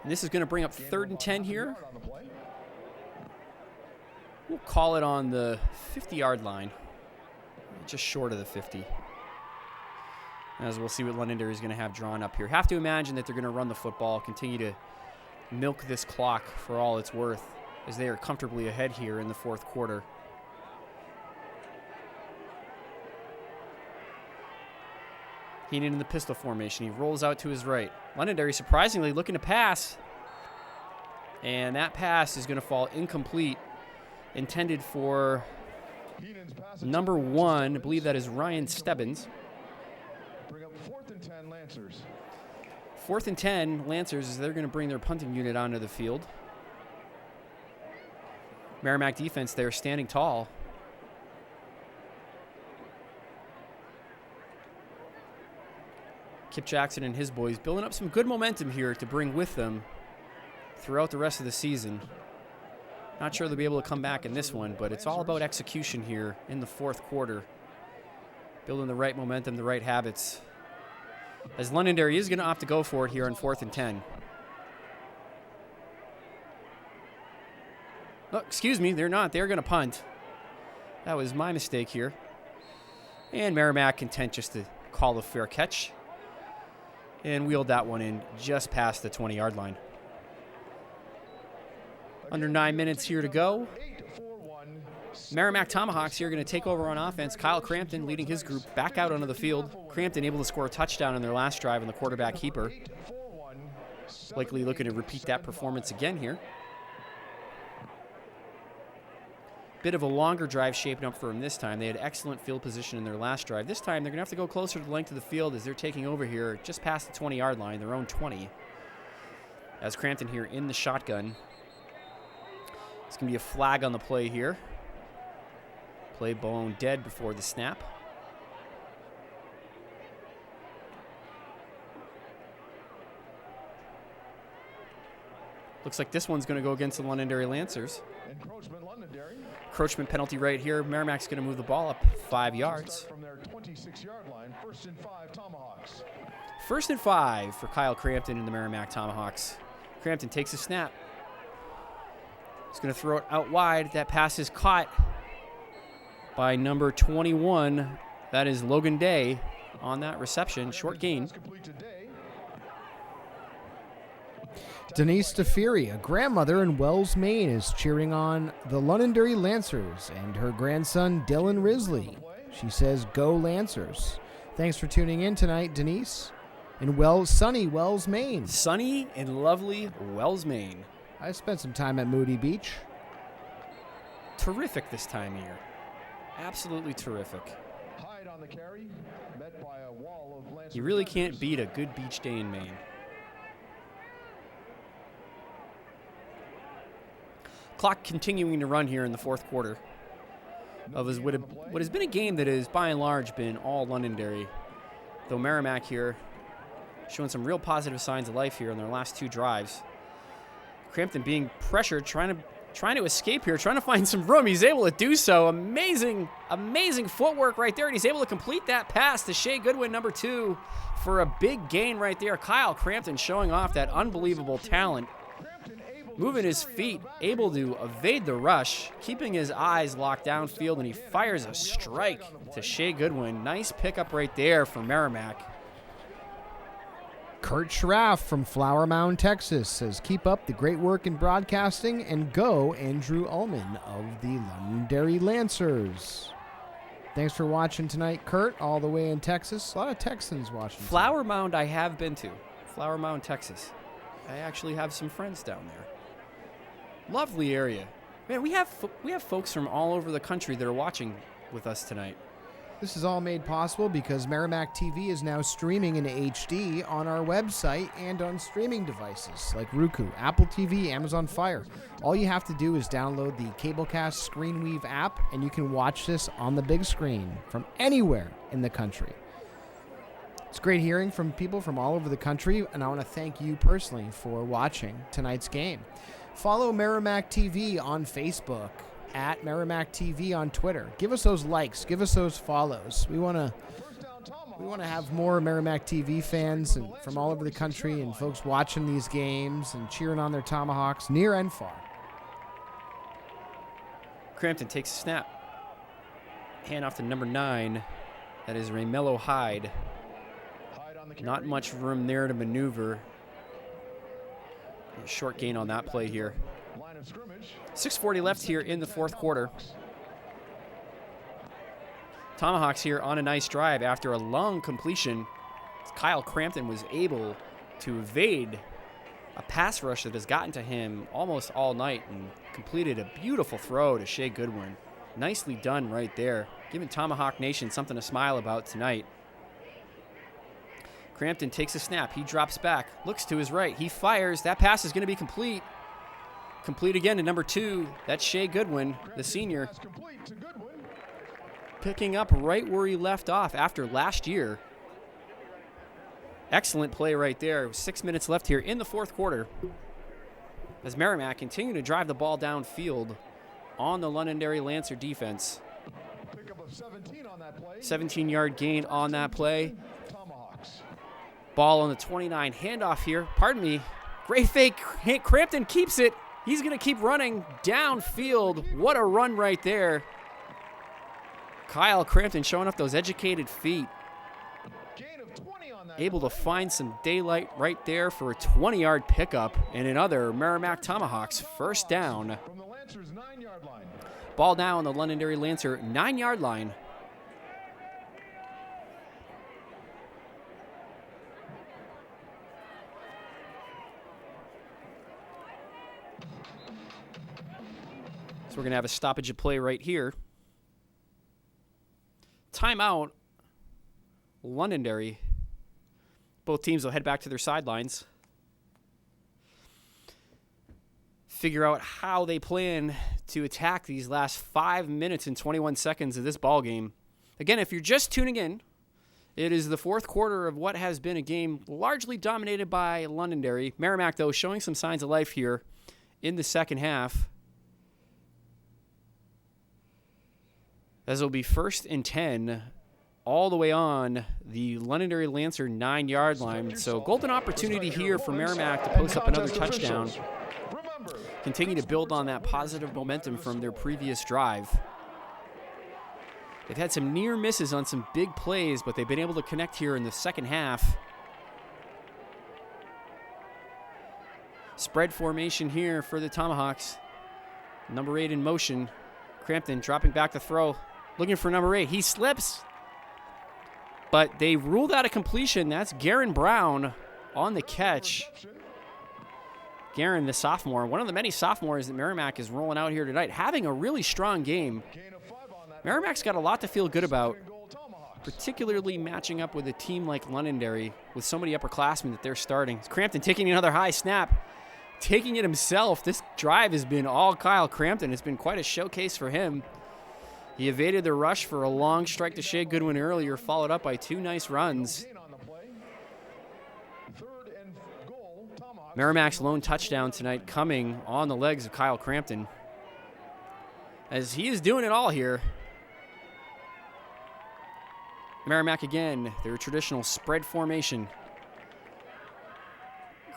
Speaker 2: And this is going to bring up 3rd and 10 here. We'll call it on the 50-yard line, just short of the 50. As we'll see what Londonderry is going to have drawn up here. Have to imagine that they're going to run the football, continue to milk this clock for all it's worth, as they are comfortably ahead here in the fourth quarter. Heenan in the pistol formation. He rolls out to his right. Londonderry surprisingly looking to pass. And that pass is going to fall incomplete. Intended for number 1. I believe that is Ryan Stebbins.
Speaker 3: Bring up 4th and 10 Lancers.
Speaker 2: 4th and 10 Lancers as they're going to bring their punting unit onto the field. Merrimack defense there standing tall. Kip Jackson and his boys building up some good momentum here to bring with them throughout the rest of the season. Not sure they'll be able to come back in this one, but it's all about execution here in the fourth quarter. Building the right momentum, the right habits. As Londonderry is going to opt to go for it here on 4th and 10. Oh, excuse me, they're not. They're going to punt. That was my mistake here. And Merrimack content just to call a fair catch. And wheeled that one in just past the 20-yard line. Under 9 minutes here to go. Merrimack Tomahawks here going to take over on offense. Kyle Crampton leading his group back out onto the field. Crampton able to score a touchdown in their last drive in the quarterback keeper. Likely looking to repeat that performance again here. Bit of a longer drive shaping up for them this time. They had excellent field position in their last drive. This time they're going to have to go closer to the length of the field as they're taking over here just past the 20-yard line, their own 20. As Crampton here in the shotgun. It's going to be a flag on the play here. Play blown dead before the snap. Looks like this one's going to go against the Londonderry Lancers.
Speaker 3: Encroachment Londonderry.
Speaker 2: Encroachment penalty right here. Merrimack's going to move the ball up 5 yards.
Speaker 3: From their 26-yard line, 1st and 5 Tomahawks.
Speaker 2: 1st and 5 for Kyle Crampton and the Merrimack Tomahawks. Crampton takes a snap. He's going to throw it out wide. That pass is caught by number 21. That is Logan Day on that reception. Short gain.
Speaker 1: Denise DeFeary, a grandmother in Wells, Maine, is cheering on the Londonderry Lancers and her grandson, Dylan Risley. She says, "Go Lancers." Thanks for tuning in tonight, Denise, in sunny Wells, Maine.
Speaker 2: Sunny and lovely Wells, Maine.
Speaker 1: I spent some time at Moody Beach.
Speaker 2: Terrific this time of year. Absolutely terrific.
Speaker 3: Hyde on the carry, met by a wall of Lancer.
Speaker 2: You really can't beat a good beach day in Maine. Clock continuing to run here in the fourth quarter of what has been a game that has, by and large, been all Londonderry. Though Merrimack here showing some real positive signs of life here in their last 2 drives. Crampton being pressured, trying to escape here, trying to find some room. He's able to do so. Amazing footwork right there, and he's able to complete that pass to Shea Goodwin, number 2, for a big gain right there. Kyle Crampton showing off that unbelievable talent. Moving his feet, able to evade the rush, keeping his eyes locked downfield, and he fires a strike to Shea Goodwin. Nice pickup right there for Merrimack.
Speaker 1: Kurt Schraff from Flower Mound, Texas says, "Keep up the great work in broadcasting and go Andrew Ullman of the Londonderry Lancers." Thanks for watching tonight, Kurt, all the way in Texas. A lot of Texans watching.
Speaker 2: Flower Mound I have been to. Flower Mound, Texas. I actually have some friends down there. Lovely area. Man, we have folks from all over the country that are watching with us tonight.
Speaker 1: This is all made possible because Merrimack TV is now streaming in HD on our website and on streaming devices like Roku, Apple TV, Amazon Fire. All you have to do is download the Cablecast ScreenWeave app, and you can watch this on the big screen from anywhere in the country. It's great hearing from people from all over the country, and I want to thank you personally for watching tonight's game. Follow Merrimack TV on Facebook, at Merrimack TV on Twitter. Give us those likes. Give us those follows. We want to have more Merrimack TV fans and from all over the country, and folks watching these games and cheering on their Tomahawks near and far.
Speaker 2: Crampton takes a snap. Hand off to number 9. That is Raymello Hyde. Not much room there to maneuver. A short gain on that play here. 6:40 left here in the fourth quarter. Tomahawks here on a nice drive after a long completion. Kyle Crampton was able to evade a pass rush that has gotten to him almost all night and completed a beautiful throw to Shea Goodwin. Nicely done right there, giving Tomahawk Nation something to smile about tonight. Crampton takes a snap. He drops back, looks to his right. He fires. That pass is going to be complete. Complete again to number 2. That's Shea Goodwin, the senior. Picking up right where he left off after last year. Excellent play right there. 6 minutes left here in the fourth quarter. As Merrimack continue to drive the ball downfield on the Londonderry Lancer defense. 17-yard gain on that play. Ball on the 29. Handoff here. Pardon me. Great fake. Crampton keeps it. He's going to keep running downfield. What a run right there. Kyle Crampton showing off those educated feet. Able to find some daylight right there for a 20-yard pickup and another Merrimack Tomahawks first down. Ball now on the Londonderry Lancer 9-yard line. We're going to have a stoppage of play right here. Timeout. Londonderry. Both teams will head back to their sidelines. Figure out how they plan to attack these last 5 minutes and 21 seconds of this ball game. Again, if you're just tuning in, It is the fourth quarter of what has been a game largely dominated by Londonderry. Merrimack, though, showing some signs of life here in the second half. As it'll be 1st and 10 all the way on the Londonderry Lancer 9-yard line. So golden opportunity here for Merrimack to post up another touchdown. Continue to build on that positive momentum from their previous drive. They've had some near misses on some big plays, but they've been able to connect here in the second half. Spread formation here for the Tomahawks. Number 8 in motion. Crampton dropping back to throw. Looking for number 8. He slips. But they ruled out a completion. That's Garen Brown on the catch. Garen, the sophomore, one of the many sophomores that Merrimack is rolling out here tonight, having a really strong game. Merrimack's got a lot to feel good about, particularly matching up with a team like Londonderry with so many upperclassmen that they're starting. Crampton taking another high snap, taking it himself. This drive has been all Kyle Crampton. It's been quite a showcase for him. He evaded the rush for a long strike to Shea Goodwin earlier, followed up by 2 nice runs. Merrimack's lone touchdown tonight coming on the legs of Kyle Crampton, as he is doing it all here. Merrimack again, their traditional spread formation.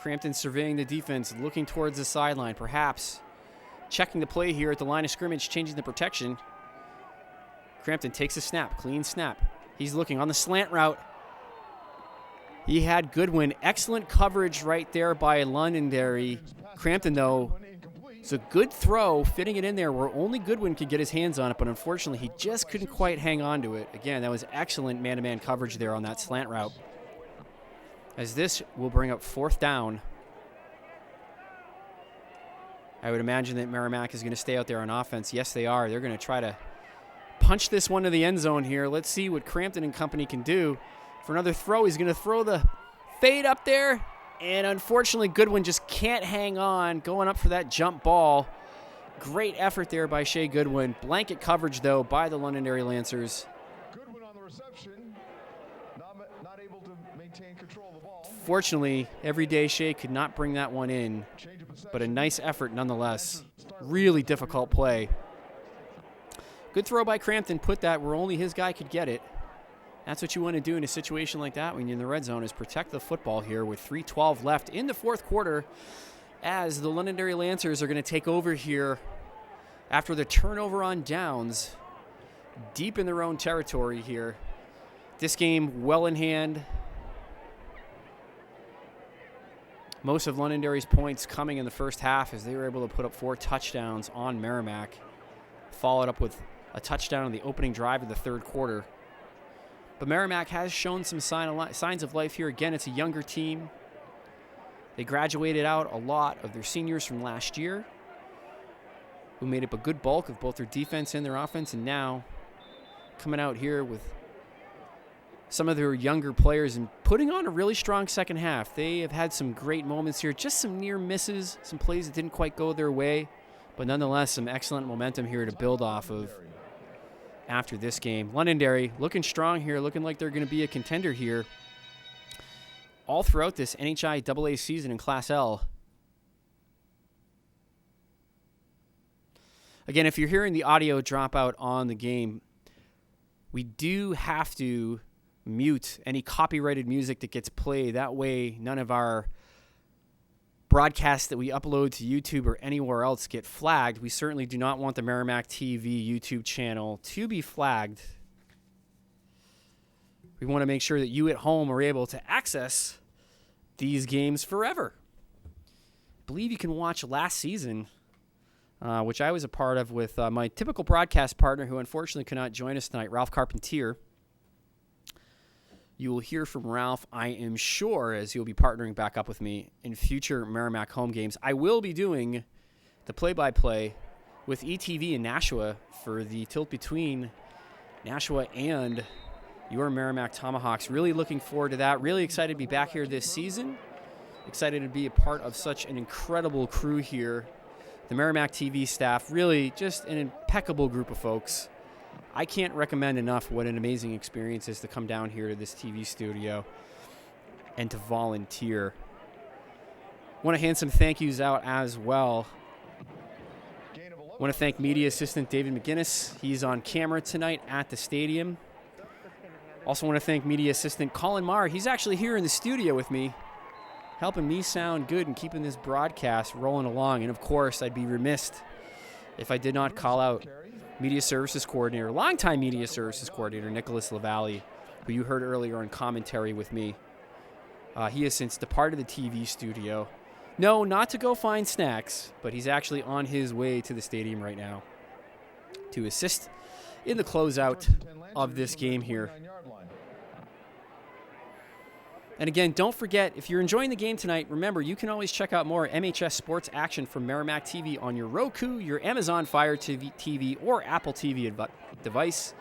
Speaker 2: Crampton surveying the defense, looking towards the sideline, perhaps checking the play here at the line of scrimmage, changing the protection. Crampton takes a snap, clean snap. He's looking on the slant route. He had Goodwin. Excellent coverage right there by Londonderry. Crampton, though, it's a good throw, fitting it in there where only Goodwin could get his hands on it, but unfortunately he just couldn't quite hang on to it. Again, that was excellent man-to-man coverage there on that slant route. As this will bring up 4th down. I would imagine that Merrimack is going to stay out there on offense. Yes, they are. They're going to try to punch this one to the end zone here. Let's see what Crampton and company can do. For another throw, he's going to throw the fade up there. And unfortunately, Goodwin just can't hang on, going up for that jump ball. Great effort there by Shea Goodwin. Blanket coverage, though, by the Londonderry Lancers.
Speaker 3: Goodwin on the reception, not able to maintain control of the ball.
Speaker 2: Fortunately, everyday Shea could not bring that one in, but a nice effort nonetheless. Really difficult play. Good throw by Crampton, put that where only his guy could get it. That's what you want to do in a situation like that when you're in the red zone, is protect the football here with 3:12 left in the fourth quarter, as the Londonderry Lancers are going to take over here after the turnover on downs, deep in their own territory here. This game well in hand. Most of Londonderry's points coming in the first half, as they were able to put up 4 touchdowns on Merrimack, followed up with a touchdown on the opening drive of the third quarter. But Merrimack has shown some signs of life here. Again, it's a younger team. They graduated out a lot of their seniors from last year, who made up a good bulk of both their defense and their offense, and now coming out here with some of their younger players and putting on a really strong second half. They have had some great moments here, just some near misses, some plays that didn't quite go their way, but nonetheless some excellent momentum here to build off of after this game. Londonderry looking strong here, looking like they're going to be a contender here all throughout this NHI AA season in Class L. Again, if you're hearing the audio drop out on the game, we do have to mute any copyrighted music that gets played. That way, none of our broadcasts that we upload to YouTube or anywhere else get flagged. We certainly do not want the Merrimack TV YouTube channel to be flagged. We want to make sure that you at home are able to access these games forever. I believe you can watch last season, which I was a part of with my typical broadcast partner, who unfortunately could not join us tonight, Ralph Carpentier. You will hear from Ralph, I am sure, as he'll be partnering back up with me in future Merrimack home games. I will be doing the play-by-play with ETV in Nashua for the tilt between Nashua and your Merrimack Tomahawks. Really looking forward to that. Really excited to be back here this season. Excited to be a part of such an incredible crew here. The Merrimack TV staff, really just an impeccable group of folks. I can't recommend enough what an amazing experience is to come down here to this TV studio and to volunteer. Want to hand some thank yous out as well. Want to thank media assistant David McGinnis. He's on camera tonight at the stadium. Also want to thank media assistant Colin Marr. He's actually here in the studio with me, helping me sound good and keeping this broadcast rolling along. And of course, I'd be remiss if I did not call out Media Services Coordinator, longtime Media Services Coordinator Nicholas LaValle, who you heard earlier in commentary with me. He has since departed the TV studio. No, not to go find snacks, but he's actually on his way to the stadium right now to assist in the closeout of this game here. And again, don't forget, if you're enjoying the game tonight, remember, you can always check out more MHS sports action from Merrimack TV on your Roku, your Amazon Fire TV, or Apple TV device.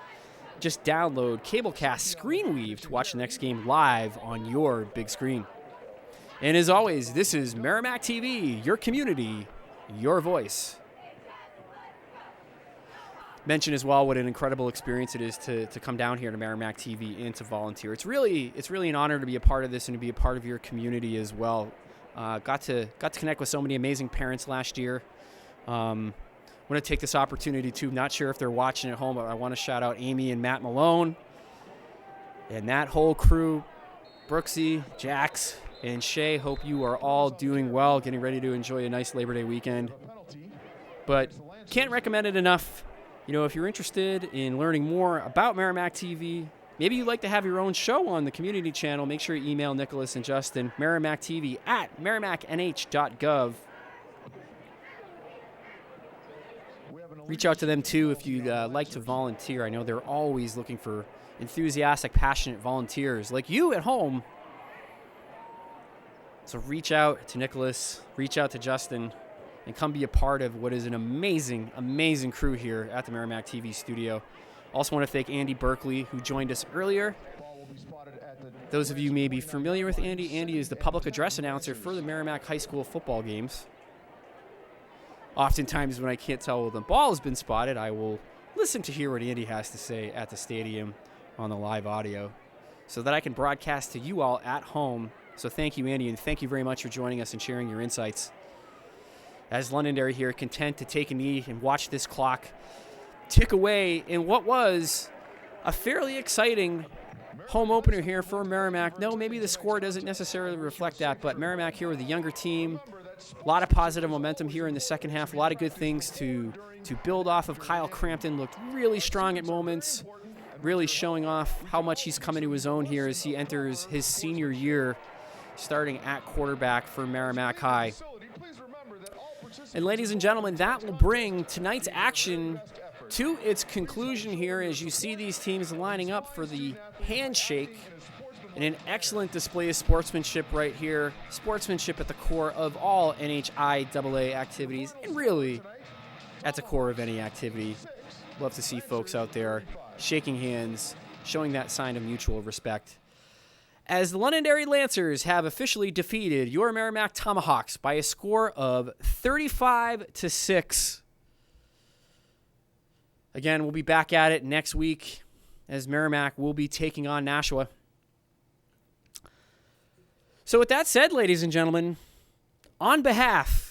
Speaker 2: Just download Cablecast ScreenWeave to watch the next game live on your big screen. And as always, this is Merrimack TV, your community, your voice. Mention as well what an incredible experience it is to come down here to Merrimack TV and to volunteer. It's really an honor to be a part of this and to be a part of your community as well. Got to connect with so many amazing parents last year. Want to take this opportunity to, not sure if they're watching at home, but I want to shout out Amy and Matt Malone and that whole crew, Brooksy, Jax, and Shay. Hope you are all doing well, getting ready to enjoy a nice Labor Day weekend. But can't recommend it enough. You know, if you're interested in learning more about Merrimack TV, maybe you'd like to have your own show on the community channel, make sure you email Nicholas and Justin, Merrimack TV at merrimacknh.gov. Reach out to them, too, if you'd like to volunteer. I know they're always looking for enthusiastic, passionate volunteers like you at home. So reach out to Nicholas, reach out to Justin, and come be a part of what is an amazing, amazing crew here at the Merrimack TV studio. Also want to thank Andy Berkeley, who joined us earlier. Those of you may be familiar with Andy. Andy is the public address announcer for the Merrimack High School football games. Oftentimes when I can't tell when the ball has been spotted, I will listen to hear what Andy has to say at the stadium on the live audio so that I can broadcast to you all at home. So thank you, Andy, and thank you very much for joining us and sharing your insights. As Londonderry here, content to take a knee and watch this clock tick away in what was a fairly exciting home opener here for Merrimack. No, maybe the score doesn't necessarily reflect that, but Merrimack here with a younger team. A lot of positive momentum here in the second half. A lot of good things to build off of. Kyle Crampton looked really strong at moments, really showing off how much he's coming to his own here as he enters his senior year, starting at quarterback for Merrimack High. And ladies and gentlemen, that will bring tonight's action to its conclusion here as you see these teams lining up for the handshake and an excellent display of sportsmanship right here. Sportsmanship at the core of all NHIAA activities and really at the core of any activity. Love to see folks out there shaking hands, showing that sign of mutual respect. As the Londonderry Lancers have officially defeated your Merrimack Tomahawks by a score of 35-6. Again, we'll be back at it next week as Merrimack will be taking on Nashua. So with that said, ladies and gentlemen, on behalf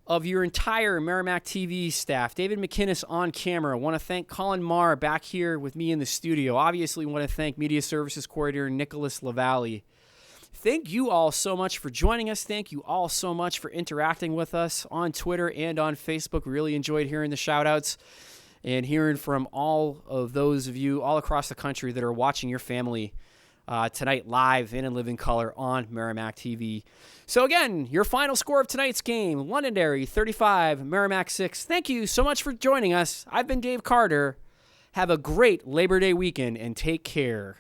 Speaker 2: of your entire Merrimack TV staff, David McInnes on camera, I want to thank Colin Marr back here with me in the studio. Obviously, want to thank Media Services Coordinator Nicholas LaValle. Thank you all so much for joining us. Thank you all so much for interacting with us on Twitter and on Facebook. Really enjoyed hearing the shout-outs and hearing from all of those of you all across the country that are watching your family tonight live and in living color on Merrimack TV. So again, your final score of tonight's game, Londonderry 35, Merrimack 6. Thank you so much for joining us. I've been Dave Carter. Have a great Labor Day weekend and take care.